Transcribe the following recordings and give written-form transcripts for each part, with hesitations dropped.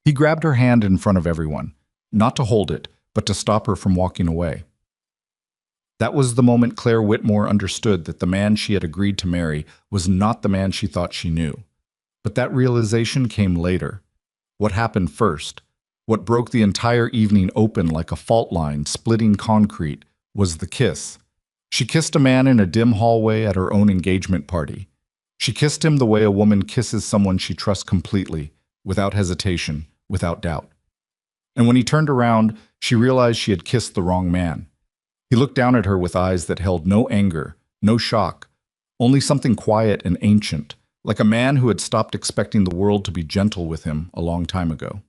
He grabbed her hand in front of everyone, not to hold it, but to stop her from walking away. That was the moment Claire Whitmore understood that the man she had agreed to marry was not the man she thought she knew. But that realization came later. What happened first, what broke the entire evening open like a fault line splitting concrete, was the kiss. She kissed a man in a dim hallway at her own engagement party. She kissed him the way a woman kisses someone she trusts completely, without hesitation, without doubt. And when he turned around, she realized she had kissed the wrong man. He looked down at her with eyes that held no anger, no shock, only something quiet and ancient, like a man who had stopped expecting the world to be gentle with him a long time ago.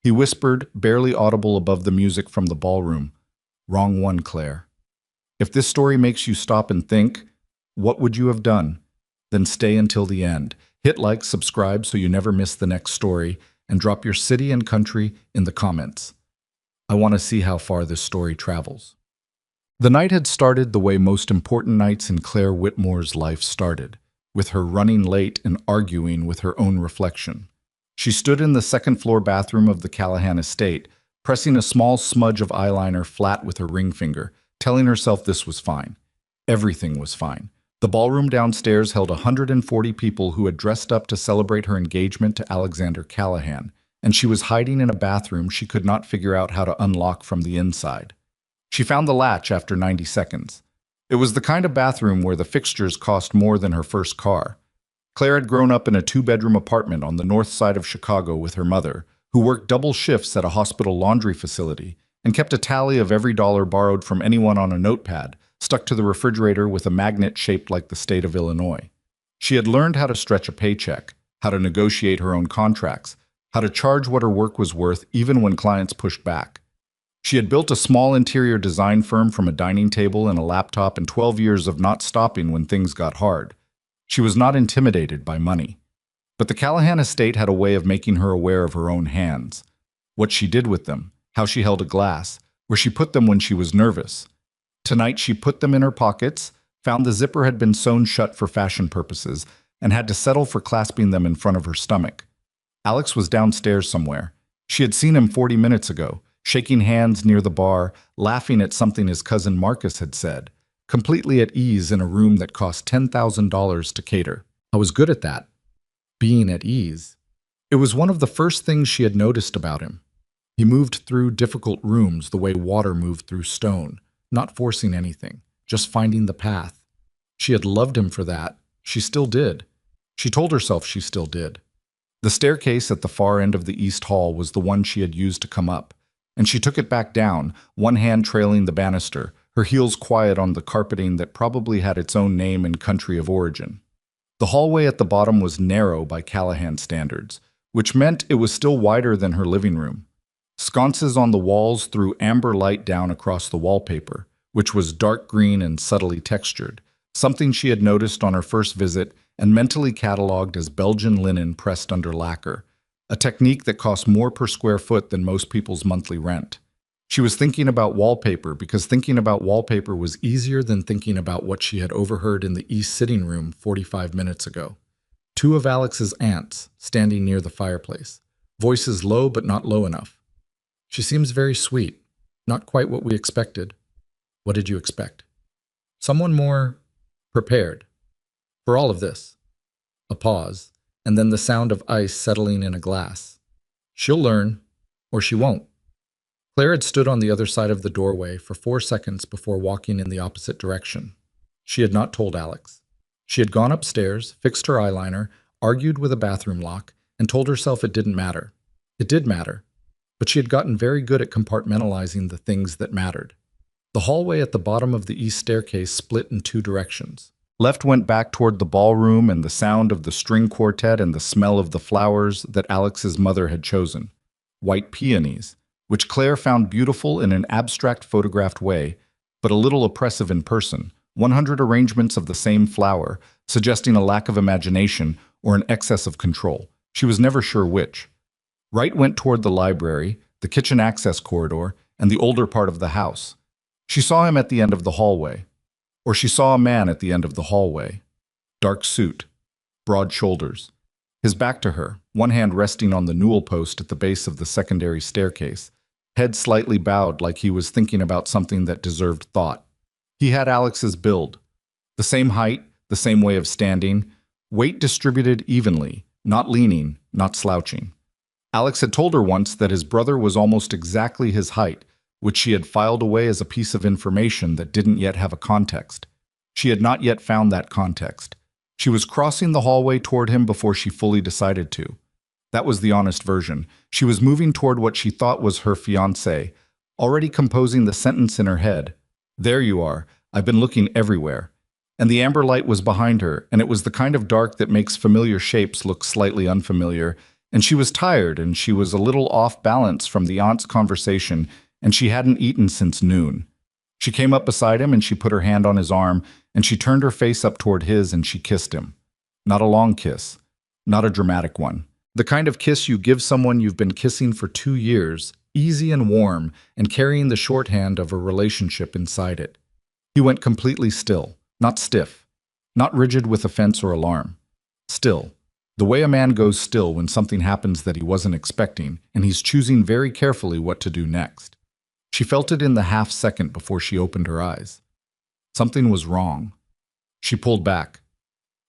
He whispered, barely audible above the music from the ballroom, "Wrong one, Claire. If this story makes you stop and think, what would you have done? Then stay until the end. Hit like, subscribe so you never miss the next story, and drop your city and country in the comments. I want to see how far this story travels." The night had started the way most important nights in Claire Whitmore's life started, with her running late and arguing with her own reflection. She stood in the second-floor bathroom of the Callahan estate, pressing a small smudge of eyeliner flat with her ring finger, telling herself this was fine. Everything was fine. The ballroom downstairs held 140 people who had dressed up to celebrate her engagement to Alexander Callahan, and she was hiding in a bathroom she could not figure out how to unlock from the inside. She found the latch after 90 seconds. It was the kind of bathroom where the fixtures cost more than her first car. Claire had grown up in a two-bedroom apartment on the north side of Chicago with her mother, who worked double shifts at a hospital laundry facility and kept a tally of every dollar borrowed from anyone on a notepad, stuck to the refrigerator with a magnet shaped like the state of Illinois. She had learned how to stretch a paycheck, how to negotiate her own contracts, how to charge what her work was worth even when clients pushed back. She had built a small interior design firm from a dining table and a laptop in 12 years of not stopping when things got hard. She was not intimidated by money. But the Callahan estate had a way of making her aware of her own hands. What she did with them, how she held a glass, where she put them when she was nervous. Tonight she put them in her pockets, found the zipper had been sewn shut for fashion purposes, and had to settle for clasping them in front of her stomach. Alex was downstairs somewhere. She had seen him 40 minutes ago, shaking hands near the bar, laughing at something his cousin Marcus had said, completely at ease in a room that cost $10,000 to cater. I was good at that. Being at ease. It was one of the first things she had noticed about him. He moved through difficult rooms the way water moved through stone, not forcing anything, just finding the path. She had loved him for that. She still did. She told herself she still did. The staircase at the far end of the East Hall was the one she had used to come up, and she took it back down, one hand trailing the banister, her heels quiet on the carpeting that probably had its own name and country of origin. The hallway at the bottom was narrow by Callahan standards, which meant it was still wider than her living room. Sconces on the walls threw amber light down across the wallpaper, which was dark green and subtly textured, something she had noticed on her first visit and mentally cataloged as Belgian linen pressed under lacquer, a technique that cost more per square foot than most people's monthly rent. She was thinking about wallpaper because thinking about wallpaper was easier than thinking about what she had overheard in the East sitting room 45 minutes ago. Two of Alex's aunts standing near the fireplace, voices low but not low enough. She seems very sweet, not quite what we expected. What did you expect? Someone more prepared for all of this. A pause, and then the sound of ice settling in a glass. She'll learn, or she won't. Claire had stood on the other side of the doorway for 4 seconds before walking in the opposite direction. She had not told Alex. She had gone upstairs, fixed her eyeliner, argued with a bathroom lock, and told herself it didn't matter. It did matter, but she had gotten very good at compartmentalizing the things that mattered. The hallway at the bottom of the east staircase split in two directions. Left went back toward the ballroom and the sound of the string quartet and the smell of the flowers that Alex's mother had chosen. White peonies, which Claire found beautiful in an abstract photographed way, but a little oppressive in person, 100 arrangements of the same flower, suggesting a lack of imagination or an excess of control. She was never sure which. Right went toward the library, the kitchen access corridor, and the older part of the house. She saw him at the end of the hallway. Or she saw a man at the end of the hallway. Dark suit, broad shoulders. His back to her, one hand resting on the newel post at the base of the secondary staircase, head slightly bowed like he was thinking about something that deserved thought. He had Alex's build. The same height, the same way of standing, weight distributed evenly, not leaning, not slouching. Alex had told her once that his brother was almost exactly his height, which she had filed away as a piece of information that didn't yet have a context. She had not yet found that context. She was crossing the hallway toward him before she fully decided to. That was the honest version. She was moving toward what she thought was her fiancé, already composing the sentence in her head. There you are. I've been looking everywhere. And the amber light was behind her, and it was the kind of dark that makes familiar shapes look slightly unfamiliar. And she was tired, and she was a little off balance from the aunt's conversation, and she hadn't eaten since noon. She came up beside him, and she put her hand on his arm, and she turned her face up toward his, and she kissed him. Not a long kiss. Not a dramatic one. The kind of kiss you give someone you've been kissing for 2 years, easy and warm, and carrying the shorthand of a relationship inside it. He went completely still, not stiff, not rigid with offense or alarm. Still. The way a man goes still when something happens that he wasn't expecting, and he's choosing very carefully what to do next. She felt it in the half-second before she opened her eyes. Something was wrong. She pulled back.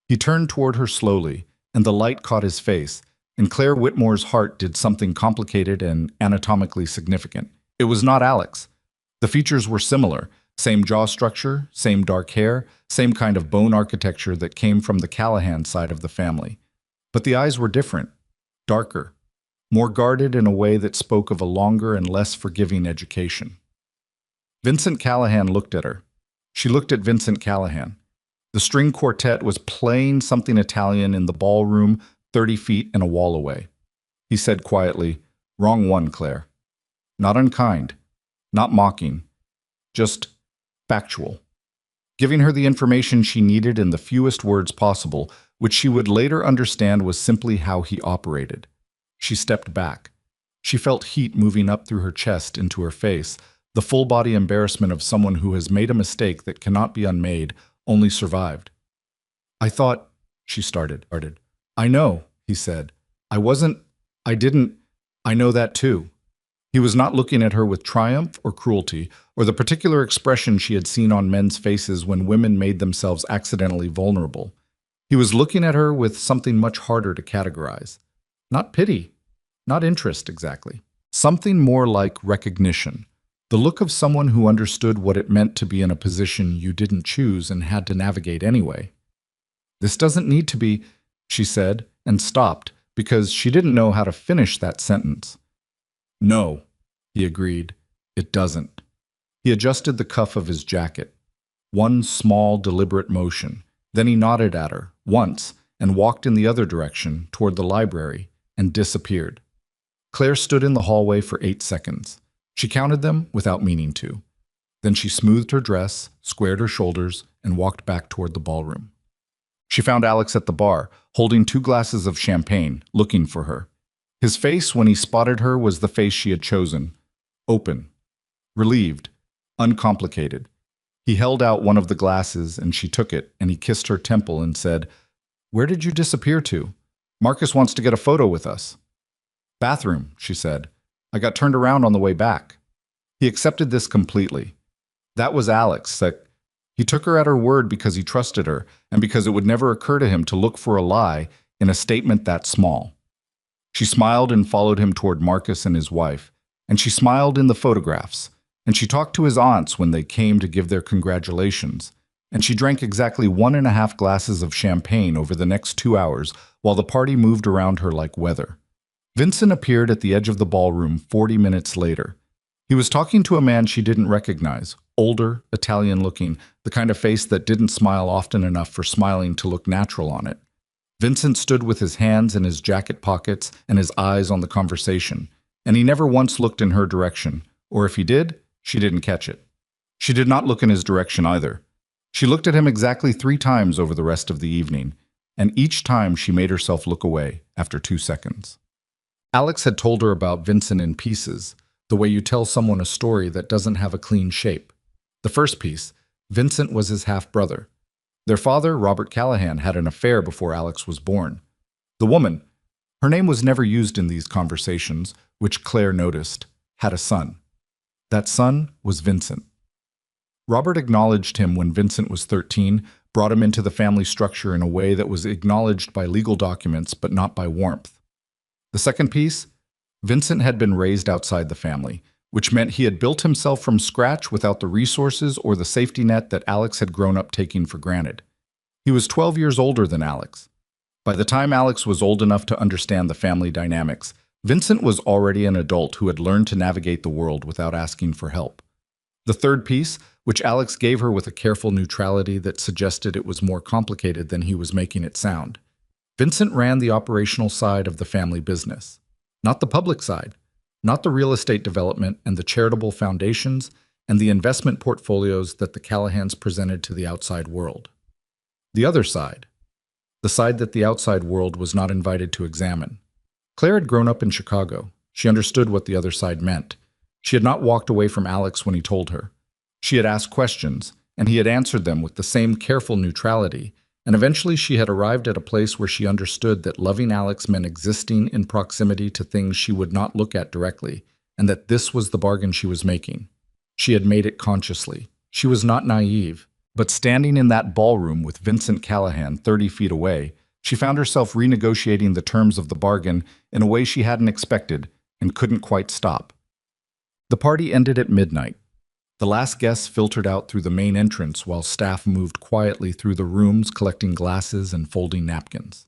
He turned toward her slowly, and the light caught his face, and Claire Whitmore's heart did something complicated and anatomically significant. It was not Alex. The features were similar, same jaw structure, same dark hair, same kind of bone architecture that came from the Callahan side of the family. But the eyes were different, darker, more guarded in a way that spoke of a longer and less forgiving education. Vincent Callahan looked at her. She looked at Vincent Callahan. The string quartet was playing something Italian in the ballroom 30 feet and a wall away. He said quietly, "Wrong one, Claire." Not unkind, not mocking, just factual. Giving her the information she needed in the fewest words possible, which she would later understand was simply how he operated. She stepped back. She felt heat moving up through her chest into her face, the full-body embarrassment of someone who has made a mistake that cannot be unmade, only survived. "I thought," she started. "I know," he said. I didn't, I know that too." He was not looking at her with triumph or cruelty, or the particular expression she had seen on men's faces when women made themselves accidentally vulnerable. He was looking at her with something much harder to categorize. Not pity, not interest exactly. Something more like recognition. The look of someone who understood what it meant to be in a position you didn't choose and had to navigate anyway. "This doesn't need to be," she said, and stopped, because she didn't know how to finish that sentence. "No," he agreed, "it doesn't." He adjusted the cuff of his jacket. One small, deliberate motion. Then he nodded at her, once, and walked in the other direction, toward the library, and disappeared. Claire stood in the hallway for 8 seconds. She counted them without meaning to. Then she smoothed her dress, squared her shoulders, and walked back toward the ballroom. She found Alex at the bar, holding 2 glasses of champagne, looking for her. His face, when he spotted her, was the face she had chosen. Open. Relieved. Uncomplicated. He held out one of the glasses, and she took it, and he kissed her temple and said, "Where did you disappear to? Marcus wants to get a photo with us." "Bathroom," she said. "I got turned around on the way back." He accepted this completely. That was Alex. He took her at her word because he trusted her, and because it would never occur to him to look for a lie in a statement that small. She smiled and followed him toward Marcus and his wife, and she smiled in the photographs, and she talked to his aunts when they came to give their congratulations, and she drank exactly 1.5 glasses of champagne over the next 2 hours while the party moved around her like weather. Vincent appeared at the edge of the ballroom 40 minutes later. He was talking to a man she didn't recognize, older, Italian-looking, the kind of face that didn't smile often enough for smiling to look natural on it. Vincent stood with his hands in his jacket pockets and his eyes on the conversation, and he never once looked in her direction, or if he did, she didn't catch it. She did not look in his direction either. She looked at him exactly 3 times over the rest of the evening, and each time she made herself look away after 2 seconds. Alex had told her about Vincent in pieces, the way you tell someone a story that doesn't have a clean shape. The first piece, Vincent was his half-brother. Their father, Robert Callahan, had an affair before Alex was born. The woman, Her name was never used in these conversations, which Claire noticed, had a son. That son was Vincent. Robert acknowledged him when Vincent was 13, brought him into the family structure in a way that was acknowledged by legal documents but not by warmth. The second piece, Vincent had been raised outside the family, which meant he had built himself from scratch without the resources or the safety net that Alex had grown up taking for granted. He was 12 years older than Alex. By the time Alex was old enough to understand the family dynamics, Vincent was already an adult who had learned to navigate the world without asking for help. The third piece, which Alex gave her with a careful neutrality that suggested it was more complicated than he was making it sound. Vincent ran the operational side of the family business, not the public side, not the real estate development and the charitable foundations and the investment portfolios that the Callahans presented to the outside world. The other side, the side that the outside world was not invited to examine. Claire had grown up in Chicago. She understood what the other side meant. She had not walked away from Alex when he told her. She had asked questions, and he had answered them with the same careful neutrality, and eventually she had arrived at a place where she understood that loving Alex meant existing in proximity to things she would not look at directly, and that this was the bargain she was making. She had made it consciously. She was not naive, but standing in that ballroom with Vincent Callahan 30 feet away, she found herself renegotiating the terms of the bargain in a way she hadn't expected and couldn't quite stop. The party ended at midnight. The last guests filtered out through the main entrance while staff moved quietly through the rooms collecting glasses and folding napkins.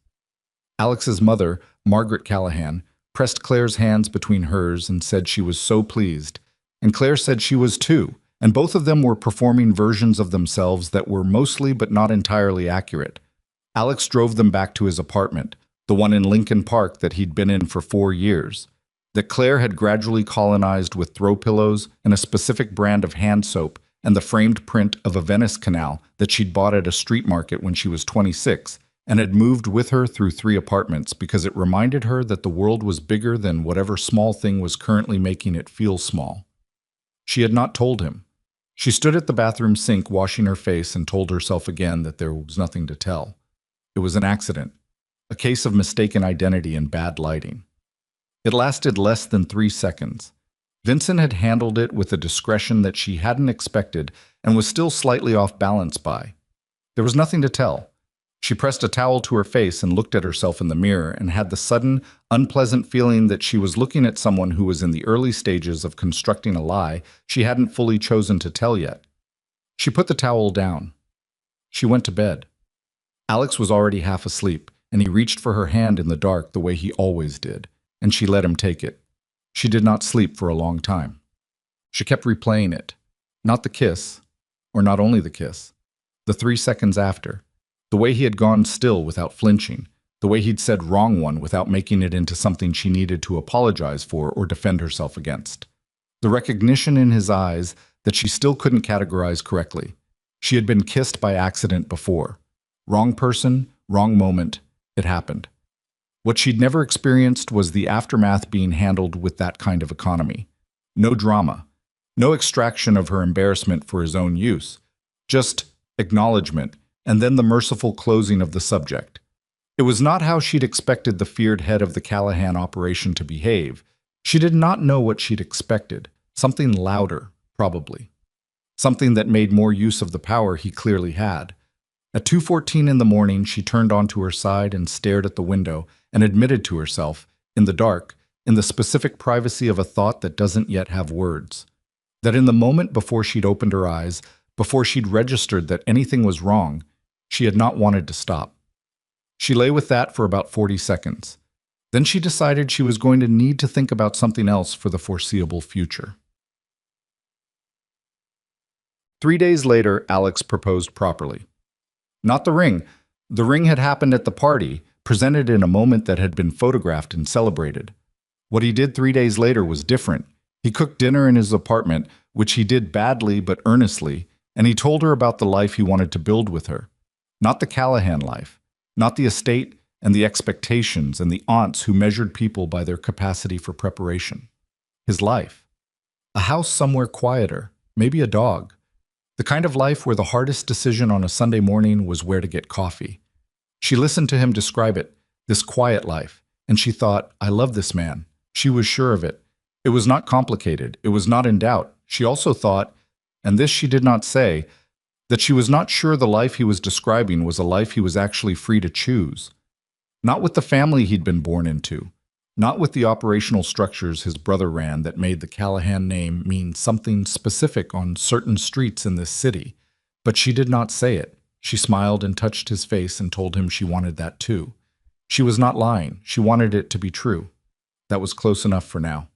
Alex's mother, Margaret Callahan, pressed Claire's hands between hers and said she was so pleased, and Claire said she was too, and both of them were performing versions of themselves that were mostly but not entirely accurate. Alex drove them back to his apartment, the one in Lincoln Park that he'd been in for 4 years, that Claire had gradually colonized with throw pillows and a specific brand of hand soap and the framed print of a Venice canal that she'd bought at a street market when she was 26 and had moved with her through 3 apartments because it reminded her that the world was bigger than whatever small thing was currently making it feel small. She had not told him. She stood at the bathroom sink washing her face and told herself again that there was nothing to tell. It was an accident, a case of mistaken identity and bad lighting. It lasted less than 3 seconds. Vincent had handled it with a discretion that she hadn't expected and was still slightly off balance by. There was nothing to tell. She pressed a towel to her face and looked at herself in the mirror and had the sudden, unpleasant feeling that she was looking at someone who was in the early stages of constructing a lie she hadn't fully chosen to tell yet. She put the towel down. She went to bed. Alex was already half asleep, and he reached for her hand in the dark the way he always did, and she let him take it. She did not sleep for a long time. She kept replaying it. Not the kiss, or not only the kiss. The 3 seconds after. The way he had gone still without flinching. The way he'd said wrong one without making it into something she needed to apologize for or defend herself against. The recognition in his eyes that she still couldn't categorize correctly. She had been kissed by accident before. Wrong person, wrong moment. It happened. What she'd never experienced was the aftermath being handled with that kind of economy. No drama. No extraction of her embarrassment for his own use. Just acknowledgement, and then the merciful closing of the subject. It was not how she'd expected the feared head of the Callahan operation to behave. She did not know what she'd expected. Something louder, probably. Something that made more use of the power he clearly had. At 2:14 in the morning, she turned onto her side and stared at the window and admitted to herself, in the dark, in the specific privacy of a thought that doesn't yet have words, that in the moment before she'd opened her eyes, before she'd registered that anything was wrong, she had not wanted to stop. She lay with that for about 40 seconds. Then she decided she was going to need to think about something else for the foreseeable future. 3 days later, Alex proposed properly. Not the ring. The ring had happened at the party, presented in a moment that had been photographed and celebrated. What he did 3 days later was different. He cooked dinner in his apartment, which he did badly but earnestly, and he told her about the life he wanted to build with her. Not the Callahan life, not the estate and the expectations and the aunts who measured people by their capacity for preparation. His life. A house somewhere quieter, maybe a dog. The kind of life where the hardest decision on a Sunday morning was where to get coffee. She listened to him describe it, this quiet life, and she thought, I love this man. She was sure of it. It was not complicated. It was not in doubt. She also thought, and this she did not say, that she was not sure the life he was describing was a life he was actually free to choose. Not with the family he'd been born into, not with the operational structures his brother ran that made the Callahan name mean something specific on certain streets in this city. But she did not say it. She smiled and touched his face and told him she wanted that too. She was not lying. She wanted it to be true. That was close enough for now.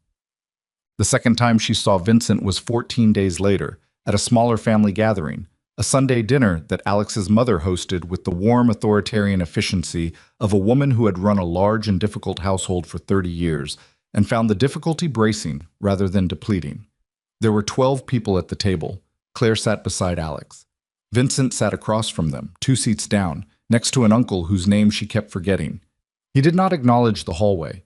The second time she saw Vincent was 14 days later, at a smaller family gathering, a Sunday dinner that Alex's mother hosted with the warm authoritarian efficiency of a woman who had run a large and difficult household for 30 years and found the difficulty bracing rather than depleting. There were 12 people at the table. Claire sat beside Alex. Vincent sat across from them, 2 seats down, next to an uncle whose name she kept forgetting. He did not acknowledge the hallway.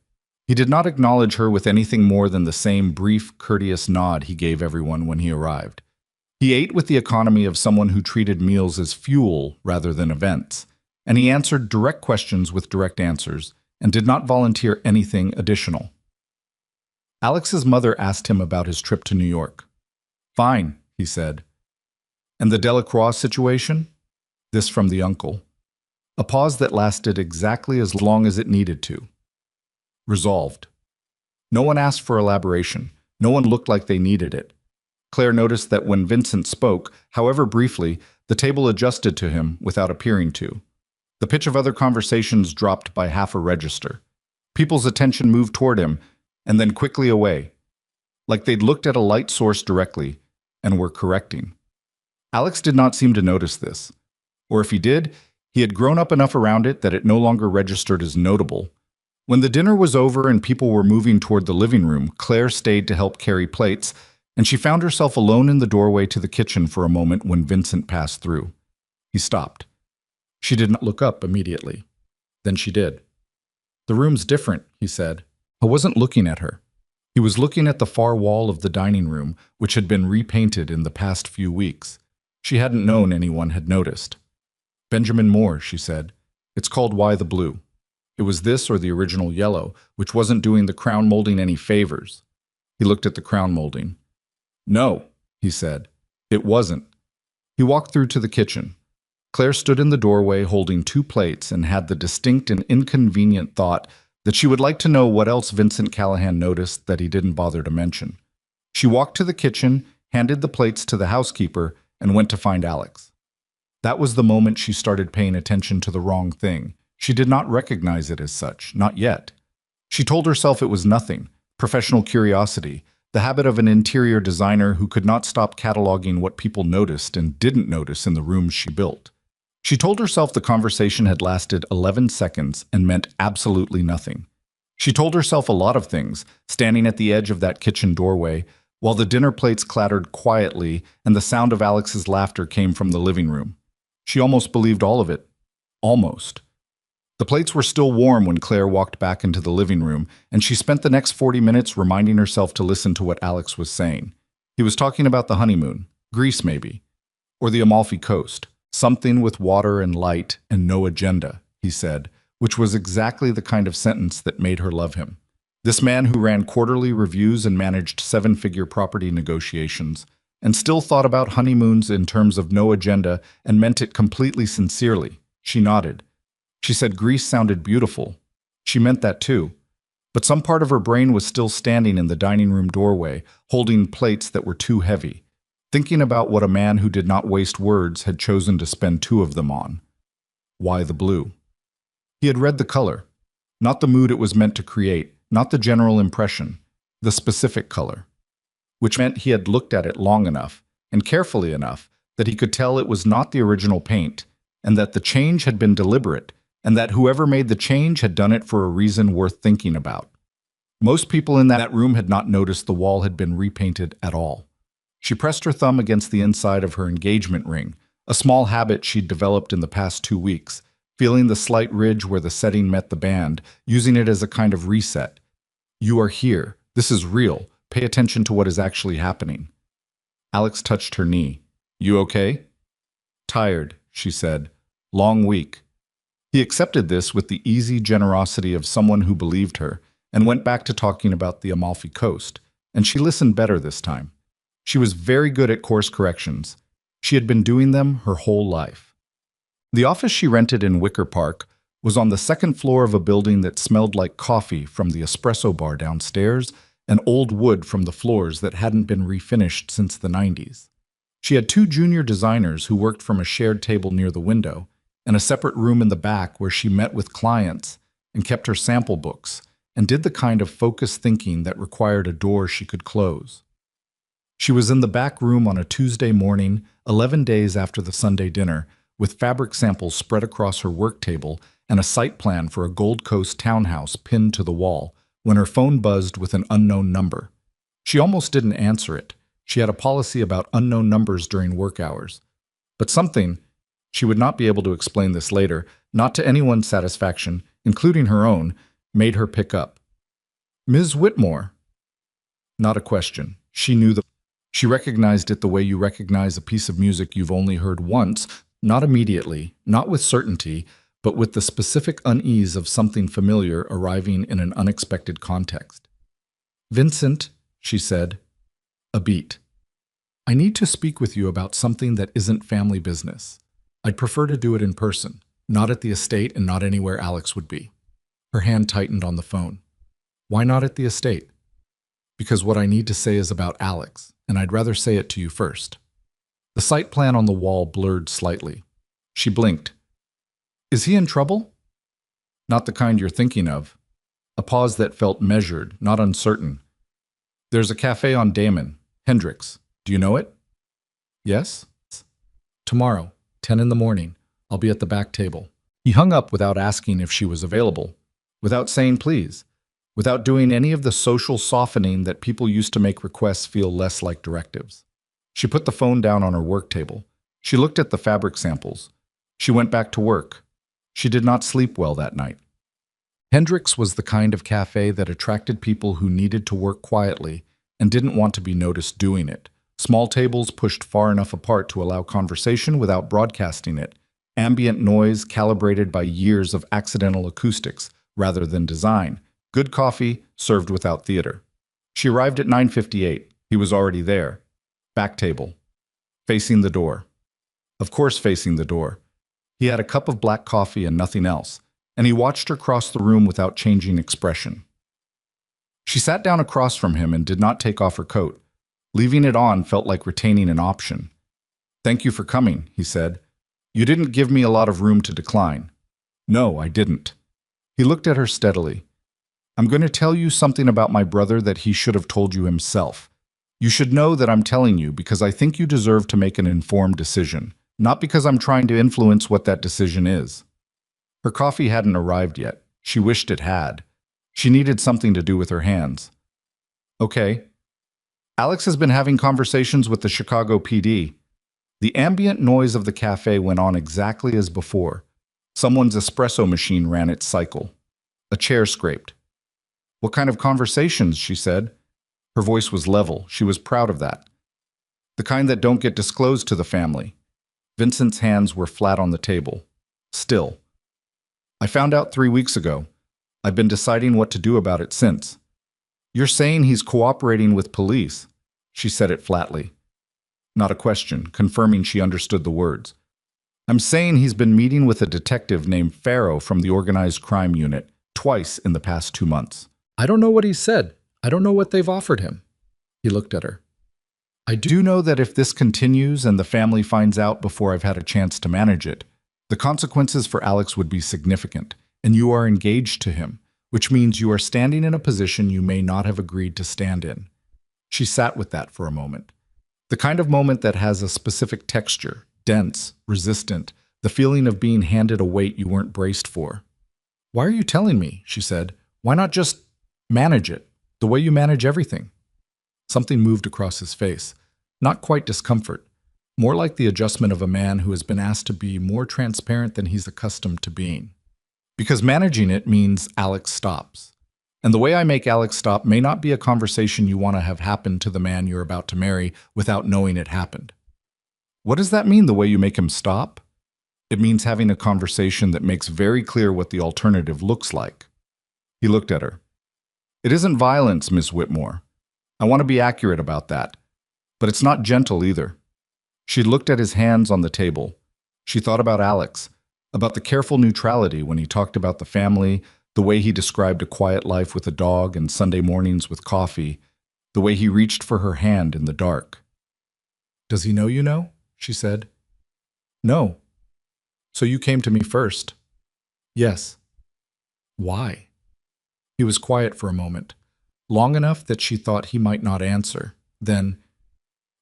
He did not acknowledge her with anything more than the same brief, courteous nod he gave everyone when he arrived. He ate with the economy of someone who treated meals as fuel rather than events, and he answered direct questions with direct answers and did not volunteer anything additional. Alex's mother asked him about his trip to New York. Fine, he said. And the Delacroix situation? This from the uncle. A pause that lasted exactly as long as it needed to. Resolved. No one asked for elaboration. No one looked like they needed it. Claire noticed that when Vincent spoke, however briefly, the table adjusted to him without appearing to. The pitch of other conversations dropped by half a register. People's attention moved toward him and then quickly away, like they'd looked at a light source directly and were correcting. Alex did not seem to notice this. Or if he did, he had grown up enough around it that it no longer registered as notable. When the dinner was over and people were moving toward the living room, Claire stayed to help carry plates, and she found herself alone in the doorway to the kitchen for a moment when Vincent passed through. He stopped. She did not look up immediately. Then she did. The room's different, he said. I wasn't looking at her. He was looking at the far wall of the dining room, which had been repainted in the past few weeks. She hadn't known anyone had noticed. Benjamin Moore, she said. It's called Why the Blue. It was this or the original yellow, which wasn't doing the crown molding any favors. He looked at the crown molding. No, he said. It wasn't. He walked through to the kitchen. Claire stood in the doorway holding 2 plates and had the distinct and inconvenient thought that she would like to know what else Vincent Callahan noticed that he didn't bother to mention. She walked to the kitchen, handed the plates to the housekeeper, and went to find Alex. That was the moment she started paying attention to the wrong thing. She did not recognize it as such, not yet. She told herself it was nothing, professional curiosity, the habit of an interior designer who could not stop cataloging what people noticed and didn't notice in the rooms she built. She told herself the conversation had lasted 11 seconds and meant absolutely nothing. She told herself a lot of things, standing at the edge of that kitchen doorway, while the dinner plates clattered quietly and the sound of Alex's laughter came from the living room. She almost believed all of it. Almost. The plates were still warm when Claire walked back into the living room, and she spent the next 40 minutes reminding herself to listen to what Alex was saying. He was talking about the honeymoon, Greece maybe, or the Amalfi Coast, something with water and light and no agenda, he said, which was exactly the kind of sentence that made her love him. This man who ran quarterly reviews and managed 7-figure property negotiations, and still thought about honeymoons in terms of no agenda and meant it completely sincerely. She nodded. She said Greece sounded beautiful. She meant that too. But some part of her brain was still standing in the dining room doorway, holding plates that were too heavy, thinking about what a man who did not waste words had chosen to spend 2 of them on. Why the blue? He had read the color, not the mood it was meant to create, not the general impression, the specific color, which meant he had looked at it long enough and carefully enough that he could tell it was not the original paint, and that the change had been deliberate, and that whoever made the change had done it for a reason worth thinking about. Most people in that room had not noticed the wall had been repainted at all. She pressed her thumb against the inside of her engagement ring, a small habit she'd developed in the past 2 weeks, feeling the slight ridge where the setting met the band, using it as a kind of reset. You are here. This is real. Pay attention to what is actually happening. Alex touched her knee. You okay? Tired, she said. Long week. He accepted this with the easy generosity of someone who believed her and went back to talking about the Amalfi Coast, and she listened better this time. She was very good at course corrections. She had been doing them her whole life. The office she rented in Wicker Park was on the second floor of a building that smelled like coffee from the espresso bar downstairs and old wood from the floors that hadn't been refinished since the 90s. She had two junior designers who worked from a shared table near the window and a separate room in the back where she met with clients and kept her sample books and did the kind of focused thinking that required a door she could close. She was in the back room on a Tuesday morning, 11 days after the Sunday dinner, with fabric samples spread across her work table and a site plan for a Gold Coast townhouse pinned to the wall, when her phone buzzed with an unknown number. She almost didn't answer it. She had a policy about unknown numbers during work hours. But something, she would not be able to explain this later, not to anyone's satisfaction, including her own, made her pick up. "Ms. Whitmore." Not a question. She recognized it the way you recognize a piece of music you've only heard once, not immediately, not with certainty, but with the specific unease of something familiar arriving in an unexpected context. "Vincent," she said. A beat. "I need to speak with you about something that isn't family business. I'd prefer to do it in person, not at the estate and not anywhere Alex would be." Her hand tightened on the phone. "Why not at the estate?" "Because what I need to say is about Alex, and I'd rather say it to you first." The site plan on the wall blurred slightly. She blinked. "Is he in trouble?" "Not the kind you're thinking of." A pause that felt measured, not uncertain. "There's a cafe on Damon, Hendricks. Do you know it?" "Yes." "Tomorrow, 10 in the morning. I'll be at the back table." He hung up without asking if she was available, without saying please, without doing any of the social softening that people used to make requests feel less like directives. She put the phone down on her work table. She looked at the fabric samples. She went back to work. She did not sleep well that night. Hendricks was the kind of cafe that attracted people who needed to work quietly and didn't want to be noticed doing it. Small tables pushed far enough apart to allow conversation without broadcasting it. Ambient noise calibrated by years of accidental acoustics rather than design. Good coffee served without theater. She arrived at 9:58. He was already there. Back table. Facing the door. Of course facing the door. He had a cup of black coffee and nothing else, and he watched her cross the room without changing expression. She sat down across from him and did not take off her coat. Leaving it on felt like retaining an option. "Thank you for coming," he said. "You didn't give me a lot of room to decline." "No, I didn't." He looked at her steadily. "I'm going to tell you something about my brother that he should have told you himself. You should know that I'm telling you because I think you deserve to make an informed decision, not because I'm trying to influence what that decision is." Her coffee hadn't arrived yet. She wished it had. She needed something to do with her hands. "Okay. Alex has been having conversations with the Chicago PD. The ambient noise of the cafe went on exactly as before. Someone's espresso machine ran its cycle. A chair scraped. "What kind of conversations?" she said. Her voice was level. She was proud of that. "The kind that don't get disclosed to the family." Vincent's hands were flat on the table. Still. "I found out 3 weeks ago. I've been deciding what to do about it since." "You're saying he's cooperating with police?" She said it flatly. Not a question, confirming she understood the words. "I'm saying he's been meeting with a detective named Farrow from the Organized Crime Unit twice in the past 2 months." "I don't know what he said. I don't know what they've offered him." He looked at her. "I do know that if this continues and the family finds out before I've had a chance to manage it, the consequences for Alex would be significant, and you are engaged to him, which means you are standing in a position you may not have agreed to stand in." She sat with that for a moment. The kind of moment that has a specific texture, dense, resistant, the feeling of being handed a weight you weren't braced for. "Why are you telling me?" she said. "Why not just manage it, the way you manage everything?" Something moved across his face. Not quite discomfort, more like the adjustment of a man who has been asked to be more transparent than he's accustomed to being. "Because managing it means Alex stops. And the way I make Alex stop may not be a conversation you want to have happen to the man you're about to marry without knowing it happened." "What does that mean, the way you make him stop?" It means having a conversation that makes very clear what the alternative looks like. He looked at her. It isn't violence, Miss Whitmore. I want to be accurate about that. But it's not gentle either. She looked at his hands on the table. She thought about Alex, about the careful neutrality when he talked about the family, the way he described a quiet life with a dog and Sunday mornings with coffee, the way he reached for her hand in the dark. Does he know you know? She said. No. So you came to me first? Yes. Why? He was quiet for a moment, long enough that she thought he might not answer. Then,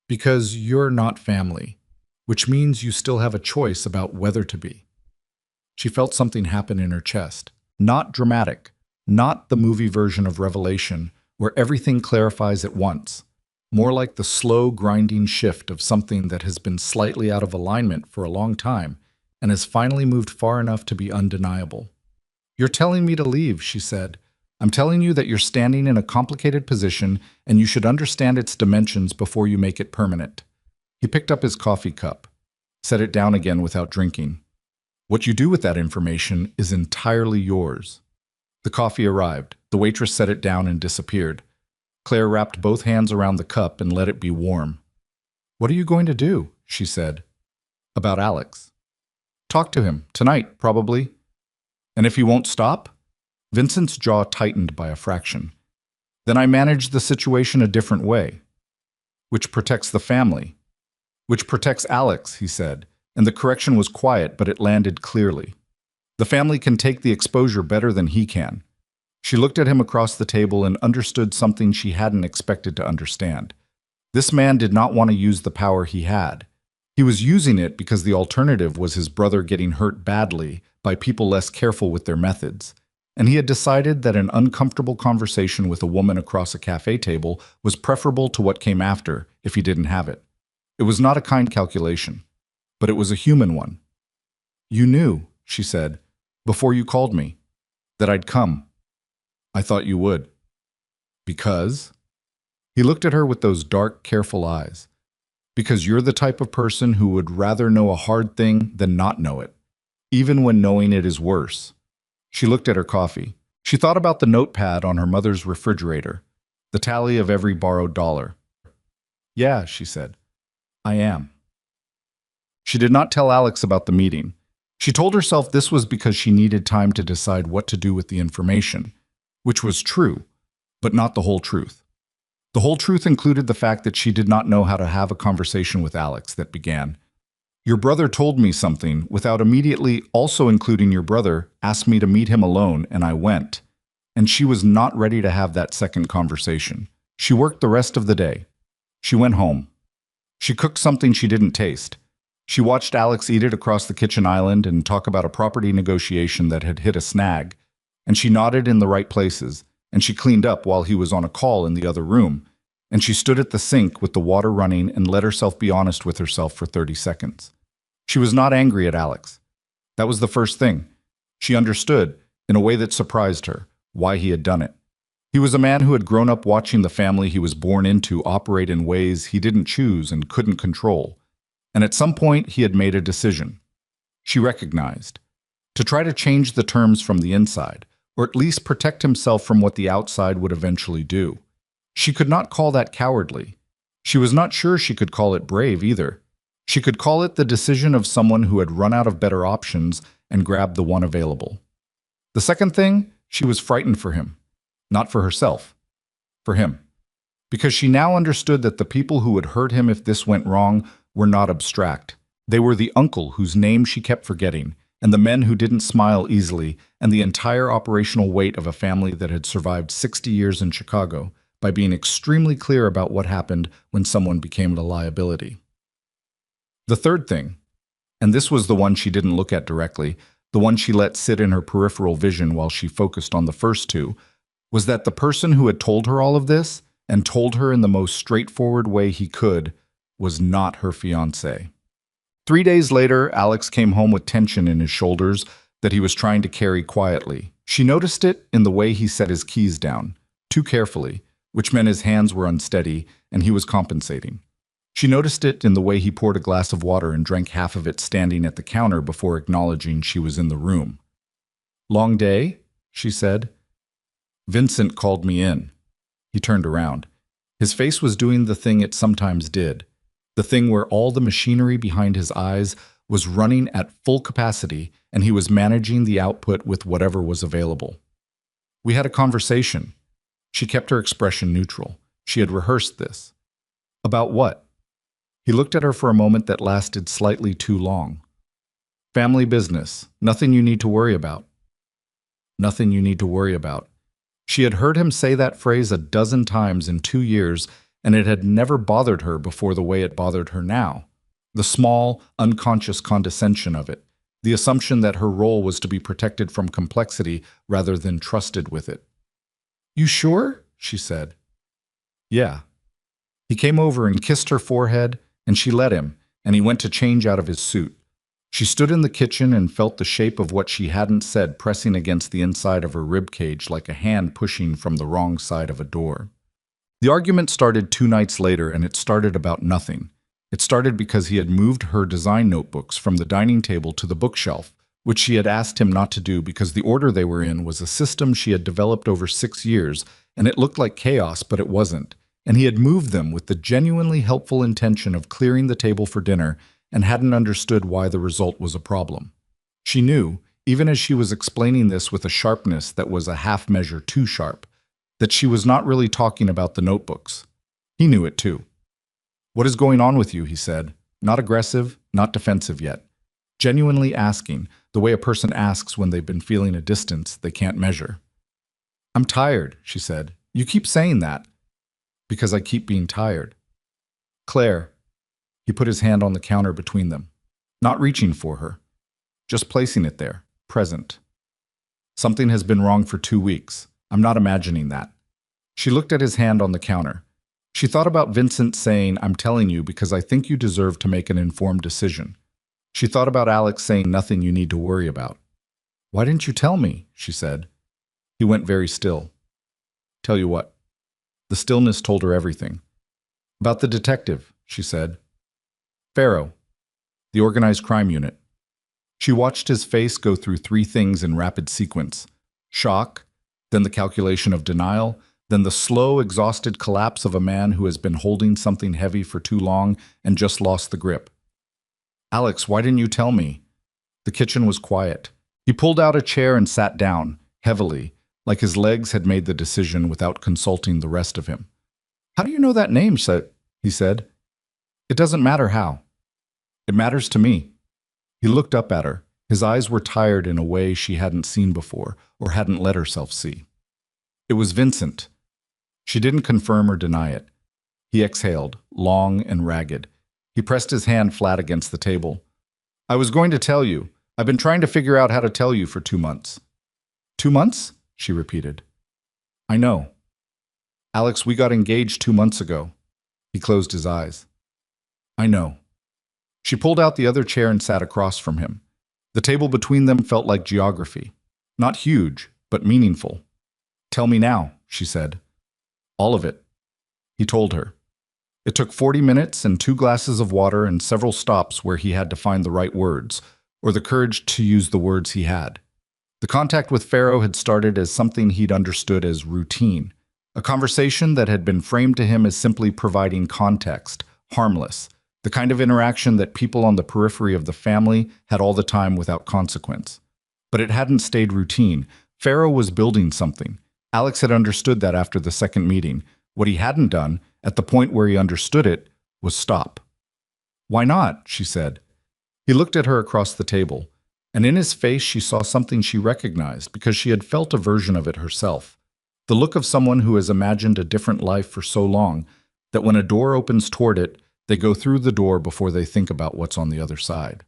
because you're not family, which means you still have a choice about whether to be. She felt something happen in her chest. Not dramatic, not the movie version of Revelation, where everything clarifies at once. More like the slow, grinding shift of something that has been slightly out of alignment for a long time and has finally moved far enough to be undeniable. You're telling me to leave, she said. I'm telling you that you're standing in a complicated position and you should understand its dimensions before you make it permanent. He picked up his coffee cup, set it down again without drinking. What you do with that information is entirely yours. The coffee arrived. The waitress set it down and disappeared. Claire wrapped both hands around the cup and let it be warm. What are you going to do? She said. About Alex. Talk to him, tonight, probably. And if he won't stop? Vincent's jaw tightened by a fraction. Then I manage the situation a different way. Which protects the family. Which protects Alex, he said, and the correction was quiet, but it landed clearly. The family can take the exposure better than he can. She looked at him across the table and understood something she hadn't expected to understand. This man did not want to use the power he had. He was using it because the alternative was his brother getting hurt badly by people less careful with their methods. And he had decided that an uncomfortable conversation with a woman across a cafe table was preferable to what came after if he didn't have it. It was not a kind calculation, but it was a human one. You knew, she said, before you called me, that I'd come. I thought you would. Because? He looked at her with those dark, careful eyes. Because you're the type of person who would rather know a hard thing than not know it, even when knowing it is worse. She looked at her coffee. She thought about the notepad on her mother's refrigerator, the tally of every borrowed dollar. Yeah, she said. I am. She did not tell Alex about the meeting. She told herself this was because she needed time to decide what to do with the information, which was true, but not the whole truth. The whole truth included the fact that she did not know how to have a conversation with Alex that began, "Your brother told me something," without immediately also including "your brother asked me to meet him alone and I went." And she was not ready to have that second conversation. She worked the rest of the day. She went home. She cooked something she didn't taste. She watched Alex eat it across the kitchen island and talk about a property negotiation that had hit a snag. And she nodded in the right places, and she cleaned up while he was on a call in the other room. And she stood at the sink with the water running and let herself be honest with herself for 30 seconds. She was not angry at Alex. That was the first thing. She understood, in a way that surprised her, why he had done it. He was a man who had grown up watching the family he was born into operate in ways he didn't choose and couldn't control. And at some point, he had made a decision. She recognized. To try to change the terms from the inside, or at least protect himself from what the outside would eventually do. She could not call that cowardly. She was not sure she could call it brave either. She could call it the decision of someone who had run out of better options and grabbed the one available. The second thing, she was frightened for him. Not for herself. For him. Because she now understood that the people who would hurt him if this went wrong were not abstract. They were the uncle whose name she kept forgetting, and the men who didn't smile easily, and the entire operational weight of a family that had survived 60 years in Chicago by being extremely clear about what happened when someone became a liability. The third thing, and this was the one she didn't look at directly, the one she let sit in her peripheral vision while she focused on the first two, was that the person who had told her all of this, and told her in the most straightforward way he could, was not her fiancé. 3 days later, Alex came home with tension in his shoulders that he was trying to carry quietly. She noticed it in the way he set his keys down, too carefully, which meant his hands were unsteady and he was compensating. She noticed it in the way he poured a glass of water and drank half of it standing at the counter before acknowledging she was in the room. "Long day?" she said. "Vincent called me in." He turned around. His face was doing the thing it sometimes did, the thing where all the machinery behind his eyes was running at full capacity and he was managing the output with whatever was available. "We had a conversation." She kept her expression neutral. She had rehearsed this. "About what?" He looked at her for a moment that lasted slightly too long. "Family business. Nothing you need to worry about." Nothing you need to worry about. She had heard him say that phrase a dozen times in 2 years, and it had never bothered her before the way it bothered her now. The small, unconscious condescension of it. The assumption that her role was to be protected from complexity rather than trusted with it. "You sure?" she said. "Yeah." He came over and kissed her forehead, and she let him, and he went to change out of his suit. She stood in the kitchen and felt the shape of what she hadn't said pressing against the inside of her rib cage like a hand pushing from the wrong side of a door. The argument started 2 nights later, and it started about nothing. It started because he had moved her design notebooks from the dining table to the bookshelf, which she had asked him not to do because the order they were in was a system she had developed over 6 years, and it looked like chaos, but it wasn't. And he had moved them with the genuinely helpful intention of clearing the table for dinner, and hadn't understood why the result was a problem. She knew, even as she was explaining this with a sharpness that was a half measure too sharp, that she was not really talking about the notebooks. He knew it too. "What is going on with you?" he said. Not aggressive, not defensive yet. Genuinely asking, the way a person asks when they've been feeling a distance they can't measure. "I'm tired," she said. "You keep saying that." "Because I keep being tired." "Claire." He put his hand on the counter between them, not reaching for her, just placing it there, present. "Something has been wrong for 2 weeks. I'm not imagining that." She looked at his hand on the counter. She thought about Vincent saying, "I'm telling you because I think you deserve to make an informed decision." She thought about Alex saying, "Nothing you need to worry about." "Why didn't you tell me?" she said. He went very still. "Tell you what?" The stillness told her everything. "About the detective," she said. "Pharaoh, the organized crime unit." She watched his face go through 3 things in rapid sequence. Shock, then the calculation of denial, then the slow, exhausted collapse of a man who has been holding something heavy for too long and just lost the grip. "Alex, why didn't you tell me?" The kitchen was quiet. He pulled out a chair and sat down, heavily, like his legs had made the decision without consulting the rest of him. "How do you know that name?" he said. "It doesn't matter how. It matters to me." He looked up at her. His eyes were tired in a way she hadn't seen before, or hadn't let herself see. It was Vincent. She didn't confirm or deny it. He exhaled, long and ragged. He pressed his hand flat against the table. "I was going to tell you. I've been trying to figure out how to tell you for 2 months. 2 months? She repeated. "I know. Alex, we got engaged 2 months ago." He closed his eyes. "I know." She pulled out the other chair and sat across from him. The table between them felt like geography. Not huge, but meaningful. "Tell me now," she said. "All of it." He told her. It took 40 minutes and 2 glasses of water and several stops where he had to find the right words, or the courage to use the words he had. The contact with Pharaoh had started as something he'd understood as routine, a conversation that had been framed to him as simply providing context, harmless, the kind of interaction that people on the periphery of the family had all the time without consequence. But it hadn't stayed routine. Pharaoh was building something. Alex had understood that after the second meeting. What he hadn't done, at the point where he understood it, was stop. "Why not?" she said. He looked at her across the table, and in his face she saw something she recognized because she had felt a version of it herself. The look of someone who has imagined a different life for so long that when a door opens toward it, they go through the door before they think about what's on the other side.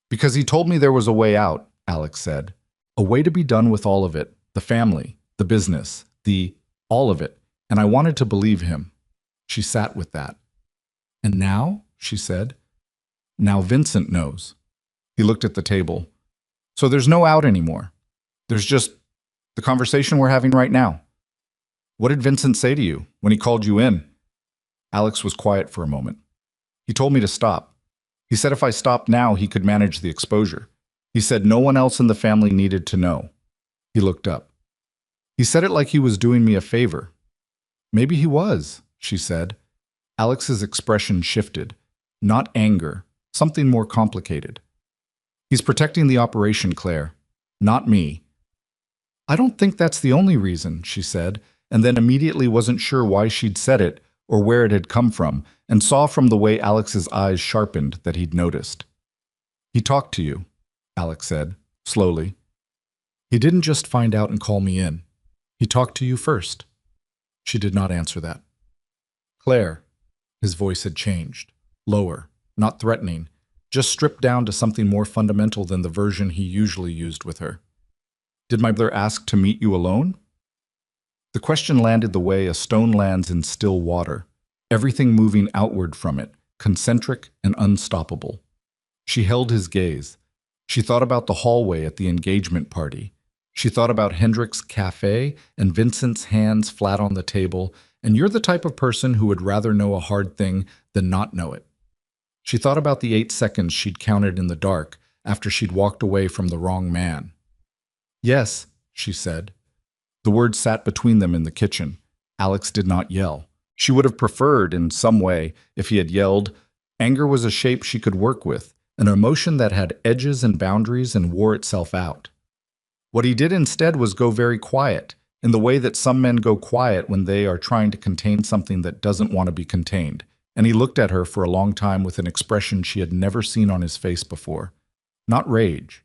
"Because he told me there was a way out," Alex said. "A way to be done with all of it, the family, the business, all of it, and I wanted to believe him." She sat with that. "And now?" she said. "Now Vincent knows." He looked at the table. "So there's no out anymore. There's just the conversation we're having right now." "What did Vincent say to you when he called you in?" Alex was quiet for a moment. He told me to stop. He said if I stopped now, he could manage the exposure. He said no one else in the family needed to know. He looked up. He said it like he was doing me a favor. Maybe he was, she said. Alex's expression shifted. Not anger, something more complicated. He's protecting the operation, Claire. Not me. I don't think that's the only reason, she said, and then immediately wasn't sure why she'd said it or where it had come from, and saw from the way Alex's eyes sharpened that he'd noticed. He talked to you, Alex said, slowly. He didn't just find out and call me in. He talked to you first. She did not answer that. Claire, his voice had changed, lower, not threatening, just stripped down to something more fundamental than the version he usually used with her. Did my brother ask to meet you alone? The question landed the way a stone lands in still water, everything moving outward from it, concentric and unstoppable. She held his gaze. She thought about the hallway at the engagement party. She thought about Hendrik's cafe and Vincent's hands flat on the table, and you're the type of person who would rather know a hard thing than not know it. She thought about the 8 seconds she'd counted in the dark after she'd walked away from the wrong man. Yes, she said. The words sat between them in the kitchen. Alex did not yell. She would have preferred, in some way, if he had yelled. Anger was a shape she could work with, an emotion that had edges and boundaries and wore itself out. What he did instead was go very quiet, in the way that some men go quiet when they are trying to contain something that doesn't want to be contained, and he looked at her for a long time with an expression she had never seen on his face before. Not rage.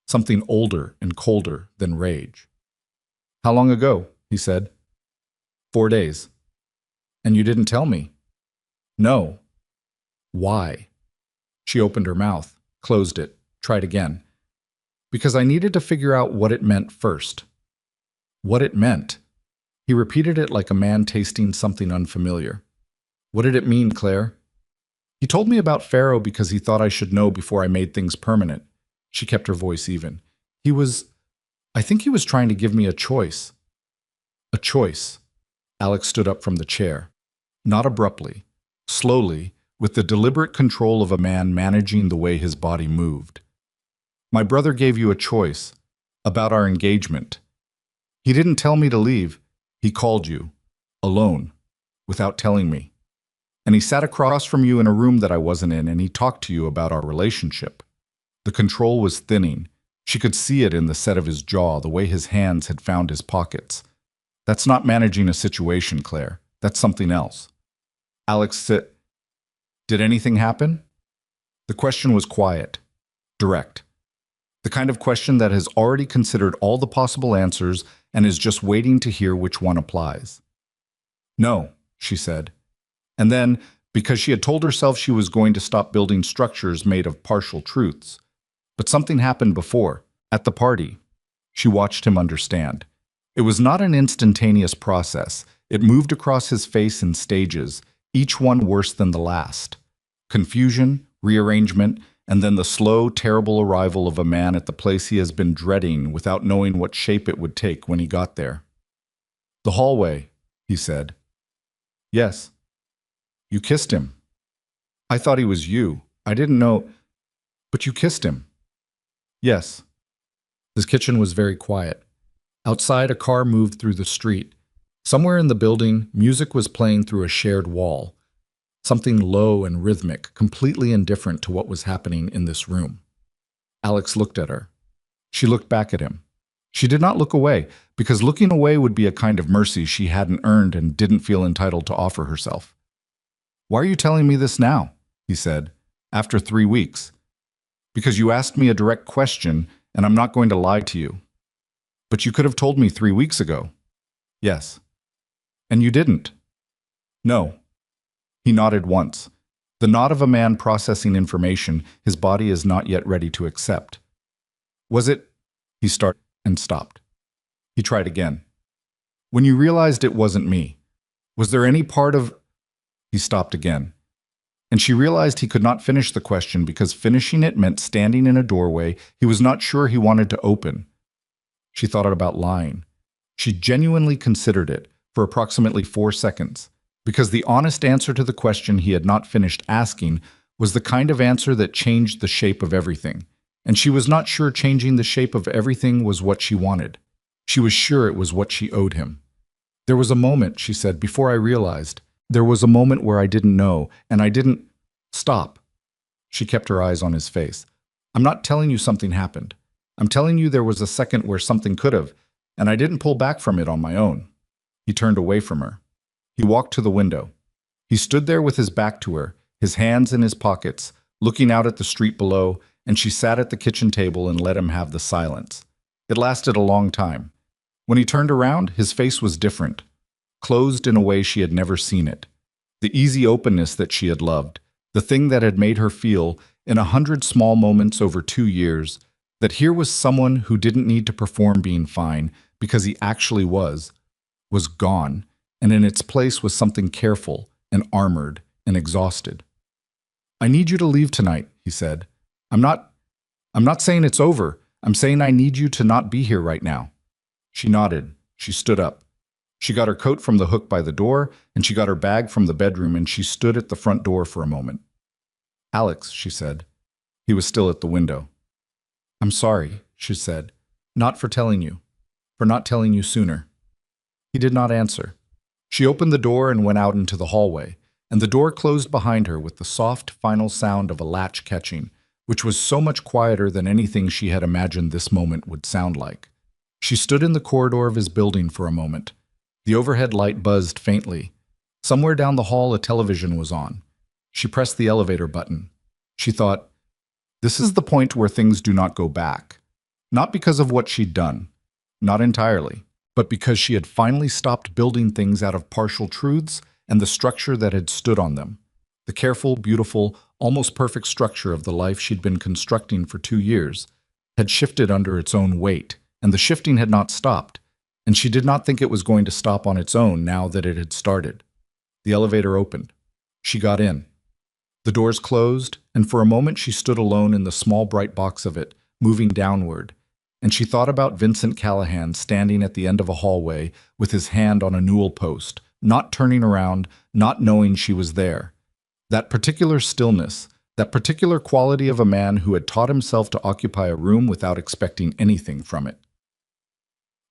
Something older and colder than rage. How long ago? He said. 4 days. And you didn't tell me? No. Why? She opened her mouth, closed it, tried again. Because I needed to figure out what it meant first. What it meant. He repeated it like a man tasting something unfamiliar. What did it mean, Claire? He told me about Pharaoh because he thought I should know before I made things permanent. She kept her voice even. I think he was trying to give me a choice. A choice. Alex stood up from the chair. Not abruptly, slowly, with the deliberate control of a man managing the way his body moved. My brother gave you a choice about our engagement. He didn't tell me to leave. He called you, alone, without telling me. And he sat across from you in a room that I wasn't in, and he talked to you about our relationship. The control was thinning. She could see it in the set of his jaw, the way his hands had found his pockets. That's not managing a situation, Claire. That's something else. Alex said, Did anything happen? The question was quiet, direct. The kind of question that has already considered all the possible answers and is just waiting to hear which one applies. No, she said. And then, because she had told herself she was going to stop building structures made of partial truths. But something happened before, at the party. She watched him understand. It was not an instantaneous process. It moved across his face in stages, each one worse than the last. Confusion, rearrangement, and then the slow, terrible arrival of a man at the place he has been dreading without knowing what shape it would take when he got there. The hallway, he said. Yes. You kissed him. I thought he was you. I didn't know. But you kissed him. Yes. His kitchen was very quiet. Outside, a car moved through the street. Somewhere in the building, music was playing through a shared wall. Something low and rhythmic, completely indifferent to what was happening in this room. Alex looked at her. She looked back at him. She did not look away, because looking away would be a kind of mercy she hadn't earned and didn't feel entitled to offer herself. Why are you telling me this now? He said, after 3 weeks. Because you asked me a direct question, and I'm not going to lie to you. But you could have told me 3 weeks ago. Yes. And you didn't. No. He nodded once. The nod of a man processing information his body is not yet ready to accept. Was it? He started and stopped. He tried again. When you realized it wasn't me, was there any part of... He stopped again. And she realized he could not finish the question because finishing it meant standing in a doorway he was not sure he wanted to open. She thought about lying. She genuinely considered it for approximately 4 seconds. because the honest answer to the question he had not finished asking was the kind of answer that changed the shape of everything. And she was not sure changing the shape of everything was what she wanted. She was sure it was what she owed him. There was a moment, she said, before I realized. There was a moment where I didn't know, and I didn't... Stop. She kept her eyes on his face. I'm not telling you something happened. I'm telling you there was a second where something could have, and I didn't pull back from it on my own. He turned away from her. He walked to the window. He stood there with his back to her, his hands in his pockets, looking out at the street below, and she sat at the kitchen table and let him have the silence. It lasted a long time. When he turned around, his face was different, closed in a way she had never seen it. The easy openness that she had loved, the thing that had made her feel, in 100 small moments over 2 years, that here was someone who didn't need to perform being fine because he actually was gone, and in its place was something careful and armored and exhausted. I need you to leave tonight, he said. I'm not saying it's over. I'm saying I need you to not be here right now. She nodded. She stood up. She got her coat from the hook by the door, and she got her bag from the bedroom, and she stood at the front door for a moment. Alex, she said. He was still at the window. I'm sorry, she said. Not for telling you. For not telling you sooner. He did not answer. She opened the door and went out into the hallway, and the door closed behind her with the soft, final sound of a latch catching, which was so much quieter than anything she had imagined this moment would sound like. She stood in the corridor of his building for a moment. The overhead light buzzed faintly. Somewhere down the hall a television was on. She pressed the elevator button. She thought, this is the point where things do not go back. Not because of what she'd done. Not entirely. But because she had finally stopped building things out of partial truths and the structure that had stood on them. The careful, beautiful, almost perfect structure of the life she'd been constructing for 2 years had shifted under its own weight, and the shifting had not stopped, and she did not think it was going to stop on its own now that it had started. The elevator opened. She got in. The doors closed, and for a moment she stood alone in the small bright box of it, moving downward, and she thought about Vincent Callahan standing at the end of a hallway with his hand on a newel post, not turning around, not knowing she was there. That particular stillness, that particular quality of a man who had taught himself to occupy a room without expecting anything from it.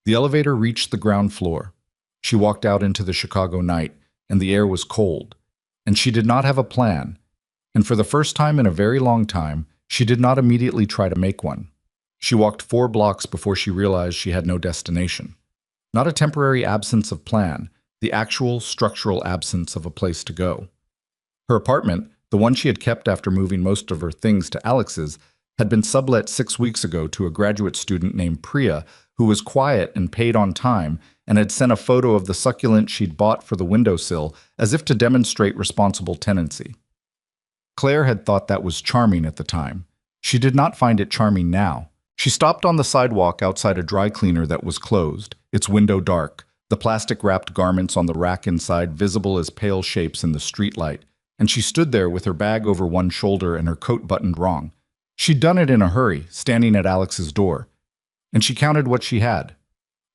The elevator reached the ground floor. She walked out into the Chicago night, and the air was cold, and she did not have a plan, and for the first time in a very long time, she did not immediately try to make one. She walked 4 blocks before she realized she had no destination. Not a temporary absence of plan, the actual structural absence of a place to go. Her apartment, the one she had kept after moving most of her things to Alex's, had been sublet 6 weeks ago to a graduate student named Priya, who was quiet and paid on time, and had sent a photo of the succulent she'd bought for the windowsill as if to demonstrate responsible tenancy. Claire had thought that was charming at the time. She did not find it charming now. She stopped on the sidewalk outside a dry cleaner that was closed, its window dark, the plastic-wrapped garments on the rack inside visible as pale shapes in the streetlight, and she stood there with her bag over one shoulder and her coat buttoned wrong. She'd done it in a hurry, standing at Alex's door. And she counted what she had.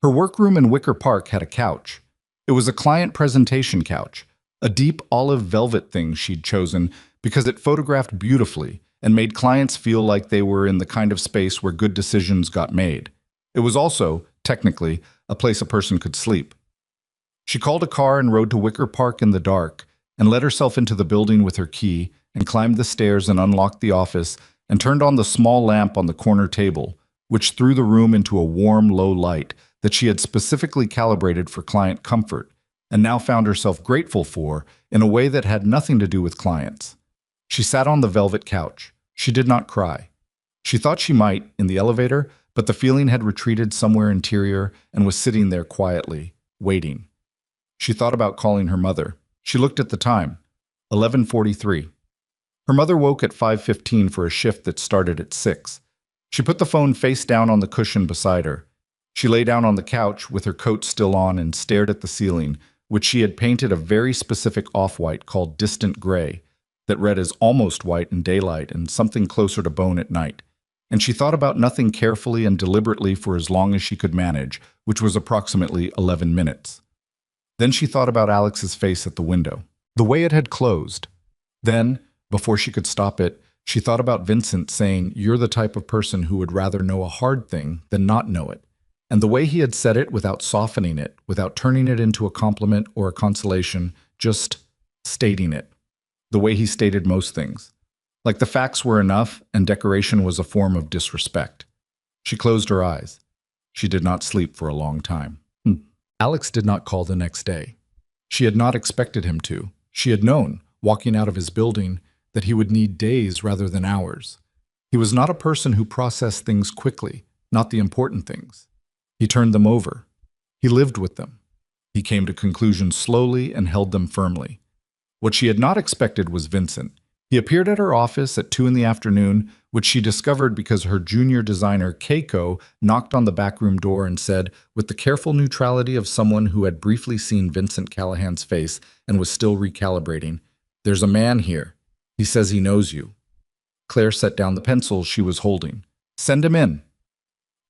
Her workroom in Wicker Park had a couch. It was a client presentation couch, a deep olive velvet thing she'd chosen because it photographed beautifully and made clients feel like they were in the kind of space where good decisions got made. It was also, technically, a place a person could sleep. She called a car and rode to Wicker Park in the dark, and let herself into the building with her key, and climbed the stairs and unlocked the office, and turned on the small lamp on the corner table, which threw the room into a warm, low light that she had specifically calibrated for client comfort, and now found herself grateful for in a way that had nothing to do with clients. She sat on the velvet couch. She did not cry. She thought she might in the elevator, but the feeling had retreated somewhere interior and was sitting there quietly, waiting. She thought about calling her mother. She looked at the time, 11:43. Her mother woke at 5:15 for a shift that started at 6. She put the phone face down on the cushion beside her. She lay down on the couch with her coat still on and stared at the ceiling, which she had painted a very specific off-white called distant gray, that read as almost white in daylight and something closer to bone at night. And she thought about nothing carefully and deliberately for as long as she could manage, which was approximately 11 minutes. Then she thought about Alex's face at the window, the way it had closed. Then, before she could stop it, she thought about Vincent saying, "You're the type of person who would rather know a hard thing than not know it." And the way he had said it without softening it, without turning it into a compliment or a consolation, just stating it. The way he stated most things. Like the facts were enough and decoration was a form of disrespect. She closed her eyes. She did not sleep for a long time. Alex did not call the next day. She had not expected him to. She had known, walking out of his building, that he would need days rather than hours. He was not a person who processed things quickly, not the important things. He turned them over. He lived with them. He came to conclusions slowly and held them firmly. What she had not expected was Vincent. He appeared at her office at 2 in the afternoon, which she discovered because her junior designer, Keiko, knocked on the backroom door and said, with the careful neutrality of someone who had briefly seen Vincent Callahan's face and was still recalibrating, "There's a man here. He says he knows you." Claire set down the pencil she was holding. "Send him in."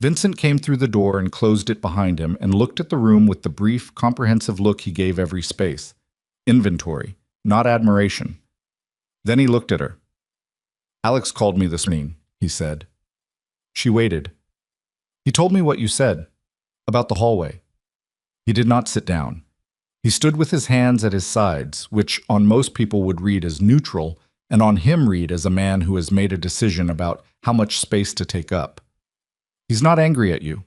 Vincent came through the door and closed it behind him and looked at the room with the brief, comprehensive look he gave every space. Inventory, not admiration. Then he looked at her. "Alex called me this morning," he said. She waited. "He told me what you said, about the hallway." He did not sit down. He stood with his hands at his sides, which on most people would read as neutral, and on him read as a man who has made a decision about how much space to take up. "He's not angry at you.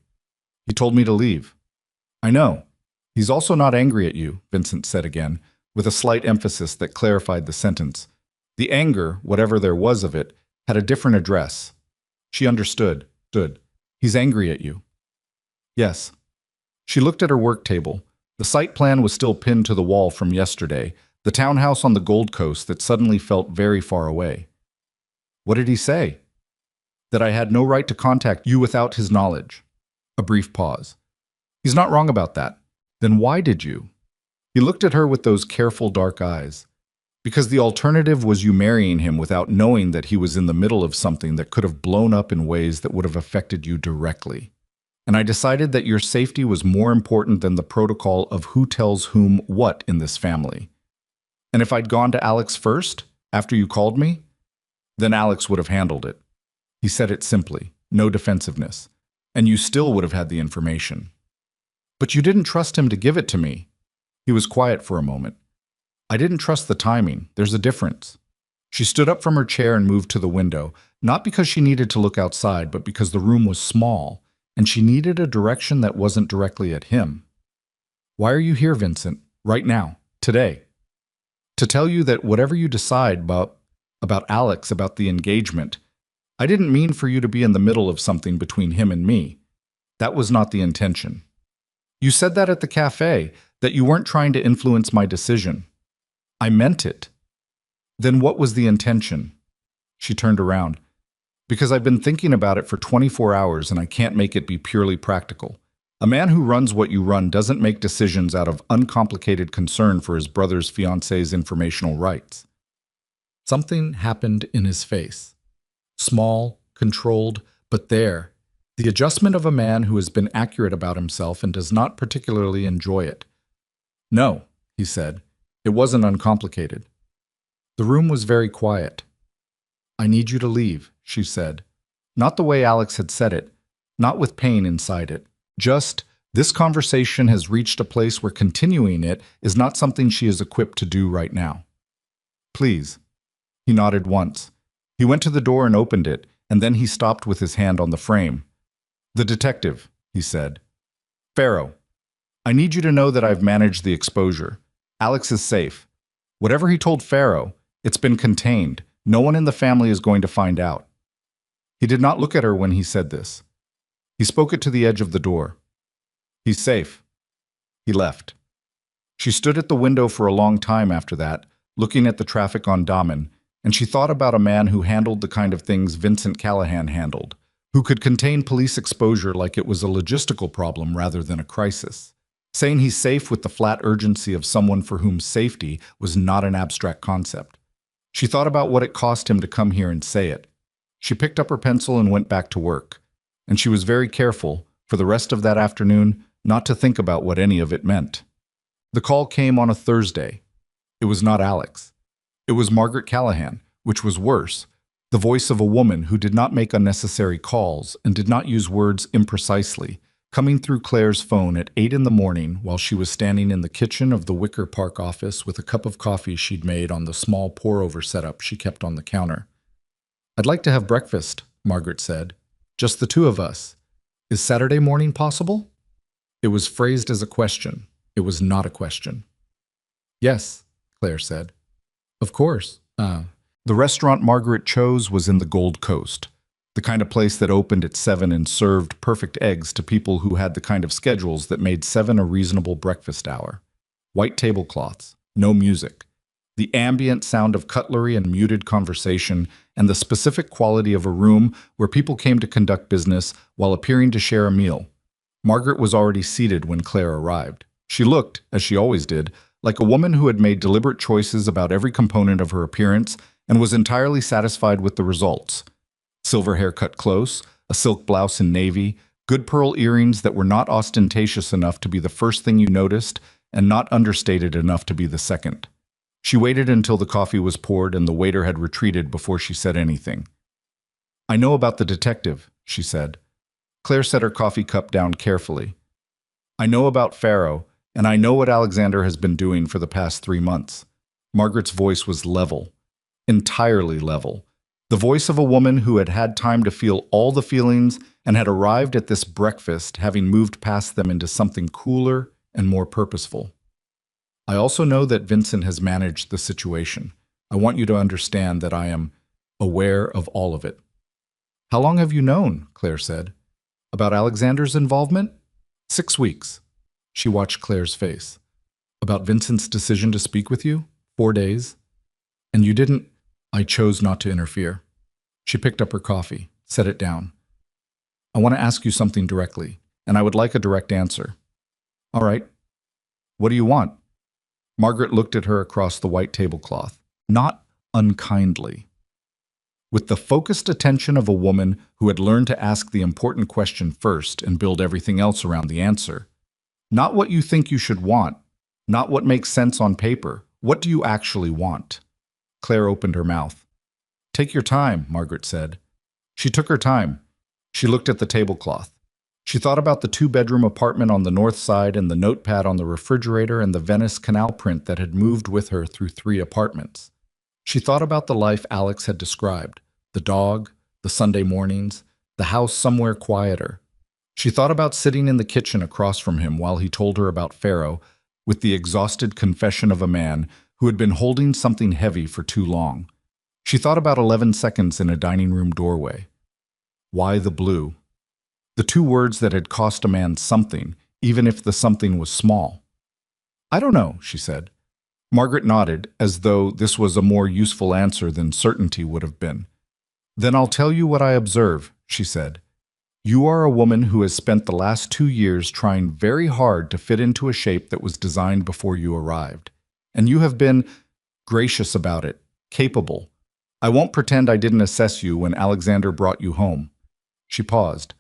He told me to leave." "I know. He's also not angry at you," Vincent said again, with a slight emphasis that clarified the sentence. The anger, whatever there was of it, had a different address. She understood. "He's angry at you." "Yes." She looked at her work table. The site plan was still pinned to the wall from yesterday, the townhouse on the Gold Coast that suddenly felt very far away. "What did he say?" "That I had no right to contact you without his knowledge." A brief pause. "He's not wrong about that. Then why did you?" He looked at her with those careful dark eyes. "Because the alternative was you marrying him without knowing that he was in the middle of something that could have blown up in ways that would have affected you directly. And I decided that your safety was more important than the protocol of who tells whom what in this family. And if I'd gone to Alex first, after you called me, then Alex would have handled it." He said it simply, no defensiveness. "And you still would have had the information." "But you didn't trust him to give it to me." He was quiet for a moment. "I didn't trust the timing. There's a difference." She stood up from her chair and moved to the window, not because she needed to look outside, but because the room was small, and she needed a direction that wasn't directly at him. "Why are you here, Vincent? Right now? Today?" "To tell you that whatever you decide about Alex, about the engagement, I didn't mean for you to be in the middle of something between him and me. That was not the intention. You said that at the cafe, that you weren't trying to influence my decision. I meant it." "Then what was the intention?" She turned around. "Because I've been thinking about it for 24 hours and I can't make it be purely practical. A man who runs what you run doesn't make decisions out of uncomplicated concern for his brother's fiancé's informational rights." Something happened in his face. Small, controlled, but there. The adjustment of a man who has been accurate about himself and does not particularly enjoy it. "No," he said. "It wasn't uncomplicated." The room was very quiet. "I need you to leave," she said. Not the way Alex had said it, not with pain inside it. Just, this conversation has reached a place where continuing it is not something she is equipped to do right now. "Please." He nodded once. He went to the door and opened it, and then he stopped with his hand on the frame. "The detective," he said. "Pharaoh, I need you to know that I've managed the exposure. Alex is safe. Whatever he told Pharaoh, it's been contained. No one in the family is going to find out." He did not look at her when he said this. He spoke it to the edge of the door. "He's safe." He left. She stood at the window for a long time after that, looking at the traffic on Damen, and she thought about a man who handled the kind of things Vincent Callahan handled, who could contain police exposure like it was a logistical problem rather than a crisis. Saying he's safe with the flat urgency of someone for whom safety was not an abstract concept. She thought about what it cost him to come here and say it. She picked up her pencil and went back to work. And she was very careful, for the rest of that afternoon, not to think about what any of it meant. The call came on a Thursday. It was not Alex. It was Margaret Callahan, which was worse, the voice of a woman who did not make unnecessary calls and did not use words imprecisely, coming through Claire's phone at 8 in the morning while she was standing in the kitchen of the Wicker Park office with a cup of coffee she'd made on the small pour-over setup she kept on the counter. "I'd like to have breakfast," Margaret said. "Just the two of us. Is Saturday morning possible?" It was phrased as a question. It was not a question. "Yes," Claire said. "Of course." The restaurant Margaret chose was in the Gold Coast, the kind of place that opened at 7 and served perfect eggs to people who had the kind of schedules that made 7 a reasonable breakfast hour. White tablecloths, no music, the ambient sound of cutlery and muted conversation, and the specific quality of a room where people came to conduct business while appearing to share a meal. Margaret was already seated when Claire arrived. She looked, as she always did, like a woman who had made deliberate choices about every component of her appearance and was entirely satisfied with the results. Silver hair cut close, a silk blouse in navy, good pearl earrings that were not ostentatious enough to be the first thing you noticed and not understated enough to be the second. She waited until the coffee was poured and the waiter had retreated before she said anything. "I know about the detective," she said. Claire set her coffee cup down carefully. "I know about Pharaoh, and I know what Alexander has been doing for the past 3 months." Margaret's voice was level, entirely level. The voice of a woman who had had time to feel all the feelings and had arrived at this breakfast having moved past them into something cooler and more purposeful. "I also know that Vincent has managed the situation. I want you to understand that I am aware of all of it." "How long have you known?" Claire said. "About Alexander's involvement?" 6 weeks. She watched Claire's face. "About Vincent's decision to speak with you? 4 days. And you didn't—" "I chose not to interfere." She picked up her coffee, set it down. "I want to ask you something directly, and I would like a direct answer." "All right. What do you want?" Margaret looked at her across the white tablecloth, not unkindly. With the focused attention of a woman who had learned to ask the important question first and build everything else around the answer. Not what you think you should want, not what makes sense on paper. What do you actually want? Claire opened her mouth. "Take your time," Margaret said. She took her time. She looked at the tablecloth. She thought about the 2-bedroom apartment on the north side and the notepad on the refrigerator and the Venice Canal print that had moved with her through 3 apartments. She thought about the life Alex had described, the dog, the Sunday mornings, the house somewhere quieter. She thought about sitting in the kitchen across from him while he told her about Pharaoh, with the exhausted confession of a man who had been holding something heavy for too long. She thought about 11 seconds in a dining room doorway. Why the blue? The 2 words that had cost a man something, even if the something was small. "I don't know," she said. Margaret nodded, as though this was a more useful answer than certainty would have been. "Then I'll tell you what I observe," she said. "You are a woman who has spent the last 2 years trying very hard to fit into a shape that was designed before you arrived. And you have been gracious about it, capable. I won't pretend I didn't assess you when Alexander brought you home." She paused.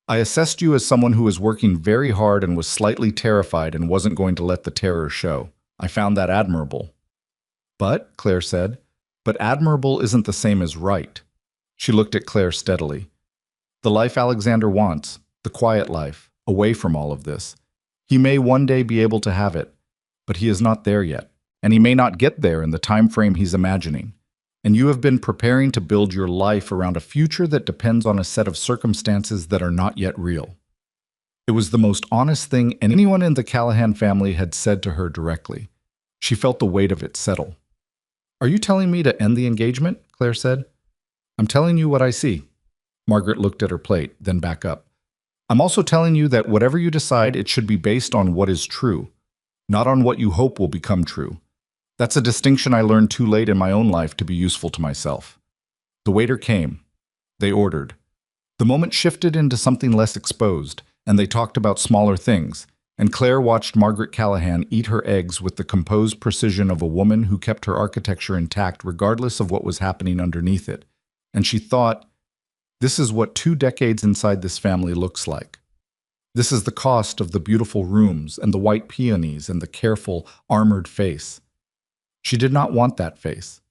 "I assessed you as someone who was working very hard and was slightly terrified and wasn't going to let the terror show. I found that admirable." "But," Claire said, "but admirable isn't the same as right." She looked at Claire steadily. "The life Alexander wants, the quiet life, away from all of this. He may one day be able to have it, but he is not there yet, and he may not get there in the time frame he's imagining. And you have been preparing to build your life around a future that depends on a set of circumstances that are not yet real." It was the most honest thing anyone in the Callahan family had said to her directly. She felt the weight of it settle. "Are you telling me to end the engagement?" Claire said. "I'm telling you what I see." Margaret looked at her plate, then back up. "I'm also telling you that whatever you decide, it should be based on what is true, not on what you hope will become true. That's a distinction I learned too late in my own life to be useful to myself." The waiter came. They ordered. The moment shifted into something less exposed, and they talked about smaller things, and Claire watched Margaret Callahan eat her eggs with the composed precision of a woman who kept her architecture intact regardless of what was happening underneath it. And she thought, this is what 2 decades inside this family looks like. This is the cost of the beautiful rooms and the white peonies and the careful, armored face. She did not want that face.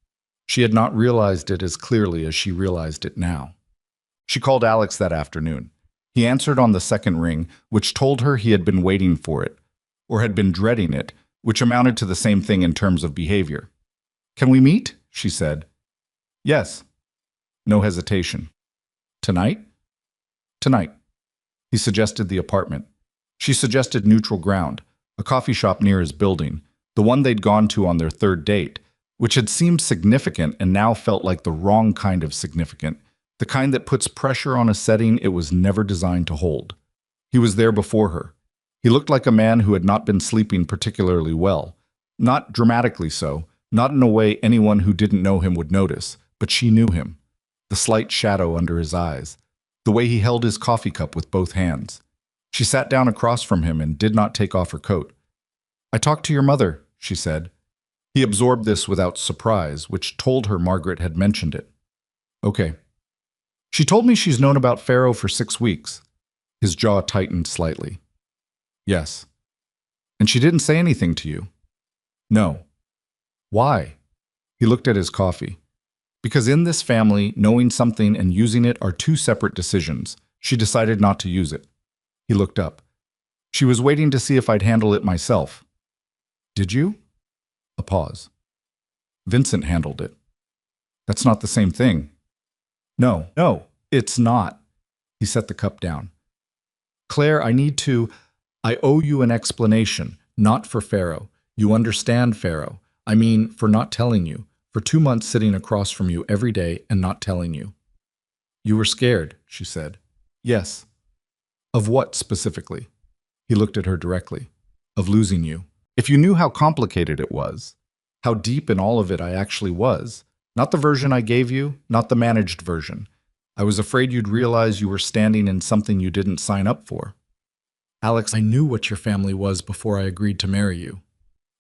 She had not realized it as clearly as she realized it now. She called Alex that afternoon. He answered on the second ring, which told her he had been waiting for it, or had been dreading it, which amounted to the same thing in terms of behavior. "Can we meet?" she said. "Yes." No hesitation. "Tonight?" "Tonight." He suggested the apartment. She suggested neutral ground, a coffee shop near his building, the one they'd gone to on their third date, which had seemed significant and now felt like the wrong kind of significant, the kind that puts pressure on a setting it was never designed to hold. He was there before her. He looked like a man who had not been sleeping particularly well. Not dramatically so, not in a way anyone who didn't know him would notice, but she knew him. The slight shadow under his eyes, the way he held his coffee cup with both hands. She sat down across from him and did not take off her coat. "I talked to your mother," she said. He absorbed this without surprise, which told her Margaret had mentioned it. "Okay." "She told me she's known about Pharaoh for 6 weeks. His jaw tightened slightly. "Yes." "And she didn't say anything to you?" "No." "Why?" He looked at his coffee. "Because in this family, knowing something and using it are two separate decisions. She decided not to use it." He looked up. "She was waiting to see if I'd handle it myself." "Did you?" A pause. "Vincent handled it." "That's not the same thing." No, it's not." He set the cup down. "Claire, I owe you an explanation, not for Pharaoh. You understand Pharaoh. I mean, for not telling you, for 2 months sitting across from you every day and not telling you." "You were scared," she said. "Yes." "Of what specifically?" He looked at her directly. "Of losing you. If you knew how complicated it was, how deep in all of it I actually was, not the version I gave you, not the managed version. I was afraid you'd realize you were standing in something you didn't sign up for." "Alex, I knew what your family was before I agreed to marry you.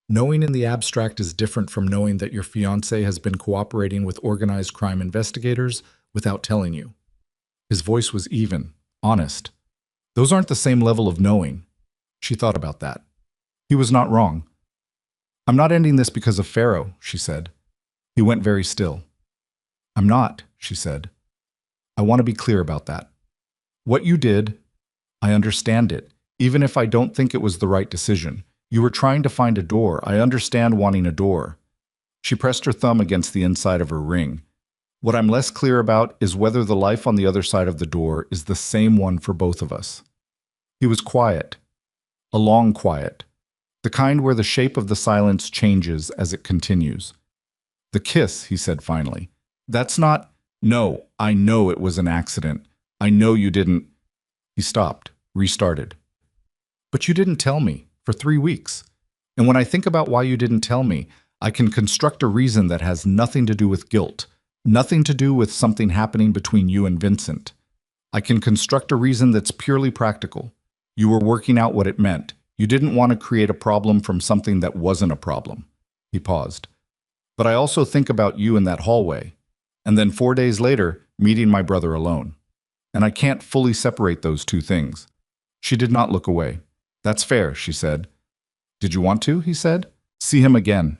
Knowing in the abstract is different from knowing that your fiancé has been cooperating with organized crime investigators without telling you." His voice was even, honest. "Those aren't the same level of knowing." She thought about that. He was not wrong. "I'm not ending this because of Pharaoh," she said. He went very still. "I'm not," she said. "I want to be clear about that. What you did, I understand it, even if I don't think it was the right decision. You were trying to find a door. I understand wanting a door." She pressed her thumb against the inside of her ring. "What I'm less clear about is whether the life on the other side of the door is the same one for both of us." He was quiet. A long quiet. The kind where the shape of the silence changes as it continues. "The kiss," he said finally. "That's not—" "No, I know it was an accident. I know you didn't—" He stopped, restarted. "But you didn't tell me, for 3 weeks. And when I think about why you didn't tell me, I can construct a reason that has nothing to do with guilt, nothing to do with something happening between you and Vincent. I can construct a reason that's purely practical. You were working out what it meant. You didn't want to create a problem from something that wasn't a problem." He paused. "But I also think about you in that hallway. And then 4 days later, meeting my brother alone. And I can't fully separate those two things." She did not look away. "That's fair," she said. "Did you want to?" he said. "See him again."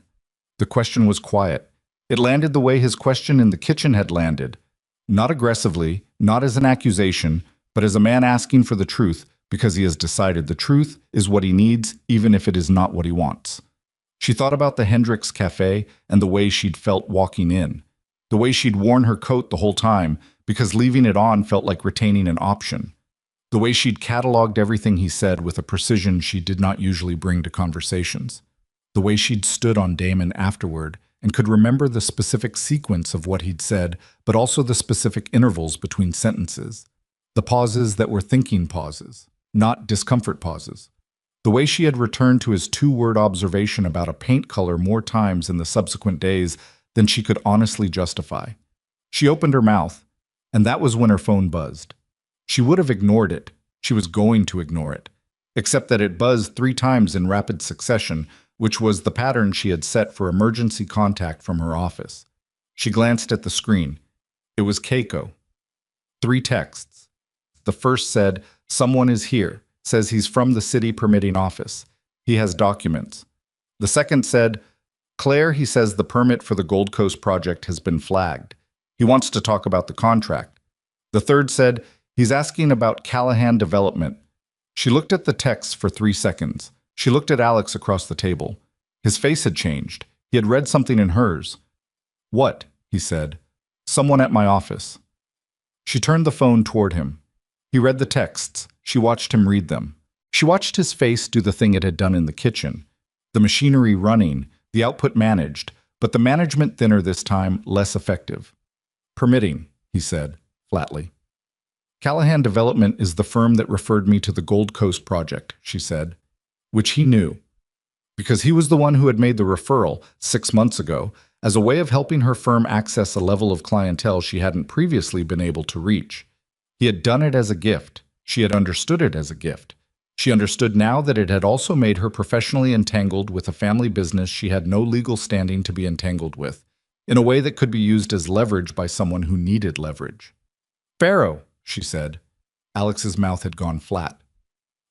The question was quiet. It landed the way his question in the kitchen had landed. Not aggressively, not as an accusation, but as a man asking for the truth because he has decided the truth is what he needs even if it is not what he wants. She thought about the Hendricks Cafe and the way she'd felt walking in. The way she'd worn her coat the whole time because leaving it on felt like retaining an option. The way she'd cataloged everything he said with a precision she did not usually bring to conversations. The way she'd stood on Damon afterward and could remember the specific sequence of what he'd said, but also the specific intervals between sentences. The pauses that were thinking pauses, not discomfort pauses. The way she had returned to his 2-word observation about a paint color more times in the subsequent days than she could honestly justify. She opened her mouth, and that was when her phone buzzed. She would have ignored it. She was going to ignore it. Except that it buzzed 3 times in rapid succession, which was the pattern she had set for emergency contact from her office. She glanced at the screen. It was Keiko. 3 texts. The first said, "Someone is here. says he's from the city permitting office. He has documents. The second said, Claire, he says the permit for the Gold Coast project has been flagged. He wants to talk about the contract. The third said, he's asking about Callahan development. She looked at the text for 3 seconds. She looked at Alex across the table. His face had changed. He had read something in hers. What? He said. Someone at my office. She turned the phone toward him. He read the texts. She watched him read them. She watched his face do the thing it had done in the kitchen. The machinery running, the output managed, but the management thinner this time, less effective. Permitting, he said, flatly. Callahan Development is the firm that referred me to the Gold Coast project, she said, which he knew, because he was the one who had made the referral 6 months ago as a way of helping her firm access a level of clientele she hadn't previously been able to reach. He had done it as a gift. She had understood it as a gift. She understood now that it had also made her professionally entangled with a family business she had no legal standing to be entangled with, in a way that could be used as leverage by someone who needed leverage. Pharaoh, she said. Alex's mouth had gone flat.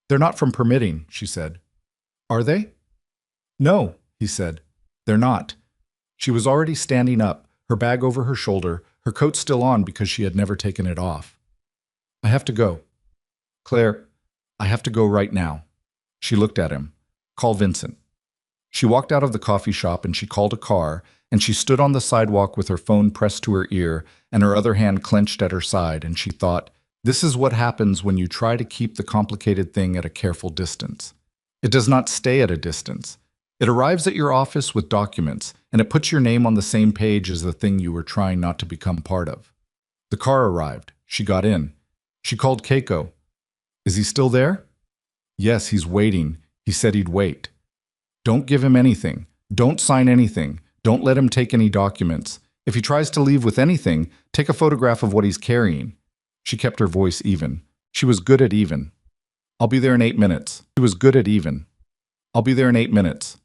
They're not from permitting, she said. Are they? No, he said. They're not. She was already standing up, her bag over her shoulder, her coat still on because she had never taken it off. I have to go. Claire, I have to go right now. She looked at him. Call Vincent. She walked out of the coffee shop and she called a car, and she stood on the sidewalk with her phone pressed to her ear and her other hand clenched at her side, and she thought, this is what happens when you try to keep the complicated thing at a careful distance. It does not stay at a distance. It arrives at your office with documents, and it puts your name on the same page as the thing you were trying not to become part of. The car arrived. She got in. She called Keiko. Is he still there? Yes, he's waiting. He said he'd wait. Don't give him anything. Don't sign anything. Don't let him take any documents. If he tries to leave with anything, take a photograph of what he's carrying. She kept her voice even. She was good at even. I'll be there in 8 minutes. She was good at even. I'll be there in 8 minutes.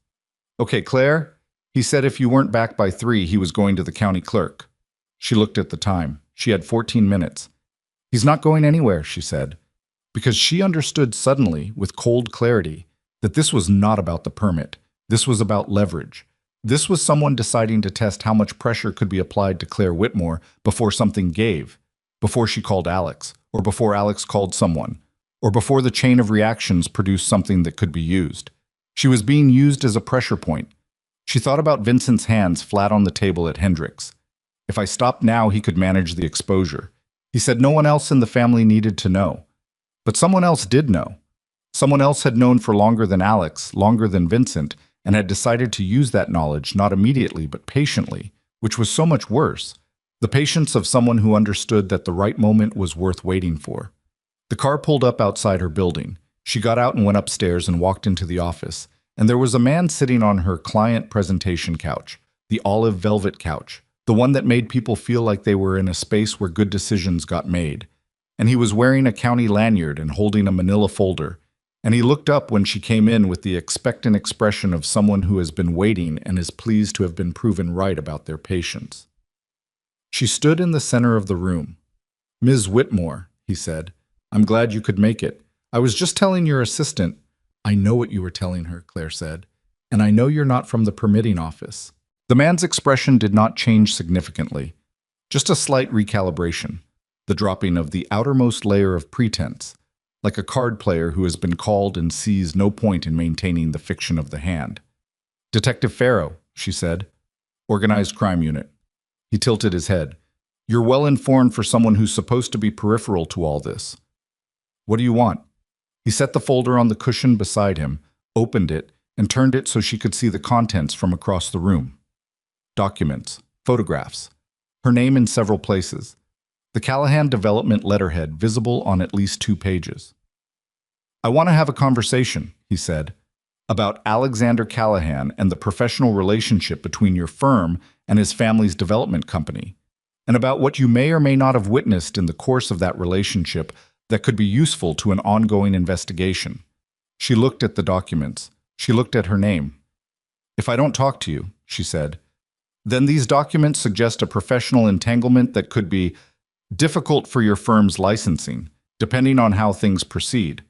Okay, Claire? He said if you weren't back by 3, he was going to the county clerk. She looked at the time. She had 14 minutes. He's not going anywhere, she said, because she understood suddenly, with cold clarity, that this was not about the permit. This was about leverage. This was someone deciding to test how much pressure could be applied to Claire Whitmore before something gave, before she called Alex, or before Alex called someone, or before the chain of reactions produced something that could be used. She was being used as a pressure point. She thought about Vincent's hands flat on the table at Hendricks. If I stopped now, he could manage the exposure. He said no one else in the family needed to know. But someone else did know. Someone else had known for longer than Alex, longer than Vincent, and had decided to use that knowledge not immediately but patiently, which was so much worse. The patience of someone who understood that the right moment was worth waiting for. The car pulled up outside her building. She got out and went upstairs and walked into the office, and there was a man sitting on her client presentation couch, the olive velvet couch, the one that made people feel like they were in a space where good decisions got made. And he was wearing a county lanyard and holding a manila folder, and he looked up when she came in with the expectant expression of someone who has been waiting and is pleased to have been proven right about their patience. She stood in the center of the room. Ms. Whitmore, he said, I'm glad you could make it. I was just telling your assistant. I know what you were telling her, Claire said, and I know you're not from the permitting office. The man's expression did not change significantly, just a slight recalibration, the dropping of the outermost layer of pretense, like a card player who has been called and sees no point in maintaining the fiction of the hand. Detective Pharaoh, she said. Organized crime unit. He tilted his head. You're well informed for someone who's supposed to be peripheral to all this. What do you want? He set the folder on the cushion beside him, opened it, and turned it so she could see the contents from across the room. Documents, photographs, her name in several places. The Callahan development letterhead visible on at least 2 pages. I want to have a conversation, he said, about Alexander Callahan and the professional relationship between your firm and his family's development company, and about what you may or may not have witnessed in the course of that relationship that could be useful to an ongoing investigation. She looked at the documents. She looked at her name. If I don't talk to you, she said, then these documents suggest a professional entanglement that could be difficult for your firm's licensing, depending on how things proceed.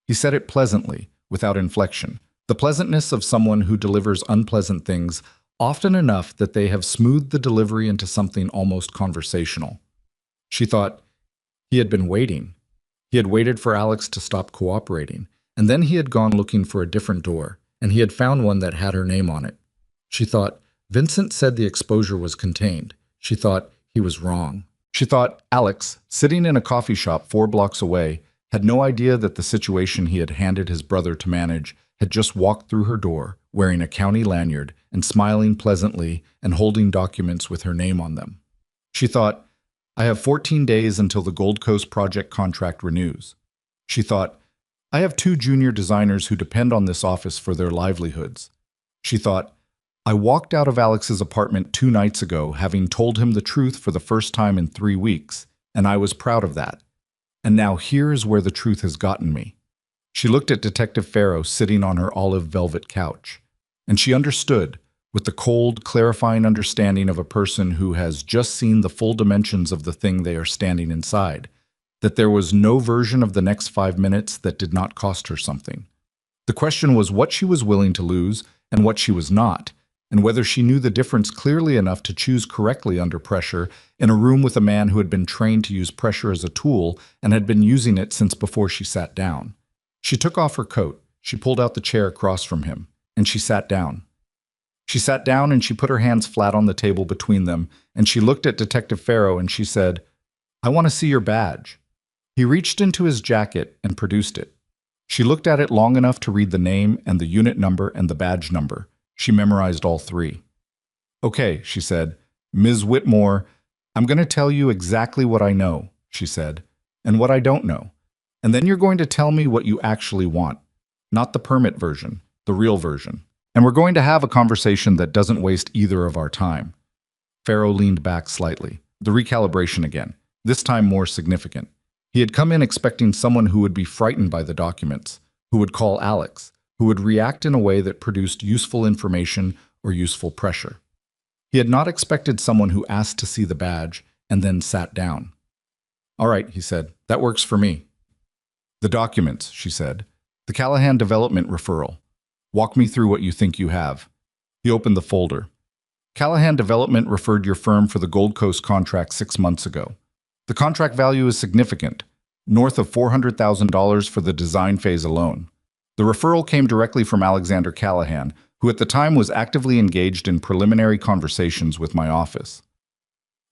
He said it pleasantly, without inflection, the pleasantness of someone who delivers unpleasant things often enough that they have smoothed the delivery into something almost conversational. She thought, he had been waiting. He had waited for Alex to stop cooperating, and then he had gone looking for a different door, and he had found one that had her name on it. She thought, Vincent said the exposure was contained. She thought, he was wrong. She thought Alex, sitting in a coffee shop 4 blocks away, had no idea that the situation he had handed his brother to manage had just walked through her door, wearing a county lanyard and smiling pleasantly and holding documents with her name on them. She thought, I have 14 days until the Gold Coast project contract renews. She thought, I have 2 junior designers who depend on this office for their livelihoods. She thought, I walked out of Alex's apartment 2 nights ago, having told him the truth for the first time in 3 weeks, and I was proud of that. And now here is where the truth has gotten me. She looked at Detective Farrow sitting on her olive velvet couch, and she understood, with the cold, clarifying understanding of a person who has just seen the full dimensions of the thing they are standing inside, that there was no version of the next 5 minutes that did not cost her something. The question was what she was willing to lose and what she was not, and whether she knew the difference clearly enough to choose correctly under pressure in a room with a man who had been trained to use pressure as a tool and had been using it since before she sat down. She took off her coat, she pulled out the chair across from him, and she sat down. She sat down and she put her hands flat on the table between them, and she looked at Detective Farrow and she said, I want to see your badge. He reached into his jacket and produced it. She looked at it long enough to read the name and the unit number and the badge number. She memorized all 3. Okay, she said, Ms. Whitmore, I'm going to tell you exactly what I know, she said, and what I don't know. And then you're going to tell me what you actually want. Not the permit version, the real version. And we're going to have a conversation that doesn't waste either of our time. Farrow leaned back slightly. The recalibration again, this time more significant. He had come in expecting someone who would be frightened by the documents, who would call Alex, who would react in a way that produced useful information or useful pressure. He had not expected someone who asked to see the badge and then sat down. All right, he said, that works for me. The documents, she said. The Callahan development referral. Walk me through what you think you have. He opened the folder. Callahan Development referred your firm for the Gold Coast contract 6 months ago. The contract value is significant, north of $400,000 for the design phase alone. The referral came directly from Alexander Callahan, who at the time was actively engaged in preliminary conversations with my office.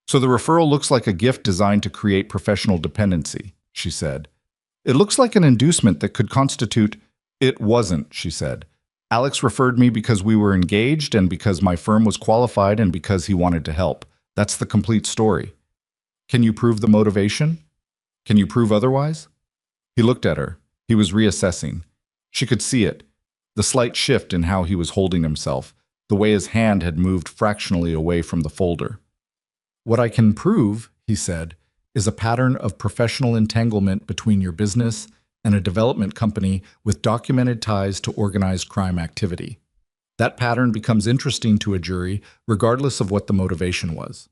So the referral looks like a gift designed to create professional dependency, she said. It looks like an inducement that could constitute— It wasn't, she said. Alex referred me because we were engaged and because my firm was qualified and because he wanted to help. That's the complete story. Can you prove the motivation? Can you prove otherwise? He looked at her. He was reassessing. She could see it, the slight shift in how he was holding himself, the way his hand had moved fractionally away from the folder. What I can prove, he said, is a pattern of professional entanglement between your business and a development company with documented ties to organized crime activity. That pattern becomes interesting to a jury, regardless of what the motivation was.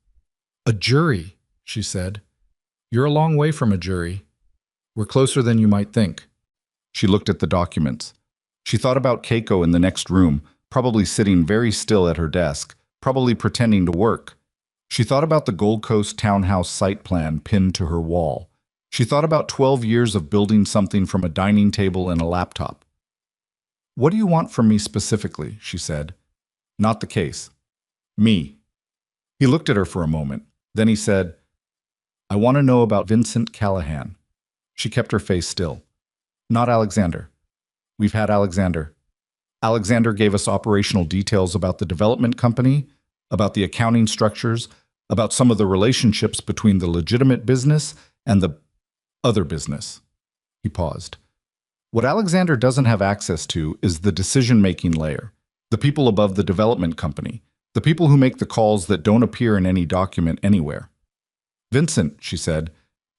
A jury, she said. You're a long way from a jury. We're closer than you might think. She looked at the documents. She thought about Keiko in the next room, probably sitting very still at her desk, probably pretending to work. She thought about the Gold Coast townhouse site plan pinned to her wall. She thought about 12 years of building something from a dining table and a laptop. What do you want from me specifically? She said. Not the case. Me. He looked at her for a moment. Then he said, I want to know about Vincent Callahan. She kept her face still. Not Alexander. We've had Alexander. Alexander gave us operational details about the development company, about the accounting structures, about some of the relationships between the legitimate business and the other business. He paused. What Alexander doesn't have access to is the decision-making layer, the people above the development company, the people who make the calls that don't appear in any document anywhere. Vincent, she said,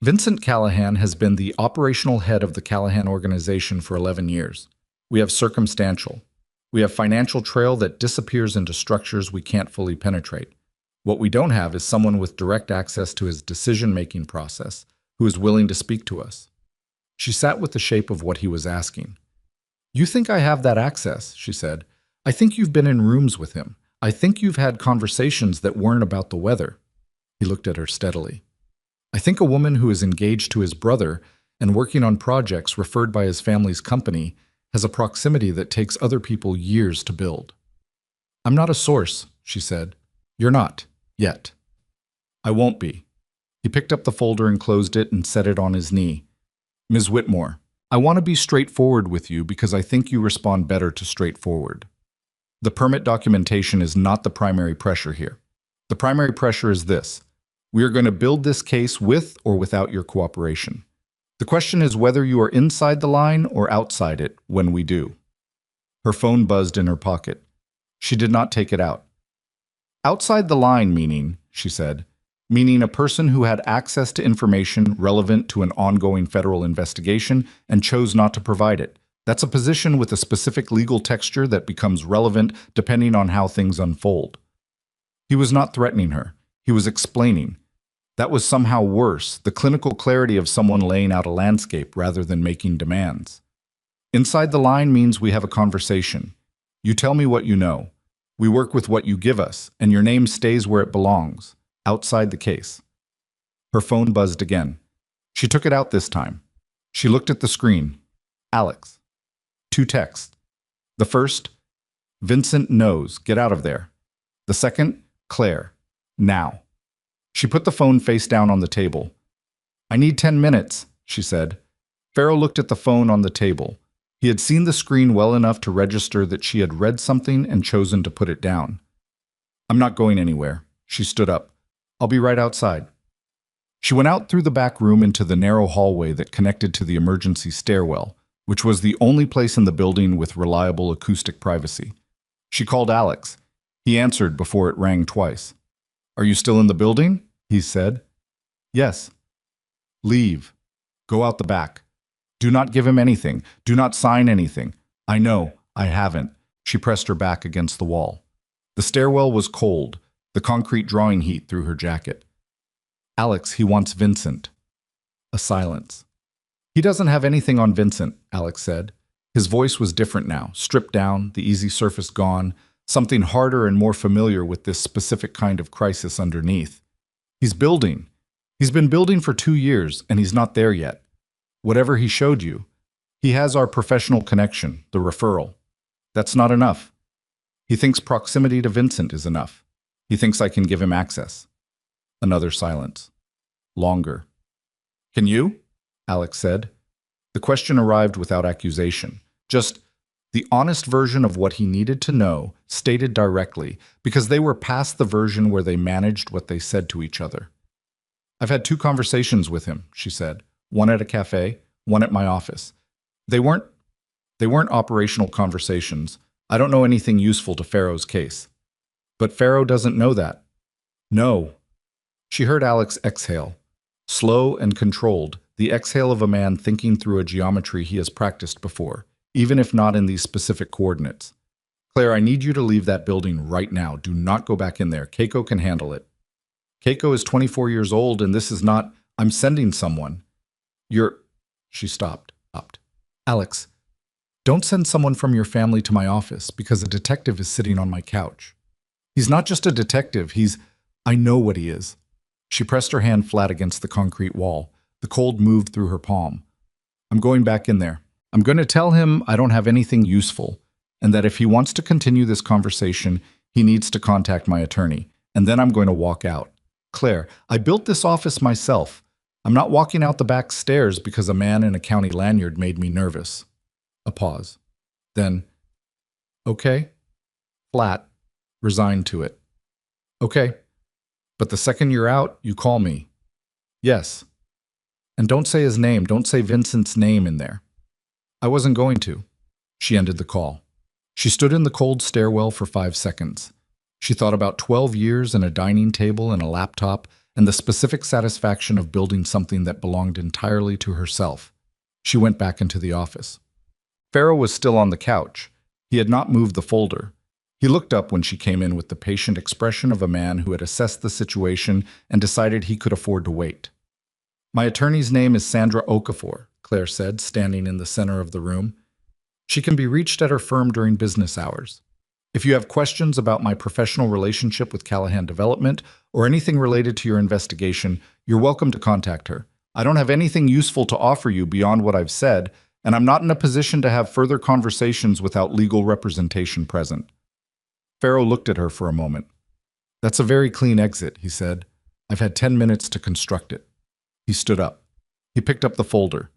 Vincent Callahan has been the operational head of the Callahan organization for 11 years. We have circumstantial. We have financial trail that disappears into structures we can't fully penetrate. What we don't have is someone with direct access to his decision-making process who is willing to speak to us. She sat with the shape of what he was asking. You think I have that access, she said. I think you've been in rooms with him. I think you've had conversations that weren't about the weather. He looked at her steadily. I think a woman who is engaged to his brother and working on projects referred by his family's company has a proximity that takes other people years to build. I'm not a source, she said. You're not, yet. I won't be. He picked up the folder and closed it and set it on his knee. Ms. Whitmore, I want to be straightforward with you because I think you respond better to straightforward. The permit documentation is not the primary pressure here. The primary pressure is this. We are going to build this case with or without your cooperation. The question is whether you are inside the line or outside it when we do. Her phone buzzed in her pocket. She did not take it out. Outside the line meaning, she said, meaning a person who had access to information relevant to an ongoing federal investigation and chose not to provide it. That's a position with a specific legal texture that becomes relevant depending on how things unfold. He was not threatening her. He was explaining. That was somehow worse, the clinical clarity of someone laying out a landscape rather than making demands. Inside the line means we have a conversation. You tell me what you know. We work with what you give us, and your name stays where it belongs, outside the case. Her phone buzzed again. She took it out this time. She looked at the screen. Alex. 2 texts. The first, Vincent knows, get out of there. The second, Claire, now. She put the phone face down on the table. I need 10 minutes, she said. Farrow looked at the phone on the table. He had seen the screen well enough to register that she had read something and chosen to put it down. I'm not going anywhere. She stood up. I'll be right outside. She went out through the back room into the narrow hallway that connected to the emergency stairwell, which was the only place in the building with reliable acoustic privacy. She called Alex. He answered before it rang twice. Are you still in the building? He said. Yes. Leave. Go out the back. Do not give him anything. Do not sign anything. I know. I haven't. She pressed her back against the wall. The stairwell was cold, the concrete drawing heat through her jacket. Alex, he wants Vincent. A silence. He doesn't have anything on Vincent, Alex said. His voice was different now, stripped down, the easy surface gone, something harder and more familiar with this specific kind of crisis underneath. He's building. He's been building for 2 years, and he's not there yet. Whatever he showed you, he has our professional connection, the referral. That's not enough. He thinks proximity to Vincent is enough. He thinks I can give him access. Another silence. Longer. Can you? Alex said. The question arrived without accusation. Just the honest version of what he needed to know, stated directly, because they were past the version where they managed what they said to each other. I've had 2 conversations with him, she said. One at a cafe, one at my office. They weren't operational conversations. I don't know anything useful to Farrow's case. But Farrow doesn't know that. No. She heard Alex exhale. Slow and controlled, the exhale of a man thinking through a geometry he has practiced before, even if not in these specific coordinates. Claire, I need you to leave that building right now. Do not go back in there. Keiko can handle it. Keiko is 24 years old, and this is not, I'm sending someone. She stopped. Alex, don't send someone from your family to my office because a detective is sitting on my couch. He's not just a detective, I know what he is. She pressed her hand flat against the concrete wall. The cold moved through her palm. I'm going back in there. I'm going to tell him I don't have anything useful, and that if he wants to continue this conversation, he needs to contact my attorney, and then I'm going to walk out. Claire, I built this office myself. I'm not walking out the back stairs because a man in a county lanyard made me nervous. A pause. Then, okay. Flat, resigned to it. Okay. But the second you're out, you call me. Yes. And don't say his name. Don't say Vincent's name in there. I wasn't going to. She ended the call. She stood in the cold stairwell for 5 seconds. She thought about 12 years and a dining table and a laptop and the specific satisfaction of building something that belonged entirely to herself. She went back into the office. Farrow was still on the couch. He had not moved the folder. He looked up when she came in with the patient expression of a man who had assessed the situation and decided he could afford to wait. My attorney's name is Sandra Okafor, Claire said, standing in the center of the room. She can be reached at her firm during business hours. If you have questions about my professional relationship with Callahan Development or anything related to your investigation, you're welcome to contact her. I don't have anything useful to offer you beyond what I've said, and I'm not in a position to have further conversations without legal representation present. Farrow looked at her for a moment. That's a very clean exit, he said. I've had 10 minutes to construct it. He stood up. He picked up the folder.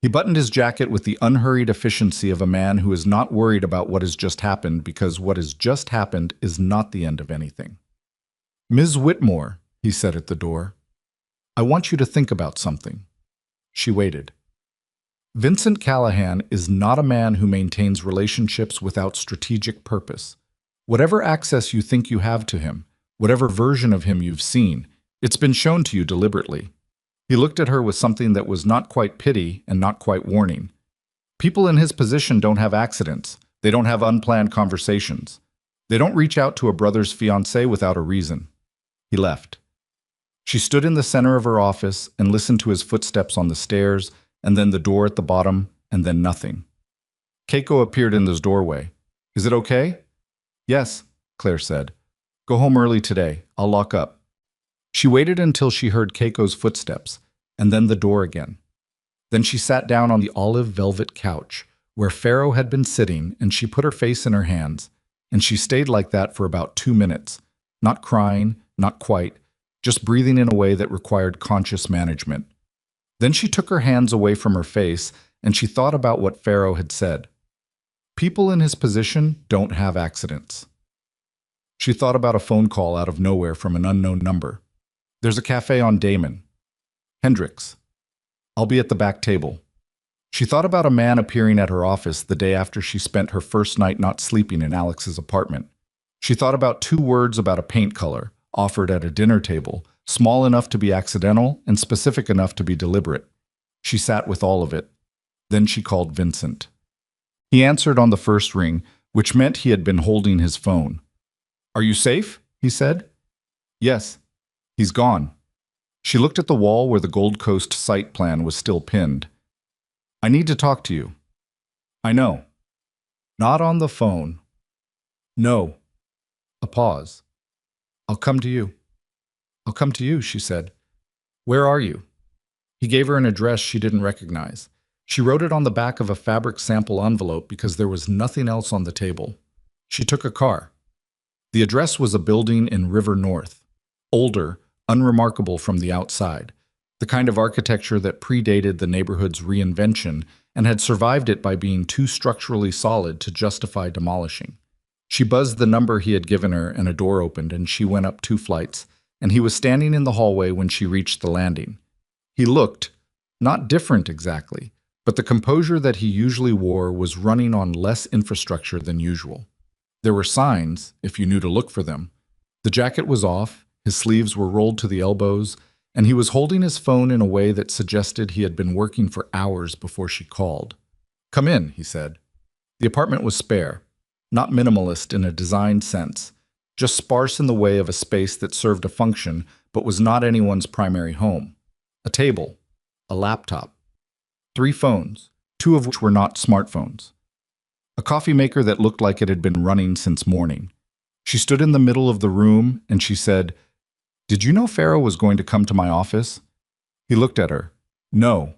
He buttoned his jacket with the unhurried efficiency of a man who is not worried about what has just happened because what has just happened is not the end of anything. Ms. Whitmore, he said at the door, I want you to think about something. She waited. Vincent Callahan is not a man who maintains relationships without strategic purpose. Whatever access you think you have to him, whatever version of him you've seen, it's been shown to you deliberately. He looked at her with something that was not quite pity and not quite warning. People in his position don't have accidents. They don't have unplanned conversations. They don't reach out to a brother's fiancé without a reason. He left. She stood in the center of her office and listened to his footsteps on the stairs, and then the door at the bottom, and then nothing. Keiko appeared in the doorway. Is it okay? Yes, Claire said. Go home early today. I'll lock up. She waited until she heard Keiko's footsteps, and then the door again. Then she sat down on the olive velvet couch, where Farrow had been sitting, and she put her face in her hands, and she stayed like that for about 2 minutes, not crying, not quite, just breathing in a way that required conscious management. Then she took her hands away from her face, and she thought about what Farrow had said. People in his position don't have accidents. She thought about a phone call out of nowhere from an unknown number. There's a cafe on Damon. Hendricks. I'll be at the back table. She thought about a man appearing at her office the day after she spent her first night not sleeping in Alex's apartment. She thought about 2 words about a paint color, offered at a dinner table, small enough to be accidental and specific enough to be deliberate. She sat with all of it. Then she called Vincent. He answered on the first ring, which meant he had been holding his phone. Are you safe? He said. Yes. He's gone. She looked at the wall where the Gold Coast site plan was still pinned. I need to talk to you. I know. Not on the phone. No. A pause. I'll come to you. I'll come to you, she said. Where are you? He gave her an address she didn't recognize. She wrote it on the back of a fabric sample envelope because there was nothing else on the table. She took a car. The address was a building in River North. Older, unremarkable from the outside, the kind of architecture that predated the neighborhood's reinvention and had survived it by being too structurally solid to justify demolishing. She buzzed the number he had given her and a door opened and she went up 2 flights, and he was standing in the hallway when she reached the landing. He looked, not different exactly, but the composure that he usually wore was running on less infrastructure than usual. There were signs, if you knew to look for them. The jacket was off, his sleeves were rolled to the elbows, and he was holding his phone in a way that suggested he had been working for hours before she called. Come in, he said. The apartment was spare, not minimalist in a design sense, just sparse in the way of a space that served a function but was not anyone's primary home. A table, a laptop, 3 phones, 2 of which were not smartphones. A coffee maker that looked like it had been running since morning. She stood in the middle of the room and she said, Did you know Farrow was going to come to my office? He looked at her. No.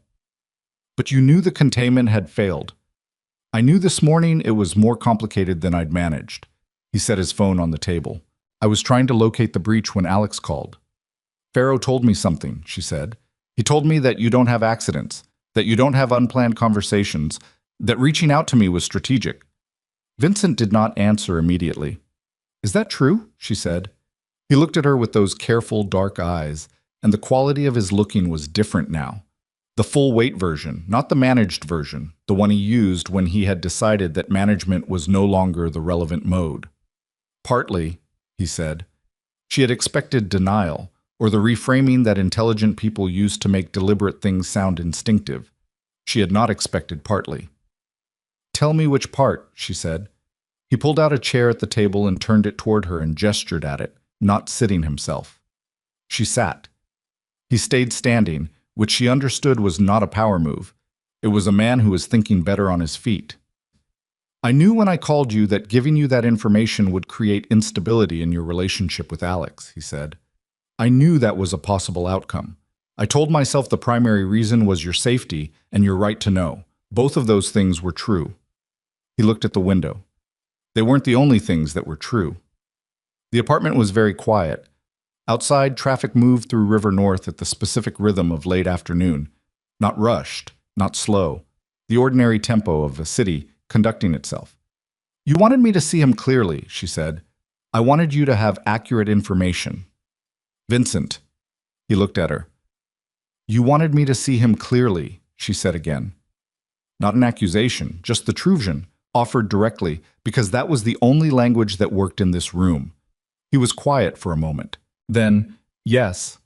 But you knew the containment had failed. I knew this morning it was more complicated than I'd managed. He set his phone on the table. I was trying to locate the breach when Alex called. Farrow told me something, she said. He told me that you don't have accidents, that you don't have unplanned conversations, that reaching out to me was strategic. Vincent did not answer immediately. Is that true? She said. He looked at her with those careful, dark eyes, and the quality of his looking was different now. The full-weight version, not the managed version, the one he used when he had decided that management was no longer the relevant mode. Partly, he said. She had expected denial, or the reframing that intelligent people use to make deliberate things sound instinctive. She had not expected partly. Tell me which part, she said. He pulled out a chair at the table and turned it toward her and gestured at it, not sitting himself. She sat. He stayed standing, which she understood was not a power move. It was a man who was thinking better on his feet. I knew when I called you that giving you that information would create instability in your relationship with Alex, he said. I knew that was a possible outcome. I told myself the primary reason was your safety and your right to know. Both of those things were true. He looked at the window. They weren't the only things that were true. The apartment was very quiet. Outside, traffic moved through River North at the specific rhythm of late afternoon. Not rushed, not slow. The ordinary tempo of a city conducting itself. You wanted me to see him clearly, she said. I wanted you to have accurate information. Vincent. He looked at her. You wanted me to see him clearly, she said again. Not an accusation, just the truth, offered directly, because that was the only language that worked in this room. He was quiet for a moment. Then, yes.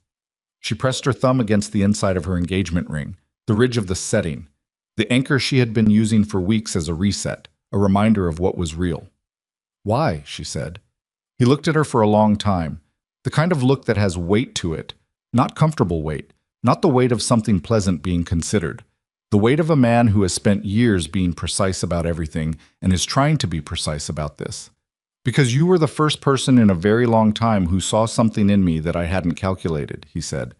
She pressed her thumb against the inside of her engagement ring, the ridge of the setting, the anchor she had been using for weeks as a reset, a reminder of what was real. Why? She said. He looked at her for a long time, the kind of look that has weight to it, not comfortable weight, not the weight of something pleasant being considered, the weight of a man who has spent years being precise about everything and is trying to be precise about this. Because you were the first person in a very long time who saw something in me that I hadn't calculated, he said.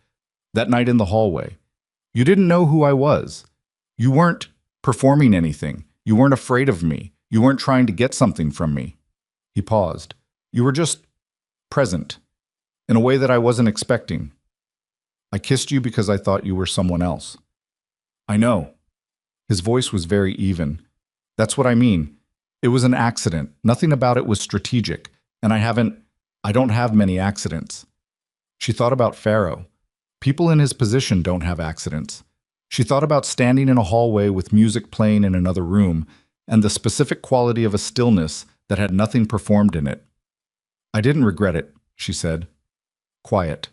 That night in the hallway. You didn't know who I was. You weren't performing anything. You weren't afraid of me. You weren't trying to get something from me. He paused. You were just present, in a way that I wasn't expecting. I kissed you because I thought you were someone else. I know. His voice was very even. That's what I mean. It was an accident. Nothing about it was strategic, and I don't have many accidents. She thought about Pharaoh. People in his position don't have accidents. She thought about standing in a hallway with music playing in another room, and the specific quality of a stillness that had nothing performed in it. I didn't regret it, she said. Quiet.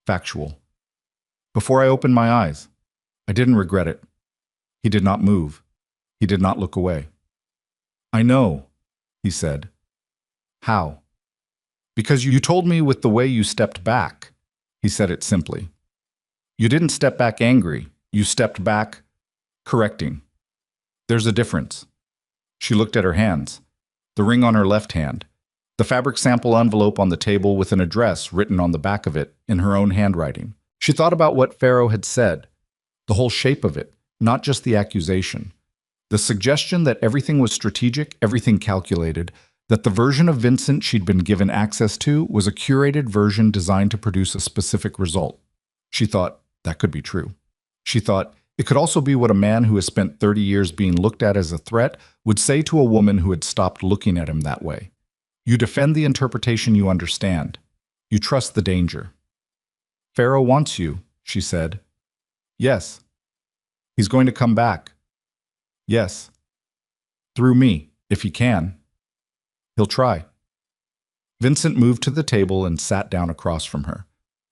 Factual. Before I opened my eyes, I didn't regret it. He did not move. He did not look away. I know, he said. How? Because you told me with the way you stepped back. He said it simply. You didn't step back angry. You stepped back correcting. There's a difference. She looked at her hands, the ring on her left hand, the fabric sample envelope on the table with an address written on the back of it in her own handwriting. She thought about what Pharaoh had said, the whole shape of it, not just the accusation. The suggestion that everything was strategic, everything calculated, that the version of Vincent she'd been given access to was a curated version designed to produce a specific result. She thought that could be true. She thought it could also be what a man who has spent 30 years being looked at as a threat would say to a woman who had stopped looking at him that way. You defend the interpretation you understand. You trust the danger. Pharaoh wants you, she said. Yes. He's going to come back. Yes. Through me, if he can. He'll try. Vincent moved to the table and sat down across from her.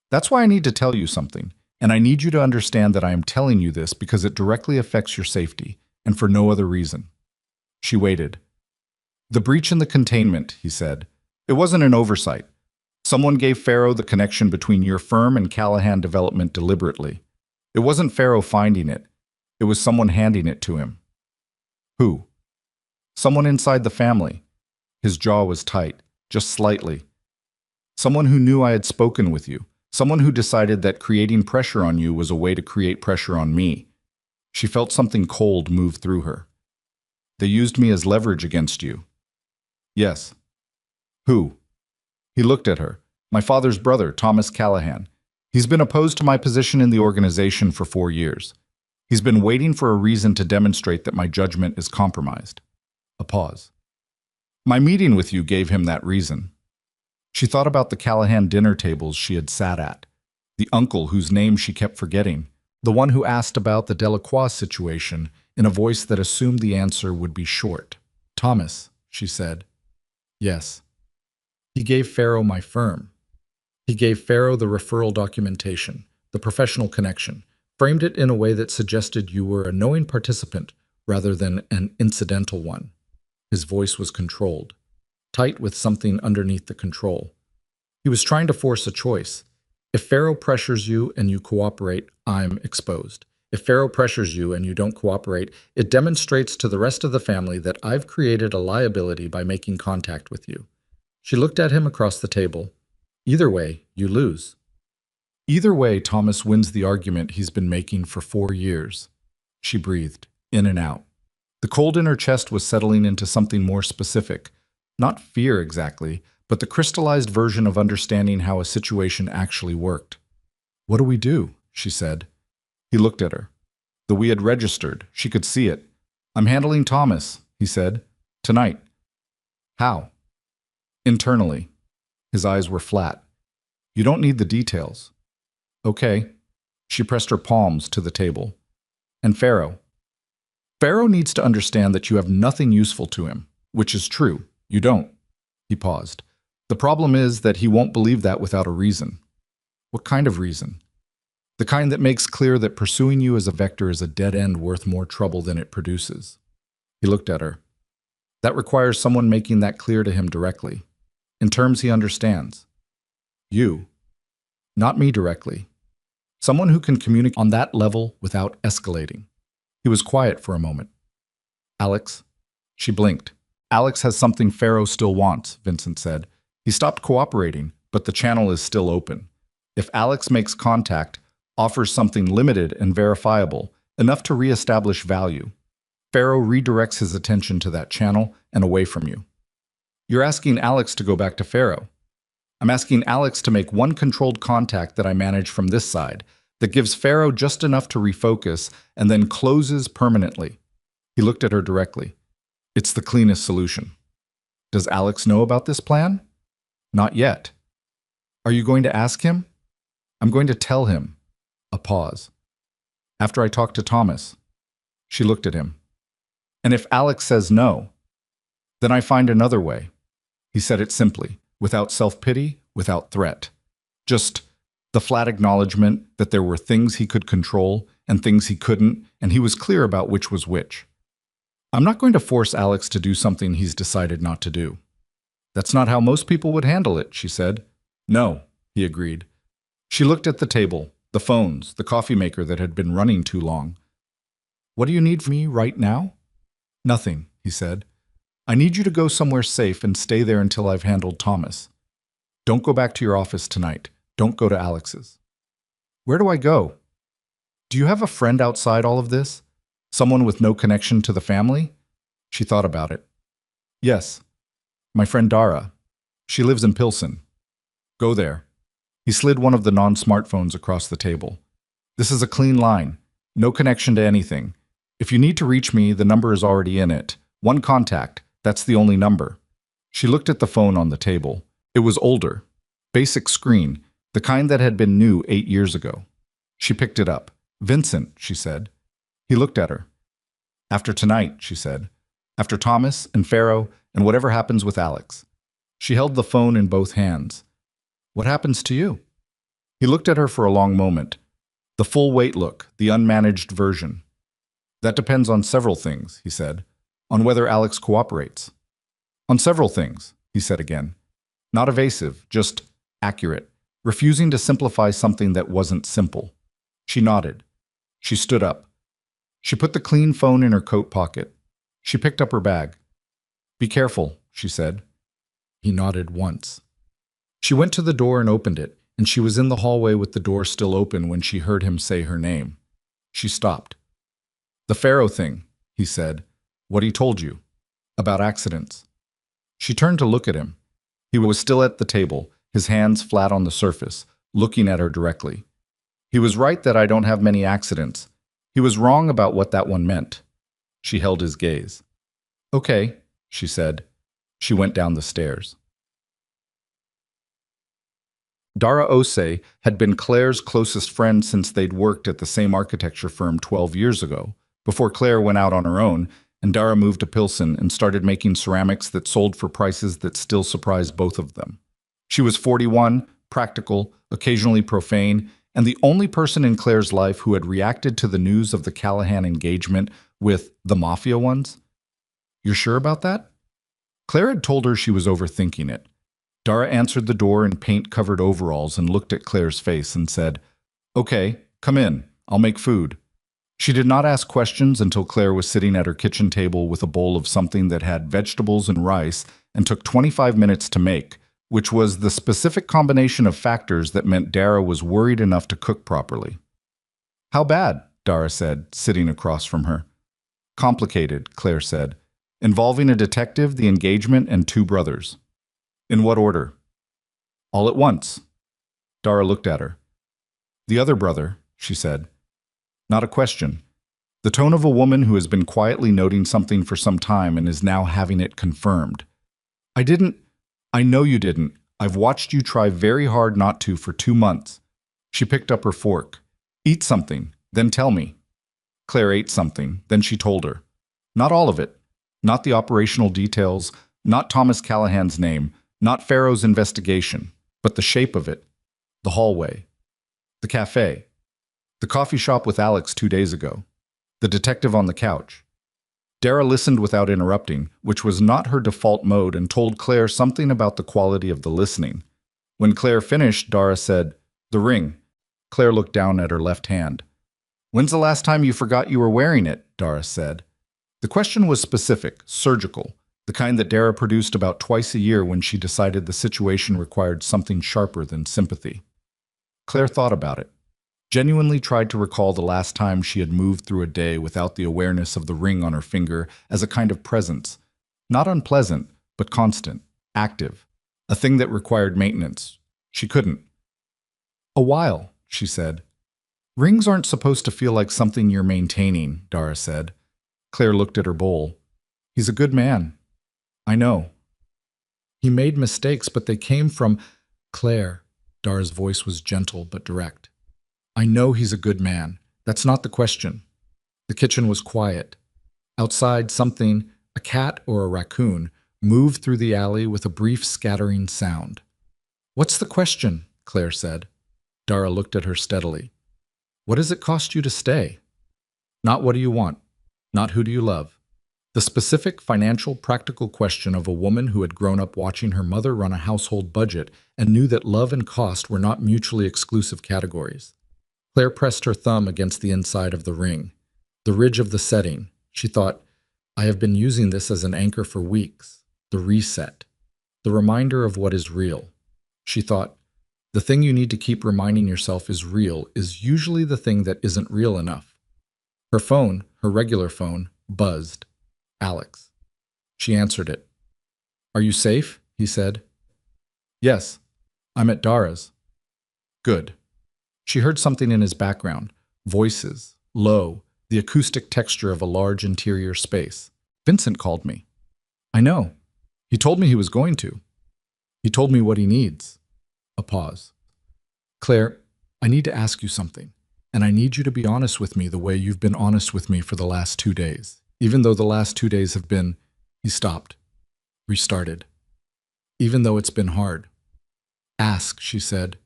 That's why I need to tell you something, and I need you to understand that I am telling you this because it directly affects your safety, and for no other reason. She waited. The breach in the containment, he said. It wasn't an oversight. Someone gave Pharaoh the connection between your firm and Callahan Development deliberately. It wasn't Pharaoh finding it. It was someone handing it to him. Who? Someone inside the family. His jaw was tight, just slightly. Someone who knew I had spoken with you. Someone who decided that creating pressure on you was a way to create pressure on me. She felt something cold move through her. They used me as leverage against you. Yes. Who? He looked at her. My father's brother, Thomas Callahan. He's been opposed to my position in the organization for 4 years. He's been waiting for a reason to demonstrate that my judgment is compromised. A pause. My meeting with you gave him that reason. She thought about the Callahan dinner tables she had sat at, the uncle whose name she kept forgetting, the one who asked about the Delacroix situation in a voice that assumed the answer would be short. Thomas, she said. Yes. He gave Pharaoh my firm. He gave Pharaoh the referral documentation, the professional connection, framed it in a way that suggested you were a knowing participant rather than an incidental one. His voice was controlled, tight with something underneath the control. He was trying to force a choice. If Pharaoh pressures you and you cooperate, I'm exposed. If Pharaoh pressures you and you don't cooperate, it demonstrates to the rest of the family that I've created a liability by making contact with you. She looked at him across the table. Either way, you lose. Either way, Thomas wins the argument he's been making for 4 years. She breathed, in and out. The cold in her chest was settling into something more specific. Not fear exactly, but the crystallized version of understanding how a situation actually worked. What do we do? She said. He looked at her. The we had registered. She could see it. I'm handling Thomas, he said. Tonight. How? Internally. His eyes were flat. You don't need the details. Okay. She pressed her palms to the table. And Pharaoh. Pharaoh needs to understand that you have nothing useful to him, which is true. You don't. He paused. The problem is that he won't believe that without a reason. What kind of reason? The kind that makes clear that pursuing you as a vector is a dead end worth more trouble than it produces. He looked at her. That requires someone making that clear to him directly, in terms he understands. You. Not me directly. Someone who can communicate on that level without escalating. He was quiet for a moment. Alex. She blinked. Alex has something Pharaoh still wants, Vincent said. He stopped cooperating, but the channel is still open. If Alex makes contact, offers something limited and verifiable, enough to reestablish value, Pharaoh redirects his attention to that channel and away from you. You're asking Alex to go back to Pharaoh. I'm asking Alex to make one controlled contact that I manage from this side, that gives Pharaoh just enough to refocus and then closes permanently. He looked at her directly. It's the cleanest solution. Does Alex know about this plan? Not yet. Are you going to ask him? I'm going to tell him. A pause. After I talk to Thomas. She looked at him. And if Alex says no, then I find another way. He said it simply, without self-pity, without threat. Just the flat acknowledgement that there were things he could control and things he couldn't, and he was clear about which was which. I'm not going to force Alex to do something he's decided not to do. That's not how most people would handle it, she said. No, he agreed. She looked at the table, the phones, the coffee maker that had been running too long. What do you need from me right now? Nothing, he said. I need you to go somewhere safe and stay there until I've handled Thomas. Don't go back to your office tonight. Don't go to Alex's. Where do I go? Do you have a friend outside all of this? Someone with no connection to the family? She thought about it. Yes. My friend Dara. She lives in Pilsen. Go there. He slid one of the non-smartphones across the table. This is a clean line. No connection to anything. If you need to reach me, the number is already in it. One contact. That's the only number. She looked at the phone on the table. It was older. Basic screen. The kind that had been new 8 years ago. She picked it up. Vincent, she said. He looked at her. After tonight, she said. After Thomas and Pharaoh and whatever happens with Alex. She held the phone in both hands. What happens to you? He looked at her for a long moment. The full weight look, the unmanaged version. That depends on several things, he said. On whether Alex cooperates. On several things, he said again. Not evasive, just accurate. Refusing to simplify something that wasn't simple. She nodded. She stood up. She put the clean phone in her coat pocket. She picked up her bag. Be careful, she said. He nodded once. She went to the door and opened it, and she was in the hallway with the door still open when she heard him say her name. She stopped. The Pharaoh thing, he said. What he told you. About accidents. She turned to look at him. He was still at the table, his hands flat on the surface, looking at her directly. He was right that I don't have many accidents. He was wrong about what that one meant. She held his gaze. Okay, she said. She went down the stairs. Dara Ose had been Claire's closest friend since they'd worked at the same architecture firm 12 years ago, before Claire went out on her own, and Dara moved to Pilsen and started making ceramics that sold for prices that still surprised both of them. She was 41, practical, occasionally profane, and the only person in Claire's life who had reacted to the news of the Callahan engagement with the mafia ones. You're sure about that? Claire had told her she was overthinking it. Dara answered the door in paint-covered overalls and looked at Claire's face and said, Okay, come in. I'll make food. She did not ask questions until Claire was sitting at her kitchen table with a bowl of something that had vegetables and rice and took 25 minutes to make, which was the specific combination of factors that meant Dara was worried enough to cook properly. How bad? Dara said, sitting across from her. Complicated, Claire said, involving a detective, the engagement, and two brothers. In what order? All at once. Dara looked at her. The other brother, she said. Not a question. The tone of a woman who has been quietly noting something for some time and is now having it confirmed. I know you didn't. I've watched you try very hard not to for 2 months. She picked up her fork. Eat something, then tell me. Claire ate something, then she told her. Not all of it. Not the operational details, not Thomas Callahan's name, not Pharaoh's investigation, but the shape of it. The hallway. The cafe. The coffee shop with Alex 2 days ago. The detective on the couch. Dara listened without interrupting, which was not her default mode, and told Claire something about the quality of the listening. When Claire finished, Dara said, "The ring." Claire looked down at her left hand. "When's the last time you forgot you were wearing it?" Dara said. The question was specific, surgical, the kind that Dara produced about twice a year when she decided the situation required something sharper than sympathy. Claire thought about it. Genuinely tried to recall the last time she had moved through a day without the awareness of the ring on her finger as a kind of presence. Not unpleasant, but constant, active, a thing that required maintenance. She couldn't. "A while," she said. "Rings aren't supposed to feel like something you're maintaining," Dara said. Claire looked at her bowl. "He's a good man." "I know." "He made mistakes, but they came from—" "Claire," Dara's voice was gentle but direct. "I know he's a good man. That's not the question." The kitchen was quiet. Outside, something, a cat or a raccoon, moved through the alley with a brief scattering sound. "What's the question?" Claire said. Dara looked at her steadily. "What does it cost you to stay?" Not what do you want, not who do you love. The specific financial, practical question of a woman who had grown up watching her mother run a household budget and knew that love and cost were not mutually exclusive categories. Claire pressed her thumb against the inside of the ring. The ridge of the setting. She thought, I have been using this as an anchor for weeks. The reset. The reminder of what is real. She thought, the thing you need to keep reminding yourself is real is usually the thing that isn't real enough. Her phone, her regular phone, buzzed. Alex. She answered it. "Are you safe?" he said. "Yes. I'm at Dara's." "Good." She heard something in his background. Voices. Low. The acoustic texture of a large interior space. "Vincent called me." "I know. He told me he was going to. He told me what he needs." A pause. "Claire, I need to ask you something, and I need you to be honest with me the way you've been honest with me for the last 2 days. Even though the last 2 days have been—" He stopped. Restarted. "Even though it's been hard." "Ask," she said.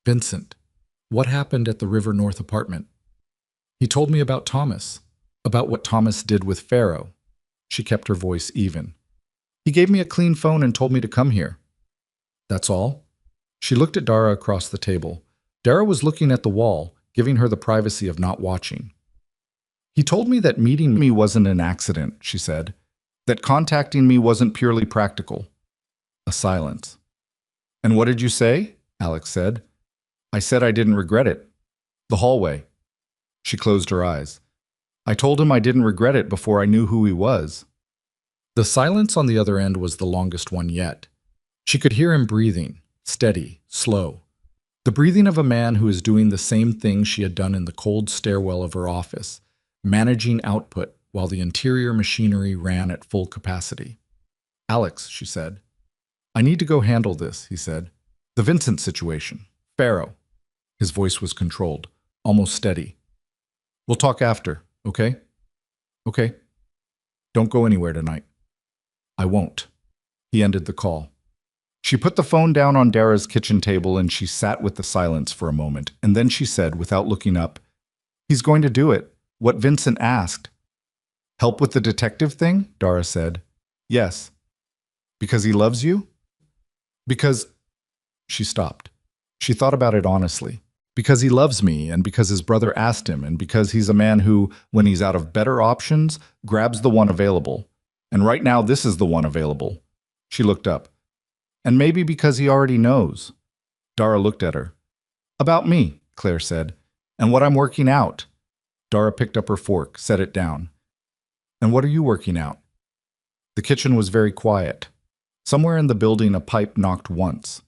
"Vincent, what happened at the River North apartment?" "He told me about Thomas, about what Thomas did with Pharaoh." She kept her voice even. "He gave me a clean phone and told me to come here." "That's all?" She looked at Dara across the table. Dara was looking at the wall, giving her the privacy of not watching. "He told me that meeting me wasn't an accident," she said. "That contacting me wasn't purely practical." A silence. "And what did you say?" Alex said. "I said I didn't regret it." "The hallway." She closed her eyes. "I told him I didn't regret it before I knew who he was." The silence on the other end was the longest one yet. She could hear him breathing, steady, slow. The breathing of a man who is doing the same thing she had done in the cold stairwell of her office, managing output while the interior machinery ran at full capacity. "Alex," she said. "I need to go handle this," he said. "The Vincent situation. Pharaoh." His voice was controlled, almost steady. "We'll talk after, okay?" "Okay. Don't go anywhere tonight." "I won't." He ended the call. She put the phone down on Dara's kitchen table and she sat with the silence for a moment, and then she said, without looking up, "He's going to do it. What Vincent asked." "Help with the detective thing?" Dara said. "Yes." "Because he loves you?" "Because—" She stopped. She thought about it honestly. Because he loves me, and because his brother asked him, and because he's a man who, when he's out of better options, grabs the one available. And right now, this is the one available. She looked up. And maybe because he already knows. Dara looked at her. About me, Claire said, and what I'm working out. Dara picked up her fork, set it down. And what are you working out? The kitchen was very quiet. Somewhere in the building, a pipe knocked once.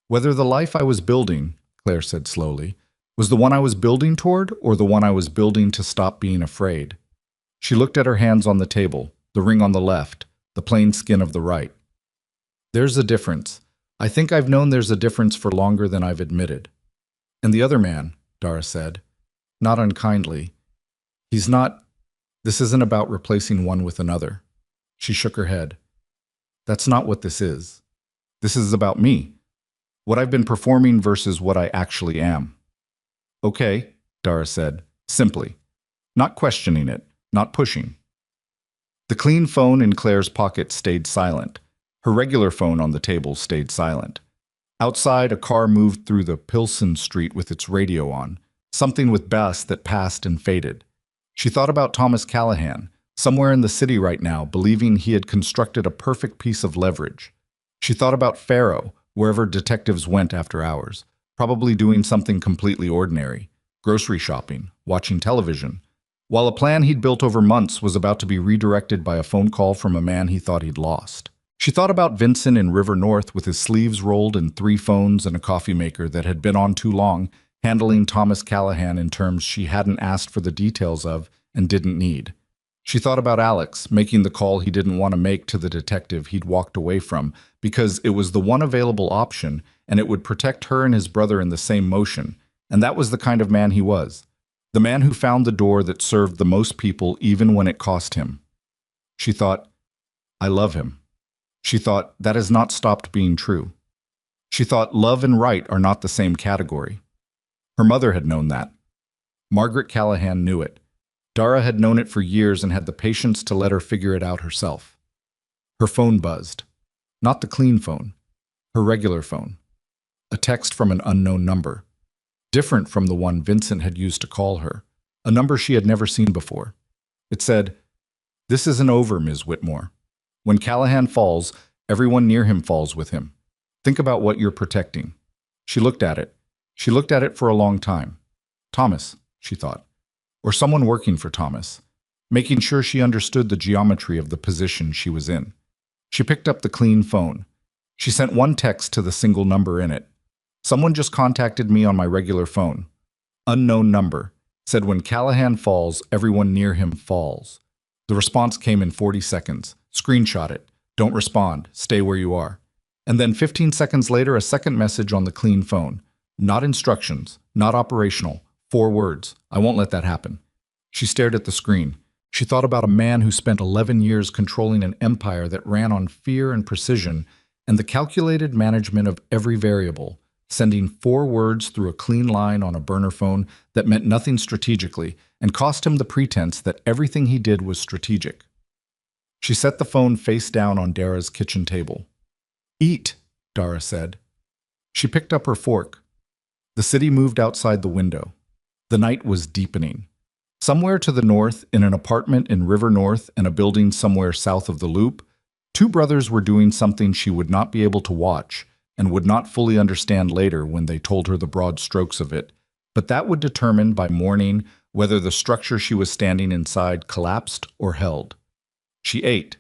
Whether the life I was building, Claire said slowly, was the one I was building toward or the one I was building to stop being afraid. She looked at her hands on the table, the ring on the left, the plain skin of the right. There's a difference. I think I've known there's a difference for longer than I've admitted. And the other man, Dara said, not unkindly, he's not, this isn't about replacing one with another. She shook her head. That's not what this is. This is about me. What I've been performing versus what I actually am. Okay, Dara said, simply, not questioning it, not pushing. The clean phone in Claire's pocket stayed silent. Her regular phone on the table stayed silent. Outside, a car moved through the Pilsen street with its radio on, something with bass that passed and faded. She thought about Thomas Callahan, somewhere in the city right now, believing he had constructed a perfect piece of leverage. She thought about Pharaoh, wherever detectives went after hours, probably doing something completely ordinary, grocery shopping, watching television, while a plan he'd built over months was about to be redirected by a phone call from a man he thought he'd lost. She thought about Vincent in River North with his sleeves rolled and 3 phones and a coffee maker that had been on too long, handling Thomas Callahan in terms she hadn't asked for the details of and didn't need. She thought about Alex making the call he didn't want to make to the detective he'd walked away from because it was the one available option and it would protect her and his brother in the same motion, and that was the kind of man he was. The man who found the door that served the most people even when it cost him. She thought, I love him. She thought, that has not stopped being true. She thought love and right are not the same category. Her mother had known that. Margaret Callahan knew it. Dara had known it for years and had the patience to let her figure it out herself. Her phone buzzed. Not the clean phone. Her regular phone. A text from an unknown number. Different from the one Vincent had used to call her. A number she had never seen before. It said, This isn't over, Ms. Whitmore. When Callahan falls, everyone near him falls with him. Think about what you're protecting. She looked at it. She looked at it for a long time. Thomas, she thought. Or someone working for Thomas, making sure she understood the geometry of the position she was in. She picked up the clean phone. She sent one text to the single number in it. Someone just contacted me on my regular phone. Unknown number. Said when Callahan falls, everyone near him falls. The response came in 40 seconds. Screenshot it. Don't respond. Stay where you are. And then 15 seconds later, a second message on the clean phone. Not instructions. Not operational. 4 words. I won't let that happen. She stared at the screen. She thought about a man who spent 11 years controlling an empire that ran on fear and precision and the calculated management of every variable, sending 4 words through a clean line on a burner phone that meant nothing strategically and cost him the pretense that everything he did was strategic. She set the phone face down on Dara's kitchen table. Eat, Dara said. She picked up her fork. The city moved outside the window. The night was deepening. Somewhere to the north, in an apartment in River North and a building somewhere south of the Loop, 2 brothers were doing something she would not be able to watch and would not fully understand later when they told her the broad strokes of it, but that would determine by morning whether the structure she was standing inside collapsed or held. She ate.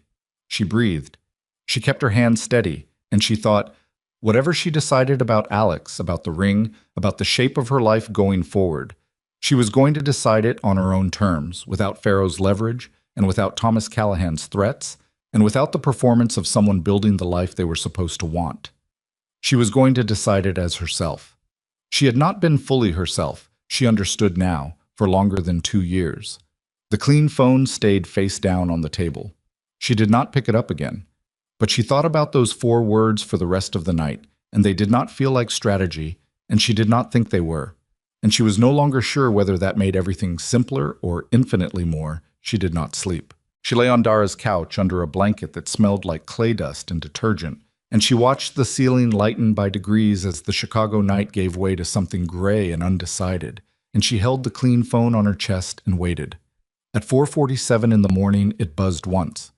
She breathed. She kept her hands steady, and she thought, whatever she decided about Alex, about the ring, about the shape of her life going forward, she was going to decide it on her own terms, without Pharaoh's leverage, and without Thomas Callahan's threats, and without the performance of someone building the life they were supposed to want. She was going to decide it as herself. She had not been fully herself, she understood now, for longer than 2 years. The clean phone stayed face down on the table. She did not pick it up again. But she thought about those 4 words for the rest of the night, and they did not feel like strategy, and she did not think they were. And she was no longer sure whether that made everything simpler or infinitely more. She did not sleep. She lay on Dara's couch under a blanket that smelled like clay dust and detergent, and she watched the ceiling lighten by degrees as the Chicago night gave way to something gray and undecided, and she held the clean phone on her chest and waited. At 4:47 in the morning, it buzzed once.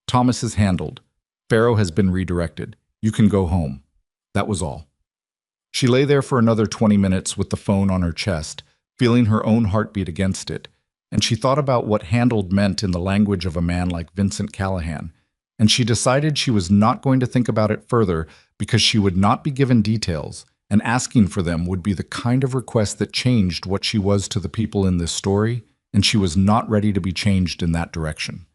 Thomas is handled. Farrow has been redirected. You can go home. That was all. She lay there for another 20 minutes with the phone on her chest, feeling her own heartbeat against it, and she thought about what handled meant in the language of a man like Vincent Callahan, and she decided she was not going to think about it further because she would not be given details, and asking for them would be the kind of request that changed what she was to the people in this story, and she was not ready to be changed in that direction.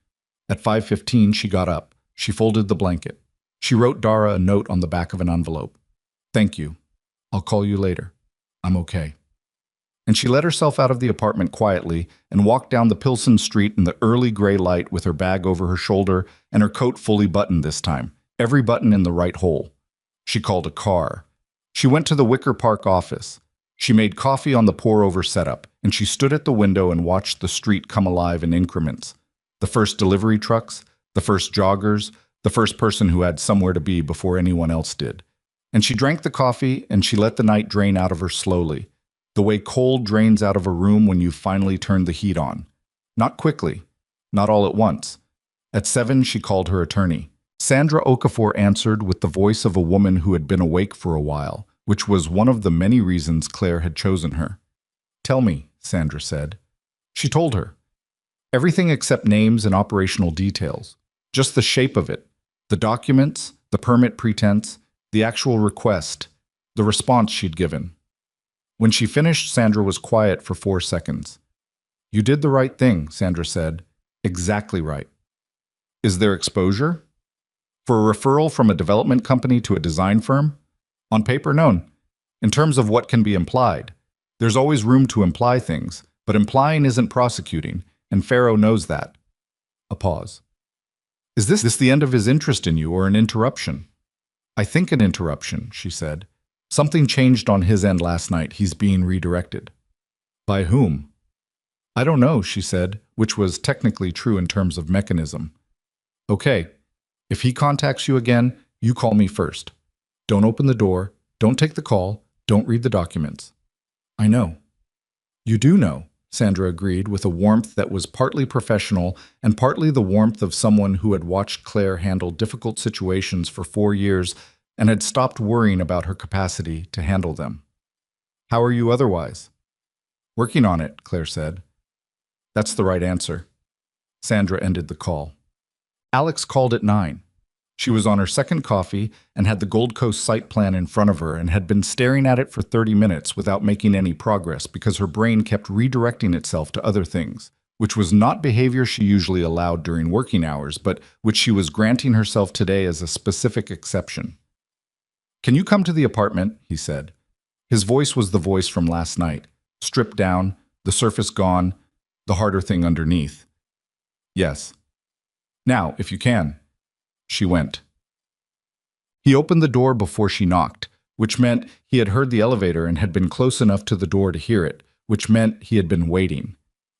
At 5:15, she got up. She folded the blanket. She wrote Dara a note on the back of an envelope. "Thank you. I'll call you later. I'm okay." And she let herself out of the apartment quietly and walked down the Pilsen street in the early gray light with her bag over her shoulder and her coat fully buttoned this time, every button in the right hole. She called a car. She went to the Wicker Park office. She made coffee on the pour-over setup, and she stood at the window and watched the street come alive in increments. The first delivery trucks, the first joggers, the first person who had somewhere to be before anyone else did. And she drank the coffee, and she let the night drain out of her slowly, the way cold drains out of a room when you finally turn the heat on. Not quickly, not all at once. At 7, she called her attorney. Sandra Okafor answered with the voice of a woman who had been awake for a while, which was one of the many reasons Claire had chosen her. "Tell me," Sandra said. She told her. Everything except names and operational details. Just the shape of it. The documents, the permit pretense, the actual request, the response she'd given. When she finished, Sandra was quiet for 4 seconds. "You did the right thing," Sandra said. "Exactly right." "Is there exposure? For a referral from a development company to a design firm? On paper, no. In terms of what can be implied, there's always room to imply things, but implying isn't prosecuting, and Farrow knows that." A pause. "Is this the end of his interest in you or an interruption?" "I think an interruption," she said. "Something changed on his end last night. He's being redirected." "By whom?" "I don't know," she said, which was technically true in terms of mechanism. "Okay. If he contacts you again, you call me first. Don't open the door. Don't take the call. Don't read the documents." "I know." "You do know," Sandra agreed with a warmth that was partly professional and partly the warmth of someone who had watched Claire handle difficult situations for 4 years and had stopped worrying about her capacity to handle them. "How are you otherwise?" "Working on it," Claire said. "That's the right answer." Sandra ended the call. Alex called at 9. She was on her second coffee and had the Gold Coast site plan in front of her and had been staring at it for 30 minutes without making any progress because her brain kept redirecting itself to other things, which was not behavior she usually allowed during working hours, but which she was granting herself today as a specific exception. "Can you come to the apartment?" he said. His voice was the voice from last night, stripped down, the surface gone, the harder thing underneath. "Yes." "Now, if you can." She went. He opened the door before she knocked, which meant he had heard the elevator and had been close enough to the door to hear it, which meant he had been waiting.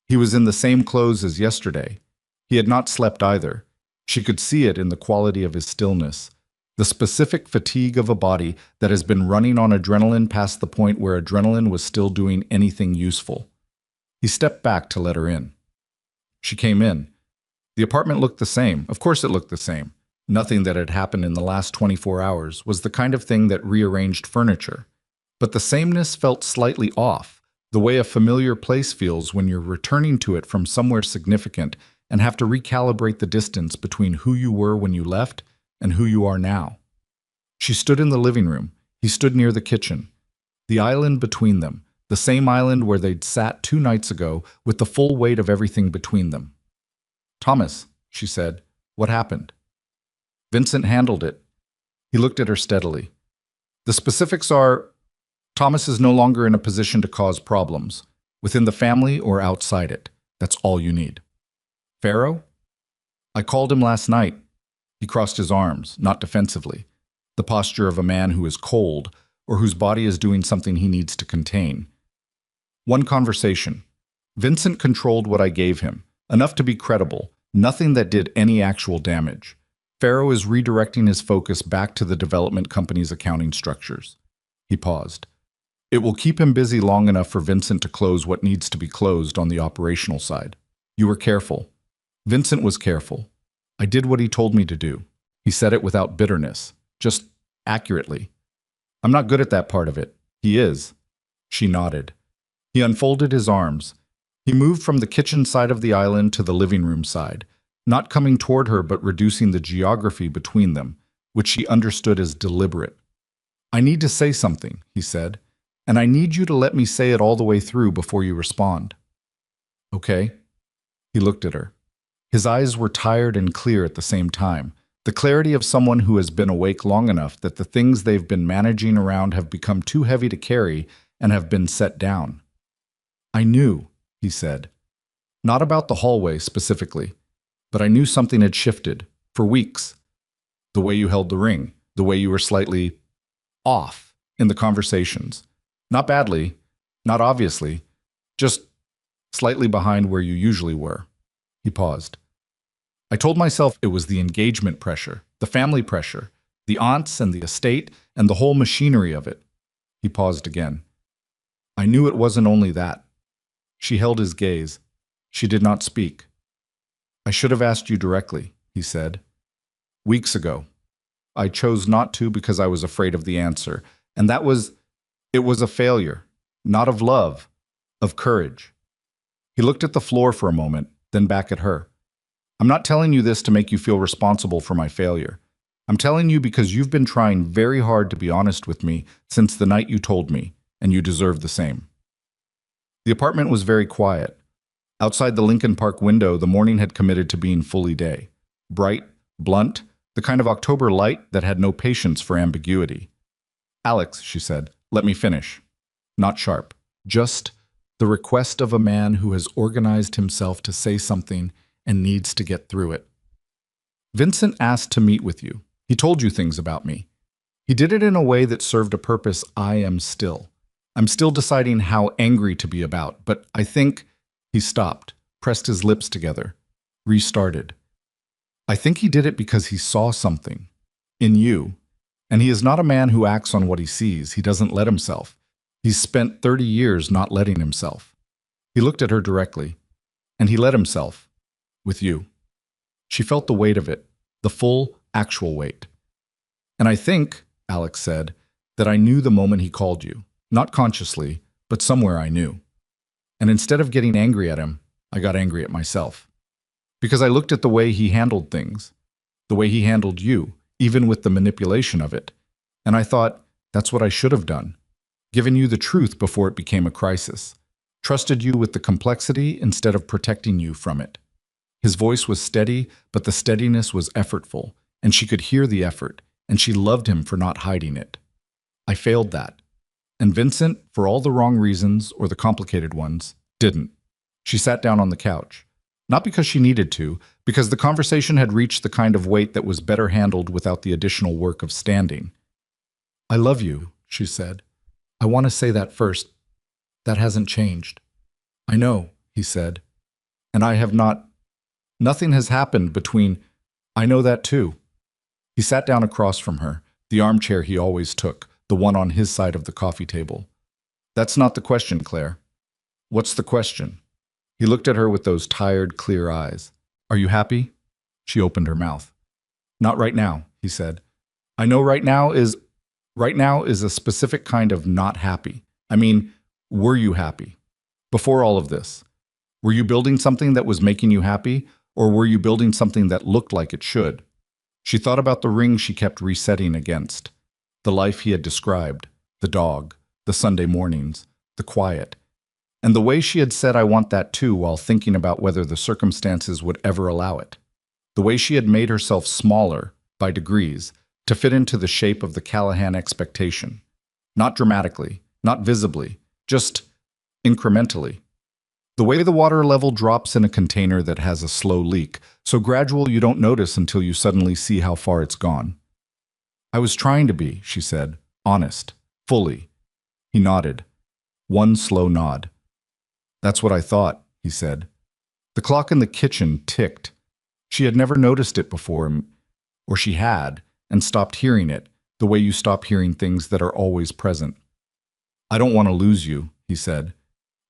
He was in the same clothes as yesterday. He had not slept either. She could see it in the quality of his stillness, the specific fatigue of a body that has been running on adrenaline past the point where adrenaline was still doing anything useful. He stepped back to let her in. She came in. The apartment looked the same. Of course it looked the same. Nothing that had happened in the last 24 hours was the kind of thing that rearranged furniture. But the sameness felt slightly off, the way a familiar place feels when you're returning to it from somewhere significant and have to recalibrate the distance between who you were when you left and who you are now. She stood in the living room. He stood near the kitchen. The island between them, the same island where they'd sat 2 nights ago with the full weight of everything between them. "Thomas," she said, "what happened?" "Vincent handled it." He looked at her steadily. "The specifics are, Thomas is no longer in a position to cause problems, within the family or outside it. That's all you need." "Farrow?" "I called him last night." He crossed his arms, not defensively, the posture of a man who is cold or whose body is doing something he needs to contain. "One conversation. Vincent controlled what I gave him, enough to be credible, nothing that did any actual damage. Pharaoh is redirecting his focus back to the development company's accounting structures. He paused. It will keep him busy long enough for Vincent to close what needs to be closed on the operational side. You were careful. Vincent was careful. I did what he told me to do. He said it without bitterness, just accurately. I'm not good at that part of it. He is. She nodded. He unfolded his arms. He moved from the kitchen side of the island to the living room side, not coming toward her but reducing the geography between them, which she understood as deliberate. I need to say something, he said, and I need you to let me say it all the way through before you respond. Okay? He looked at her. His eyes were tired and clear at the same time, the clarity of someone who has been awake long enough that the things they've been managing around have become too heavy to carry and have been set down. I knew, he said. Not about the hallway specifically, but I knew something had shifted, for weeks. The way you held the ring, the way you were slightly off in the conversations. Not badly, not obviously, just slightly behind where you usually were. He paused. I told myself it was the engagement pressure, the family pressure, the aunts and the estate and the whole machinery of it. He paused again. I knew it wasn't only that. She held his gaze. She did not speak. I should have asked you directly, he said. Weeks ago. I chose not to because I was afraid of the answer, and it was a failure, not of love, of courage. He looked at the floor for a moment, then back at her. I'm not telling you this to make you feel responsible for my failure. I'm telling you because you've been trying very hard to be honest with me since the night you told me, and you deserve the same. The apartment was very quiet. Outside the Lincoln Park window, the morning had committed to being fully day. Bright, blunt, the kind of October light that had no patience for ambiguity. Alex, she said, let me finish. Not sharp. Just the request of a man who has organized himself to say something and needs to get through it. Vincent asked to meet with you. He told you things about me. He did it in a way that served a purpose I am still. I'm still deciding how angry to be about, but I think... He stopped, pressed his lips together, restarted. I think he did it because he saw something. In you. And he is not a man who acts on what he sees. He doesn't let himself. He's spent 30 years not letting himself. He looked at her directly. And he let himself. With you. She felt the weight of it. The full, actual weight. And I think, Alex said, that I knew the moment he called you. Not consciously, but somewhere I knew. And instead of getting angry at him, I got angry at myself. Because I looked at the way he handled things, the way he handled you, even with the manipulation of it. And I thought, that's what I should have done. Given you the truth before it became a crisis. Trusted you with the complexity instead of protecting you from it. His voice was steady, but the steadiness was effortful, and she could hear the effort, and she loved him for not hiding it. I failed that. And Vincent, for all the wrong reasons, or the complicated ones, didn't. She sat down on the couch. Not because she needed to, because the conversation had reached the kind of weight that was better handled without the additional work of standing. I love you, she said. I want to say that first. That hasn't changed. I know, he said. And I have not. Nothing has happened between. I know that too. He sat down across from her, the armchair he always took, the one on his side of the coffee table. That's not the question, Claire. What's the question? He looked at her with those tired, clear eyes. Are you happy? She opened her mouth. Not right now, he said. I know right now is a specific kind of not happy. I mean, were you happy? Before all of this, were you building something that was making you happy, or were you building something that looked like it should? She thought about the ring she kept resetting against. The life he had described, the dog, the Sunday mornings, the quiet. And the way she had said, I want that too, while thinking about whether the circumstances would ever allow it. The way she had made herself smaller, by degrees, to fit into the shape of the Callahan expectation. Not dramatically, not visibly, just incrementally. The way the water level drops in a container that has a slow leak, so gradual you don't notice until you suddenly see how far it's gone. I was trying to be, she said, honest, fully. He nodded. One slow nod. That's what I thought, he said. The clock in the kitchen ticked. She had never noticed it before, or she had, and stopped hearing it, the way you stop hearing things that are always present. I don't want to lose you, he said.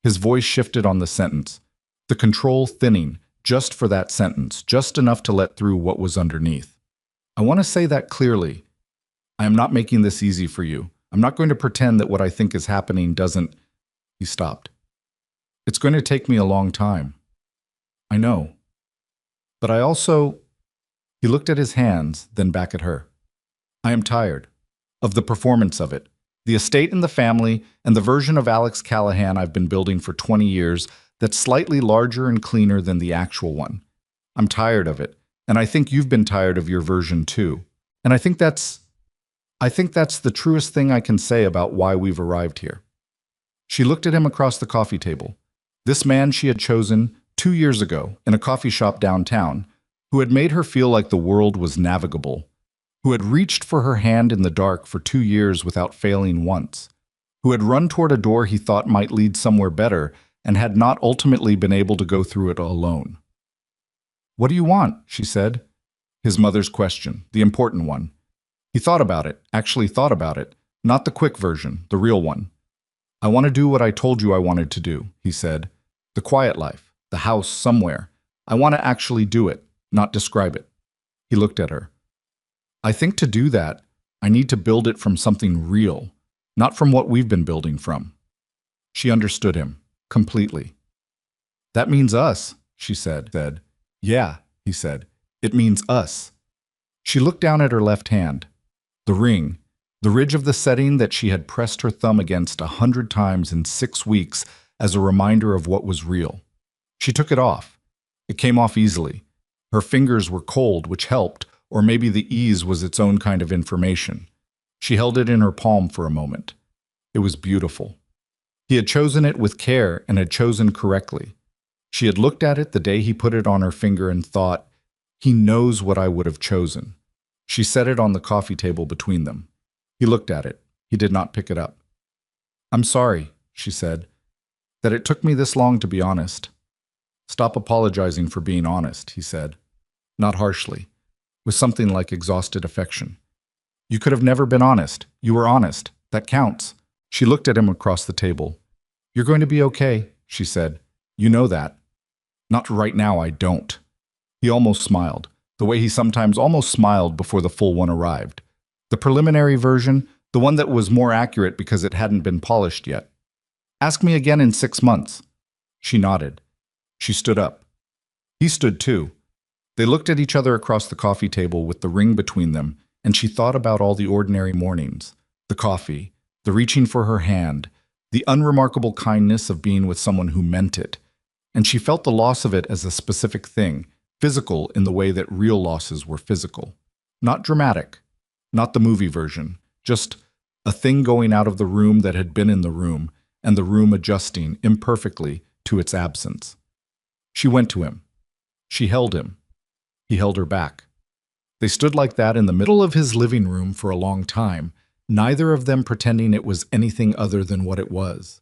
His voice shifted on the sentence, the control thinning, just for that sentence, just enough to let through what was underneath. I want to say that clearly. I am not making this easy for you. I'm not going to pretend that what I think is happening doesn't. He stopped. It's going to take me a long time. I know. But I also. He looked at his hands, then back at her. I am tired of the performance of it. The estate and the family, and the version of Alex Callahan I've been building for 20 years that's slightly larger and cleaner than the actual one. I'm tired of it, and I think you've been tired of your version too. And I think that's the truest thing I can say about why we've arrived here. She looked at him across the coffee table. This man she had chosen 2 years ago in a coffee shop downtown, who had made her feel like the world was navigable, who had reached for her hand in the dark for 2 years without failing once, who had run toward a door he thought might lead somewhere better and had not ultimately been able to go through it alone. What do you want? She said. His mother's question, the important one. He thought about it, actually thought about it, not the quick version, the real one. I want to do what I told you I wanted to do, he said. The quiet life, the house somewhere. I want to actually do it, not describe it. He looked at her. I think to do that, I need to build it from something real, not from what we've been building from. She understood him, completely. That means us, she said. Yeah, he said. It means us. She looked down at her left hand. The ring, the ridge of the setting that she had pressed her thumb against 100 times in 6 weeks as a reminder of what was real. She took it off. It came off easily. Her fingers were cold, which helped, or maybe the ease was its own kind of information. She held it in her palm for a moment. It was beautiful. He had chosen it with care and had chosen correctly. She had looked at it the day he put it on her finger and thought, he knows what I would have chosen. She set it on the coffee table between them. He looked at it. He did not pick it up. I'm sorry, she said, that it took me this long to be honest. Stop apologizing for being honest, he said, not harshly, with something like exhausted affection. You could have never been honest. You were honest. That counts. She looked at him across the table. You're going to be okay, she said. You know that. Not right now, I don't. He almost smiled, the way he sometimes almost smiled before the full one arrived. The preliminary version, the one that was more accurate because it hadn't been polished yet. Ask me again in 6 months. She nodded. She stood up. He stood too. They looked at each other across the coffee table with the ring between them, and she thought about all the ordinary mornings, the coffee, the reaching for her hand, the unremarkable kindness of being with someone who meant it. And she felt the loss of it as a specific thing, physical in the way that real losses were physical. Not dramatic, not the movie version, just a thing going out of the room that had been in the room, and the room adjusting imperfectly to its absence. She went to him. She held him. He held her back. They stood like that in the middle of his living room for a long time, neither of them pretending it was anything other than what it was.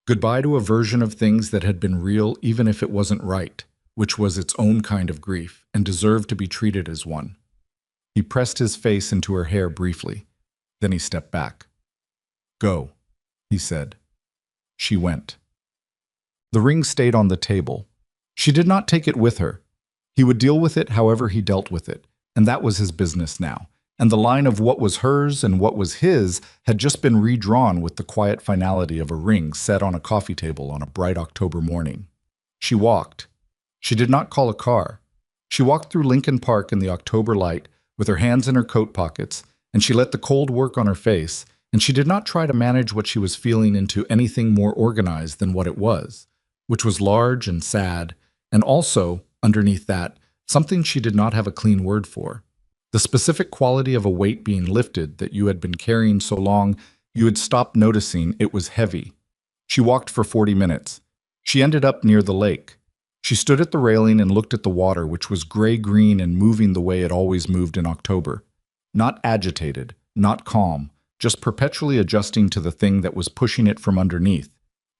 Goodbye to a version of things that had been real even if it wasn't right, which was its own kind of grief and deserved to be treated as one. He pressed his face into her hair briefly. Then he stepped back. Go, he said. She went. The ring stayed on the table. She did not take it with her. He would deal with it however he dealt with it, and that was his business now. And the line of what was hers and what was his had just been redrawn with the quiet finality of a ring set on a coffee table on a bright October morning. She walked. She did not call a car. She walked through Lincoln Park in the October light with her hands in her coat pockets, and she let the cold work on her face, and she did not try to manage what she was feeling into anything more organized than what it was, which was large and sad, and also, underneath that, something she did not have a clean word for. The specific quality of a weight being lifted that you had been carrying so long you had stopped noticing it was heavy. She walked for 40 minutes. She ended up near the lake. She stood at the railing and looked at the water, which was gray-green and moving the way it always moved in October. Not agitated, not calm, just perpetually adjusting to the thing that was pushing it from underneath.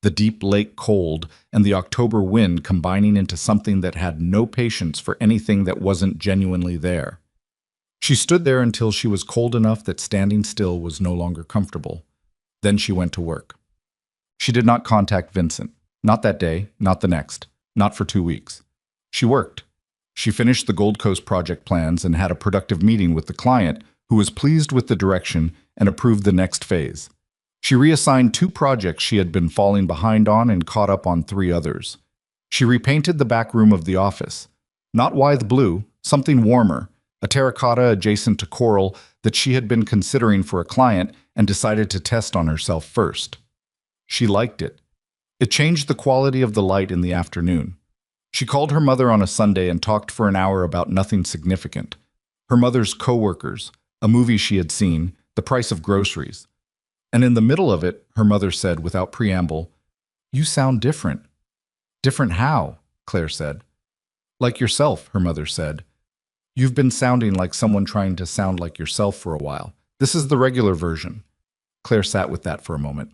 The deep lake cold and the October wind combining into something that had no patience for anything that wasn't genuinely there. She stood there until she was cold enough that standing still was no longer comfortable. Then she went to work. She did not contact Vincent. Not that day, not the next, not for 2 weeks. She worked. She finished the Gold Coast project plans and had a productive meeting with the client, who was pleased with the direction and approved the next phase. She reassigned 2 projects she had been falling behind on and caught up on 3 others. She repainted the back room of the office. Not Wythe blue, something warmer, a terracotta adjacent to coral that she had been considering for a client and decided to test on herself first. She liked it. It changed the quality of the light in the afternoon. She called her mother on a Sunday and talked for an hour about nothing significant. Her mother's coworkers, a movie she had seen, the price of groceries. And in the middle of it, her mother said without preamble, "You sound different." "Different how?" Claire said. "Like yourself," her mother said. "You've been sounding like someone trying to sound like yourself for a while. This is the regular version." Claire sat with that for a moment.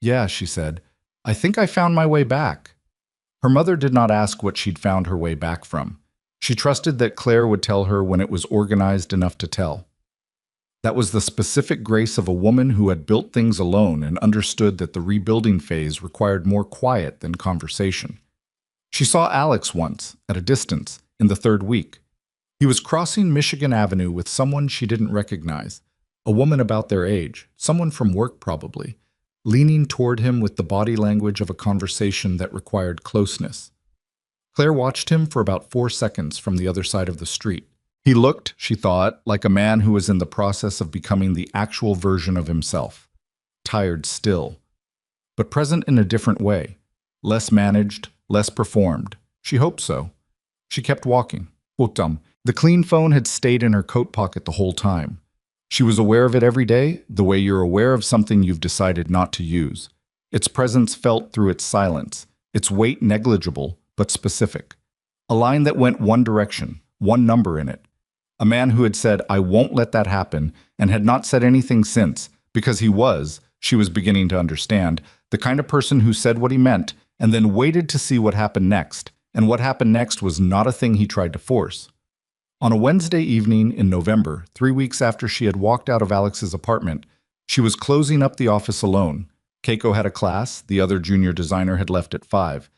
"Yeah," she said. "I think I found my way back." Her mother did not ask what she'd found her way back from. She trusted that Claire would tell her when it was organized enough to tell. That was the specific grace of a woman who had built things alone and understood that the rebuilding phase required more quiet than conversation. She saw Alex once, at a distance, in the 3rd week. He was crossing Michigan Avenue with someone she didn't recognize, a woman about their age, someone from work probably, leaning toward him with the body language of a conversation that required closeness. Claire watched him for about 4 seconds from the other side of the street. He looked, she thought, like a man who was in the process of becoming the actual version of himself. Tired still, but present in a different way. Less managed, less performed. She hoped so. She kept walking. The clean phone had stayed in her coat pocket the whole time. She was aware of it every day, the way you're aware of something you've decided not to use. Its presence felt through its silence, its weight negligible, but specific. A line that went one direction, one number in it. A man who had said, "I won't let that happen," and had not said anything since, because she was beginning to understand, the kind of person who said what he meant and then waited to see what happened next, and what happened next was not a thing he tried to force. On a Wednesday evening in November, 3 weeks after she had walked out of Alex's apartment, she was closing up the office alone. Keiko had a class, the other junior designer had left at 5,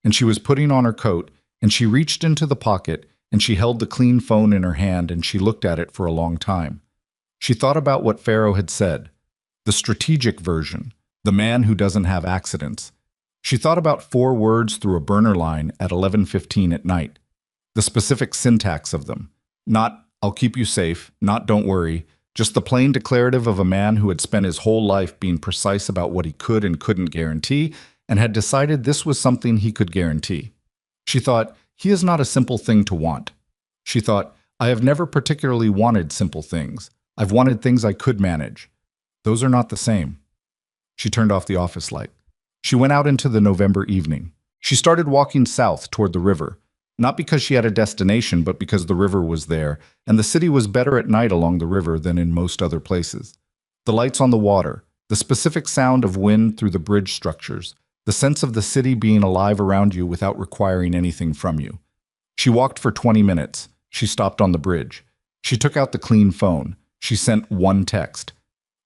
and she was putting on her coat, and she reached into the pocket, and she held the clean phone in her hand, and she looked at it for a long time. She thought about what Pharaoh had said, the strategic version, the man who doesn't have accidents. She thought about 4 words through a burner line at 11:15 at night, the specific syntax of them. Not, "I'll keep you safe," not, "Don't worry," just the plain declarative of a man who had spent his whole life being precise about what he could and couldn't guarantee, and had decided this was something he could guarantee. She thought, he is not a simple thing to want. She thought, I have never particularly wanted simple things. I've wanted things I could manage. Those are not the same. She turned off the office light. She went out into the November evening. She started walking south toward the river, not because she had a destination, but because the river was there, and the city was better at night along the river than in most other places. The lights on the water, the specific sound of wind through the bridge structures, the sense of the city being alive around you without requiring anything from you. She walked for 20 minutes. She stopped on the bridge. She took out the clean phone. She sent one text.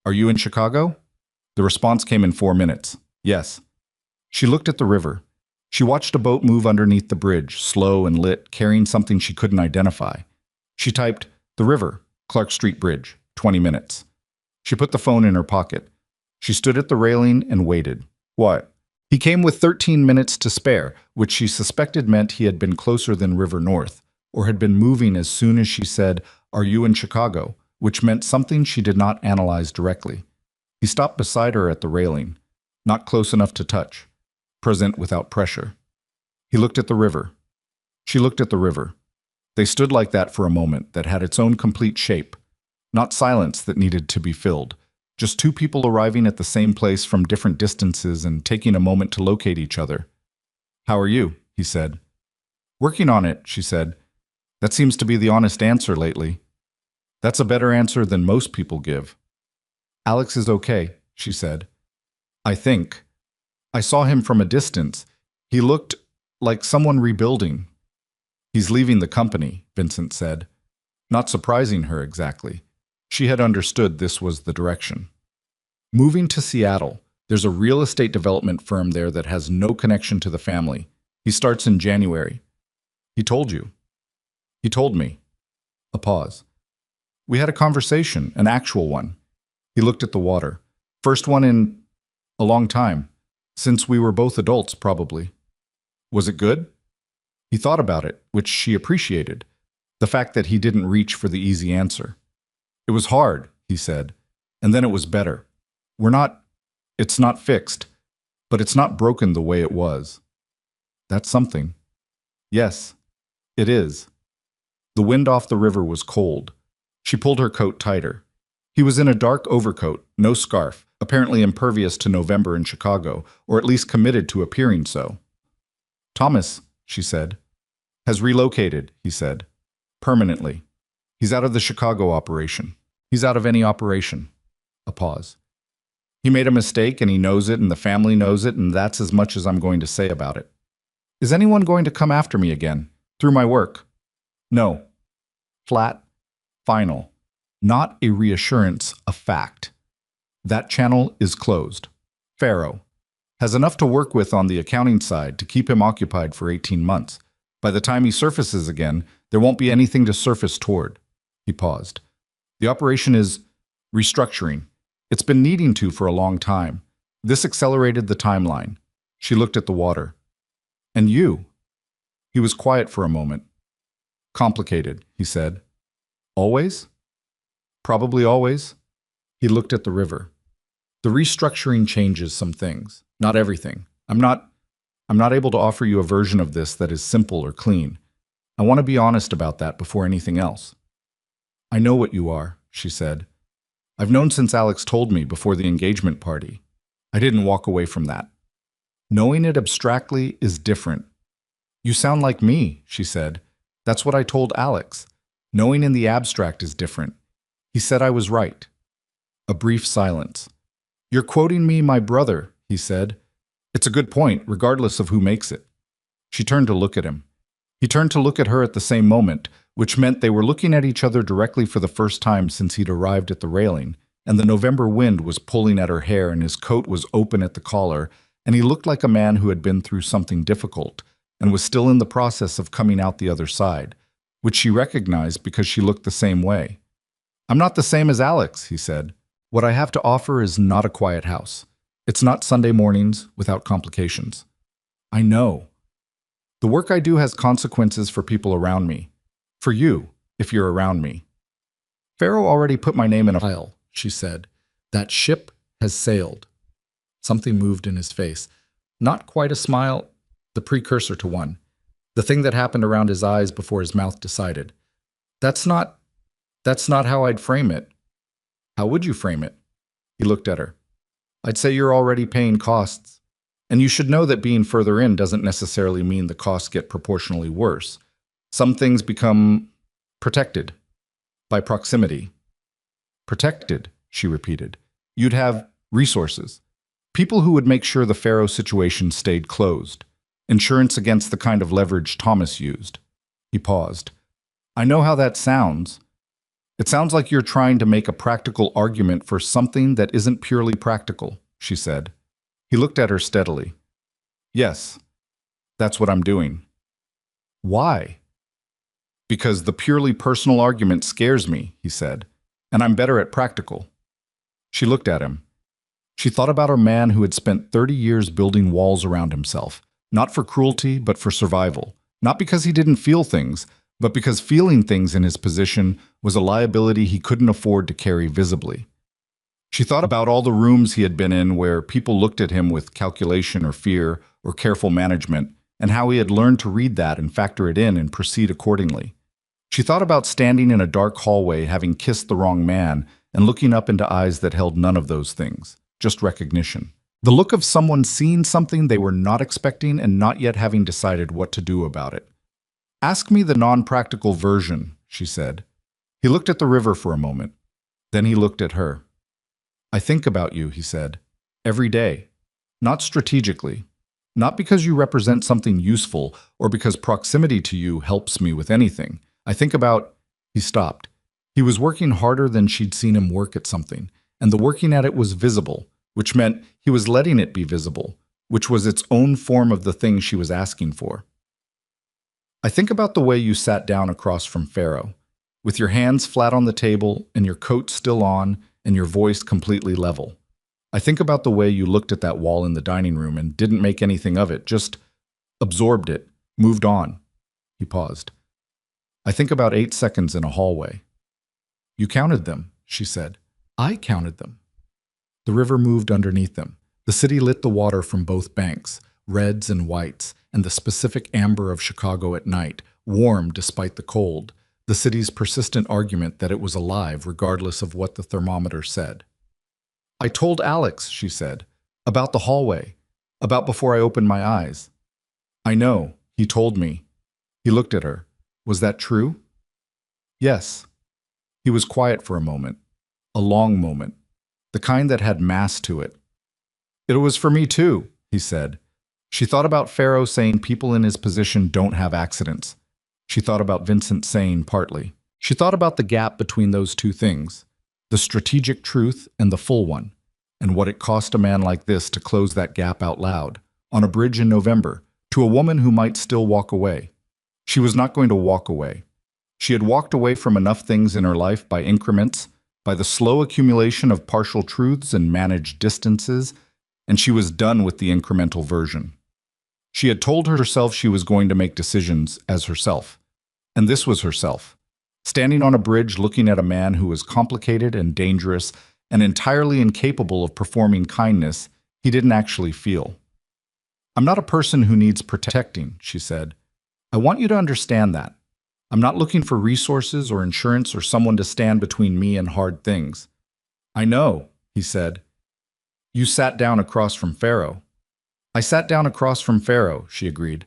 "Are you in Chicago?" The response came in 4 minutes. "Yes." She looked at the river. She watched a boat move underneath the bridge, slow and lit, carrying something she couldn't identify. She typed, "The river, Clark Street Bridge, 20 minutes." She put the phone in her pocket. She stood at the railing and waited. What? He came with 13 minutes to spare, which she suspected meant he had been closer than River North, or had been moving as soon as she said, "Are you in Chicago?" which meant something she did not analyze directly. He stopped beside her at the railing, not close enough to touch, present without pressure. He looked at the river. She looked at the river. They stood like that for a moment that had its own complete shape, not silence that needed to be filled, just two people arriving at the same place from different distances and taking a moment to locate each other. "How are you?" he said. "Working on it," she said. "That seems to be the honest answer lately." "That's a better answer than most people give." "Alex is okay," she said. "I think. I saw him from a distance. He looked like someone rebuilding." "He's leaving the company," Vincent said. not surprising her exactly. She had understood this was the direction. Moving to Seattle, there's a real estate development firm there that has no connection to the family. He starts in January. He told you. He told me. A pause. We had a conversation, an actual one. He looked at the water. First one in a long time. Since we were both adults, probably. Was it good? He thought about it, which she appreciated. The fact that he didn't reach for the easy answer. It was hard, he said, and then it was better. It's not fixed, but it's not broken the way it was. That's something. Yes, it is. The wind off the river was cold. She pulled her coat tighter. He was in a dark overcoat, no scarf, apparently impervious to November in Chicago, or at least committed to appearing so. Thomas, she said, has relocated, he said. Permanently. He's out of the Chicago operation. He's out of any operation. A pause. He made a mistake and he knows it and the family knows it, and that's as much as I'm going to say about it. Is anyone going to come after me again? Through my work? No. Flat. Final. Not a reassurance, a fact. That channel is closed. Pharaoh has enough to work with on the accounting side to keep him occupied for 18 months. By the time he surfaces again, there won't be anything to surface toward. He paused. The operation is restructuring. It's been needing to for a long time. This accelerated the timeline. She looked at the water. And you? He was quiet for a moment. Complicated, he said. Always? Probably always. He looked at the river. The restructuring changes some things, not everything. I'm not able to offer you a version of this that is simple or clean. I want to be honest about that before anything else. I know what you are, she said. I've known since Alex told me before the engagement party. I didn't walk away from that. Knowing it abstractly is different. You sound like me, she said. That's what I told Alex. Knowing in the abstract is different. He said I was right. A brief silence. You're quoting me, my brother, he said. It's a good point, regardless of who makes it. She turned to look at him. He turned to look at her at the same moment, which meant they were looking at each other directly for the first time since he'd arrived at the railing, and the November wind was pulling at her hair and his coat was open at the collar, and he looked like a man who had been through something difficult and was still in the process of coming out the other side, which she recognized because she looked the same way. I'm not the same as Alex, he said. What I have to offer is not a quiet house. It's not Sunday mornings without complications. I know. The work I do has consequences for people around me. For you, if you're around me. Pharaoh already put my name in a file, she said. That ship has sailed. Something moved in his face. Not quite a smile, the precursor to one. The thing that happened around his eyes before his mouth decided. That's not how I'd frame it. How would you frame it? He looked at her. I'd say you're already paying costs. And you should know that being further in doesn't necessarily mean the costs get proportionally worse. Some things become protected by proximity. Protected, she repeated. You'd have resources. People who would make sure the Pharaoh situation stayed closed. Insurance against the kind of leverage Thomas used. He paused. I know how that sounds. It sounds like you're trying to make a practical argument for something that isn't purely practical, she said. He looked at her steadily. Yes, that's what I'm doing. Why? Because the purely personal argument scares me, he said, and I'm better at practical. She looked at him. She thought about a man who had spent 30 years building walls around himself, not for cruelty, but for survival. Not because he didn't feel things, but because feeling things in his position was a liability he couldn't afford to carry visibly. She thought about all the rooms he had been in where people looked at him with calculation or fear or careful management, and how he had learned to read that and factor it in and proceed accordingly. She thought about standing in a dark hallway having kissed the wrong man and looking up into eyes that held none of those things, just recognition. The look of someone seeing something they were not expecting and not yet having decided what to do about it. Ask me the non-practical version, she said. He looked at the river for a moment. Then he looked at her. I think about you, he said, every day. Not strategically. Not because you represent something useful or because proximity to you helps me with anything. I think about, He stopped. He was working harder than she'd seen him work at something, and the working at it was visible, which meant he was letting it be visible, which was its own form of the thing she was asking for. I think about the way you sat down across from Pharaoh, with your hands flat on the table and your coat still on and your voice completely level. I think about the way you looked at that wall in the dining room and didn't make anything of it, just absorbed it, moved on. He paused. I think about 8 seconds in a hallway. You counted them, she said. I counted them. The river moved underneath them. The city lit the water from both banks, reds and whites, and the specific amber of Chicago at night, warm despite the cold, the city's persistent argument that it was alive regardless of what the thermometer said. I told Alex, she said, about the hallway, about before I opened my eyes. I know, he told me. He looked at her. Was that true? Yes. He was quiet for a moment, a long moment, the kind that had mass to it. It was for me too, he said. She thought about Pharaoh saying people in his position don't have accidents. She thought about Vincent saying partly. She thought about the gap between those two things, the strategic truth and the full one, and what it cost a man like this to close that gap out loud, on a bridge in November, to a woman who might still walk away. She was not going to walk away. She had walked away from enough things in her life by increments, by the slow accumulation of partial truths and managed distances, and she was done with the incremental version. She had told herself she was going to make decisions as herself. And this was herself, standing on a bridge looking at a man who was complicated and dangerous and entirely incapable of performing kindness he didn't actually feel. I'm not a person who needs protecting, she said. I want you to understand that. I'm not looking for resources or insurance or someone to stand between me and hard things. I know, he said. You sat down across from Pharaoh. I sat down across from Pharaoh, she agreed.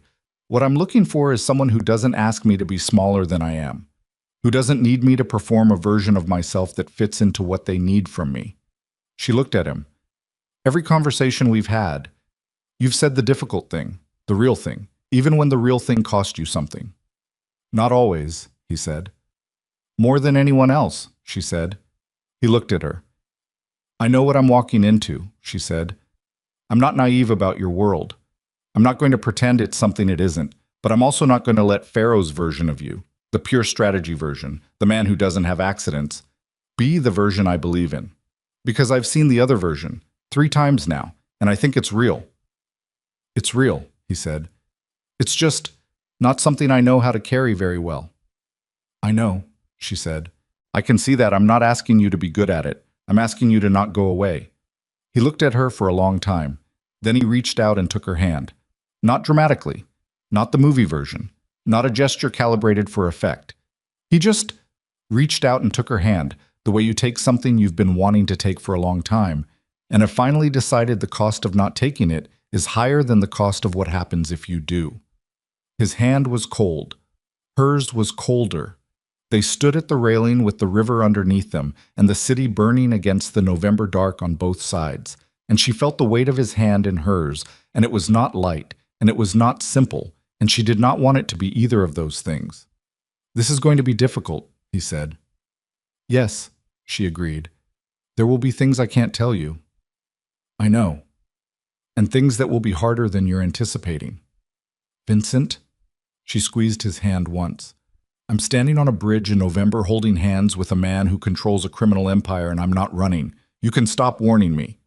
What I'm looking for is someone who doesn't ask me to be smaller than I am, who doesn't need me to perform a version of myself that fits into what they need from me. She looked at him. Every conversation we've had, you've said the difficult thing, the real thing, even when the real thing cost you something. Not always, he said. More than anyone else, she said. He looked at her. I know what I'm walking into, she said. I'm not naive about your world. I'm not going to pretend it's something it isn't, but I'm also not going to let Pharaoh's version of you, the pure strategy version, the man who doesn't have accidents, be the version I believe in. Because I've seen the other version 3 times now, and I think it's real. It's real, he said. It's just not something I know how to carry very well. I know, she said. I can see that. I'm not asking you to be good at it. I'm asking you to not go away. He looked at her for a long time. Then he reached out and took her hand. Not dramatically, not the movie version, not a gesture calibrated for effect. He just reached out and took her hand, the way you take something you've been wanting to take for a long time, and have finally decided the cost of not taking it is higher than the cost of what happens if you do. His hand was cold. Hers was colder. They stood at the railing with the river underneath them and the city burning against the November dark on both sides, and she felt the weight of his hand in hers, and it was not light, and it was not simple, and she did not want it to be either of those things. This is going to be difficult, he said. Yes, she agreed. There will be things I can't tell you. I know. And things that will be harder than you're anticipating. Vincent? She squeezed his hand once. I'm standing on a bridge in November holding hands with a man who controls a criminal empire and I'm not running. You can stop warning me.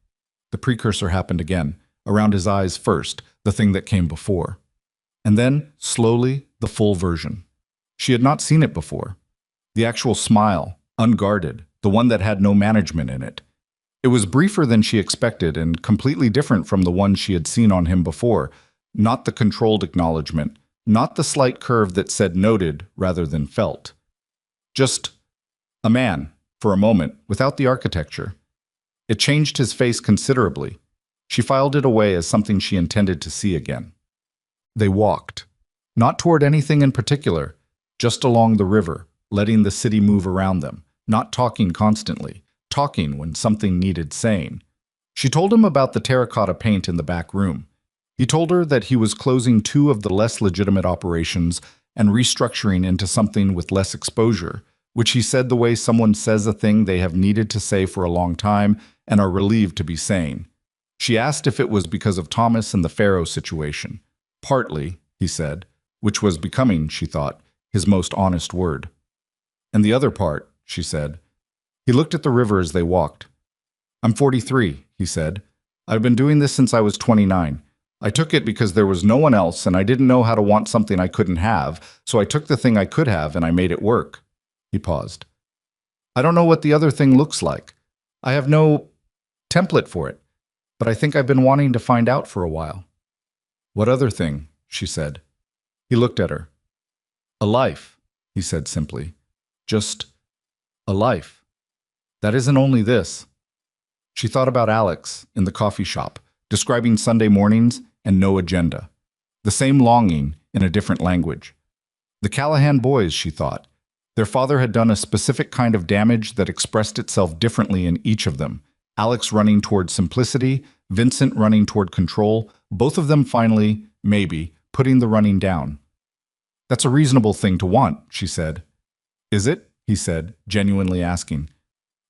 The precursor happened again, around his eyes first, the thing that came before. And then, slowly, the full version. She had not seen it before. The actual smile, unguarded, the one that had no management in it. It was briefer than she expected and completely different from the one she had seen on him before, not the controlled acknowledgement, not the slight curve that said noted rather than felt. Just a man, for a moment, without the architecture. It changed his face considerably. She filed it away as something she intended to see again. They walked, not toward anything in particular, just along the river, letting the city move around them, not talking constantly, talking when something needed saying. She told him about the terracotta paint in the back room. He told her that he was closing 2 of the less legitimate operations and restructuring into something with less exposure, which he said the way someone says a thing they have needed to say for a long time and are relieved to be saying. She asked if it was because of Thomas and the Pharaoh situation. Partly, he said, which was becoming, she thought, his most honest word. And the other part, she said. He looked at the river as they walked. I'm 43, he said. I've been doing this since I was 29. I took it because there was no one else and I didn't know how to want something I couldn't have, so I took the thing I could have and I made it work. He paused. I don't know what the other thing looks like. I have no template for it, but I think I've been wanting to find out for a while. What other thing? She said. He looked at her. A life, he said simply. Just a life. That isn't only this. She thought about Alex in the coffee shop, describing Sunday mornings and no agenda. The same longing in a different language. The Callahan boys, she thought. Their father had done a specific kind of damage that expressed itself differently in each of them. Alex running toward simplicity, Vincent running toward control, both of them finally, maybe, putting the running down. That's a reasonable thing to want, she said. Is it? He said, genuinely asking.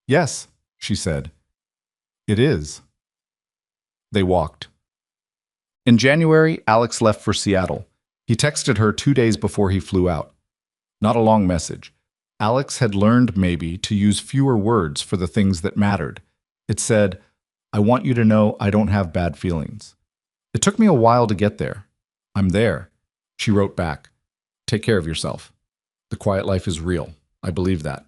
Yes, she said. It is. They walked. In January, Alex left for Seattle. He texted her 2 days before he flew out. Not a long message. Alex had learned, maybe, to use fewer words for the things that mattered. It said, I want you to know I don't have bad feelings. It took me a while to get there. I'm there. She wrote back, take care of yourself. The quiet life is real. I believe that.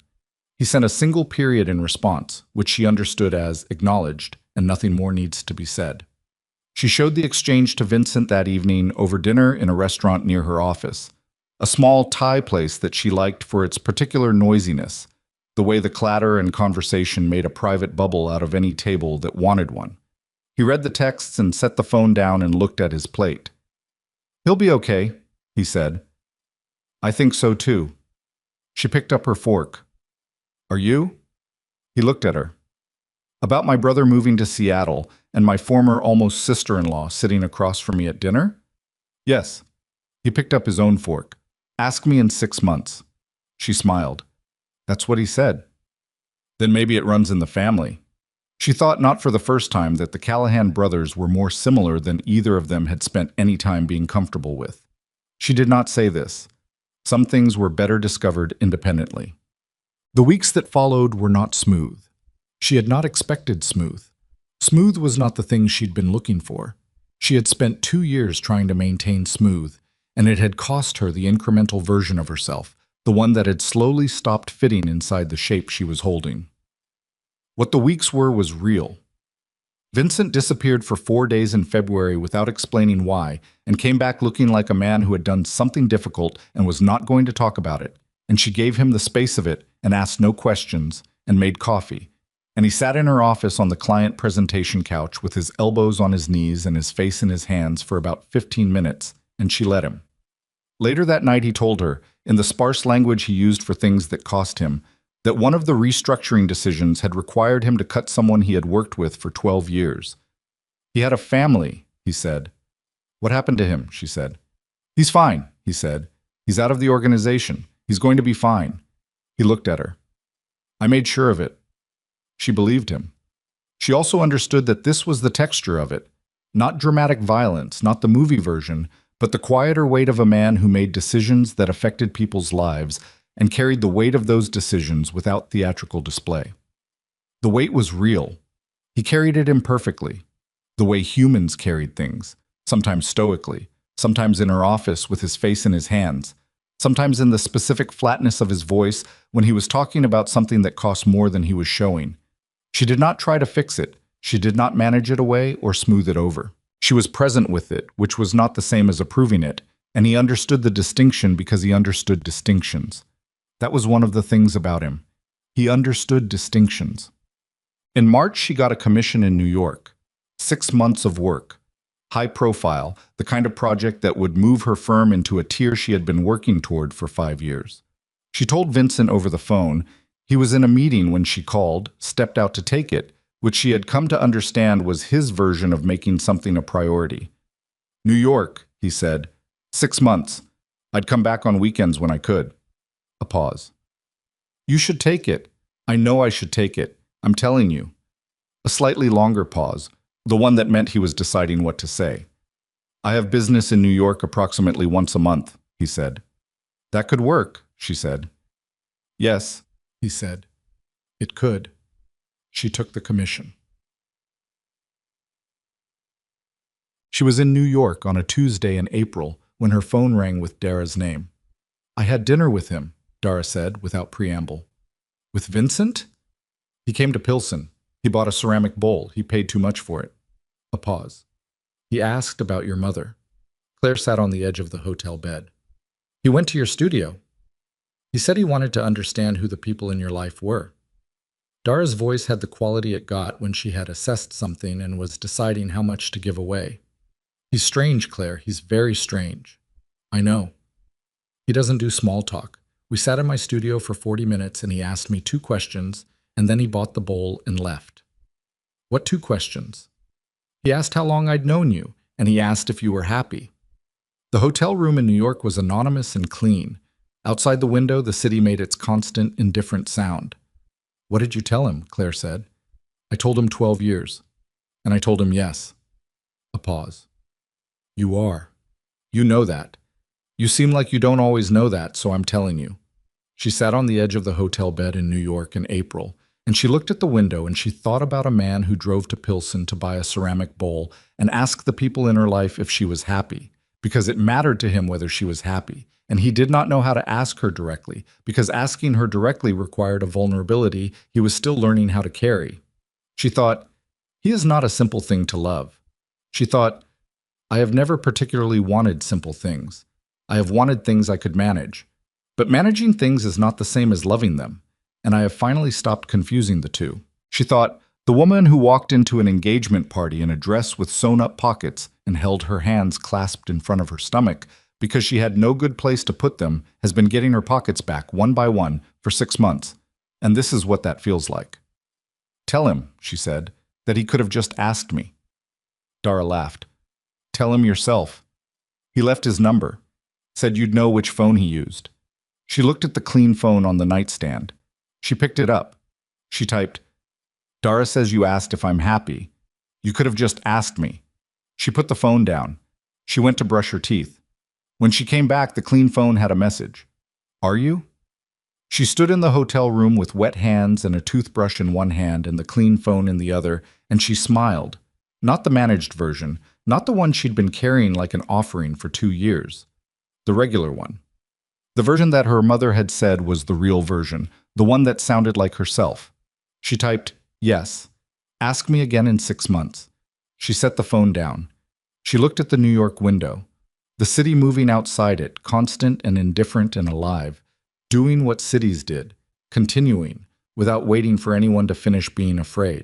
He sent a single period in response, which she understood as acknowledged, and nothing more needs to be said. She showed the exchange to Vincent that evening over dinner in a restaurant near her office, a small Thai place that she liked for its particular noisiness, the way the clatter and conversation made a private bubble out of any table that wanted one. He read the texts and set the phone down and looked at his plate. He'll be okay, he said. I think so too. She picked up her fork. Are you? He looked at her. About my brother moving to Seattle and my former almost sister-in-law sitting across from me at dinner? Yes. He picked up his own fork. Ask me in 6 months. She smiled. That's what he said. Then maybe it runs in the family. She thought not for the first time that the Callahan brothers were more similar than either of them had spent any time being comfortable with. She did not say this. Some things were better discovered independently. The weeks that followed were not smooth. She had not expected smooth. Smooth was not the thing she'd been looking for. She had spent 2 years trying to maintain smooth, and it had cost her the incremental version of herself, the one that had slowly stopped fitting inside the shape she was holding. What the weeks were was real. Vincent disappeared for 4 days in February without explaining why, and came back looking like a man who had done something difficult and was not going to talk about it, and she gave him the space of it and asked no questions and made coffee. And he sat in her office on the client presentation couch with his elbows on his knees and his face in his hands for about 15 minutes, and she let him. Later that night he told her, in the sparse language he used for things that cost him, that one of the restructuring decisions had required him to cut someone he had worked with for 12 years. He had a family, he said. What happened to him? She said. He's fine, he said. He's out of the organization. He's going to be fine. He looked at her. I made sure of it. She believed him. She also understood that this was the texture of it. Not dramatic violence, not the movie version, but the quieter weight of a man who made decisions that affected people's lives and carried the weight of those decisions without theatrical display. The weight was real. He carried it imperfectly, the way humans carried things, sometimes stoically, sometimes in her office with his face in his hands, sometimes in the specific flatness of his voice when he was talking about something that cost more than he was showing. She did not try to fix it. She did not manage it away or smooth it over. She was present with it, which was not the same as approving it, and he understood the distinction because he understood distinctions. That was one of the things about him. He understood distinctions. In March, she got a commission in New York. 6 months of work. High profile, the kind of project that would move her firm into a tier she had been working toward for 5 years. She told Vincent over the phone. He was in a meeting when she called, stepped out to take it, which she had come to understand was his version of making something a priority. New York, he said. 6 months. I'd come back on weekends when I could. A pause. You should take it. I know I should take it. I'm telling you. A slightly longer pause, the one that meant he was deciding what to say. I have business in New York approximately once a month, he said. That could work, she said. Yes, he said. It could. She took the commission. She was in New York on a Tuesday in April when her phone rang with Dara's name. I had dinner with him, Dara said without preamble. With Vincent? He came to Pilsen. He bought a ceramic bowl. He paid too much for it. A pause. He asked about your mother. Claire sat on the edge of the hotel bed. He went to your studio. He said he wanted to understand who the people in your life were. Dara's voice had the quality it got when she had assessed something and was deciding how much to give away. He's strange, Claire. He's very strange. I know. He doesn't do small talk. We sat in my studio for 40 minutes and he asked me 2 questions, and then he bought the bowl and left. What 2 questions? He asked how long I'd known you, and he asked if you were happy. The hotel room in New York was anonymous and clean. Outside the window, the city made its constant, indifferent sound. What did you tell him? Claire said. I told him 12 years. And I told him yes. A pause. You are. You know that. You seem like you don't always know that, so I'm telling you. She sat on the edge of the hotel bed in New York in April, and she looked at the window and she thought about a man who drove to Pilsen to buy a ceramic bowl and asked the people in her life if she was happy, because it mattered to him whether she was happy. And he did not know how to ask her directly, because asking her directly required a vulnerability he was still learning how to carry. She thought, he is not a simple thing to love. She thought, I have never particularly wanted simple things. I have wanted things I could manage. But managing things is not the same as loving them, and I have finally stopped confusing the two. She thought, the woman who walked into an engagement party in a dress with sewn-up pockets and held her hands clasped in front of her stomach because she had no good place to put them has been getting her pockets back one by one for 6 months, and this is what that feels like. Tell him, she said, that he could have just asked me. Dara laughed. Tell him yourself. He left his number. Said you'd know which phone he used. She looked at the clean phone on the nightstand. She picked it up. She typed, Dara says you asked if I'm happy. You could have just asked me. She put the phone down. She went to brush her teeth. When she came back, the clean phone had a message. Are you? She stood in the hotel room with wet hands and a toothbrush in one hand and the clean phone in the other, and she smiled. Not the managed version, not the one she'd been carrying like an offering for 2 years. The regular one. The version that her mother had said was the real version, the one that sounded like herself. She typed, yes. Ask me again in 6 months. She set the phone down. She looked at the New York window. The city moving outside it, constant and indifferent and alive, doing what cities did, continuing, without waiting for anyone to finish being afraid.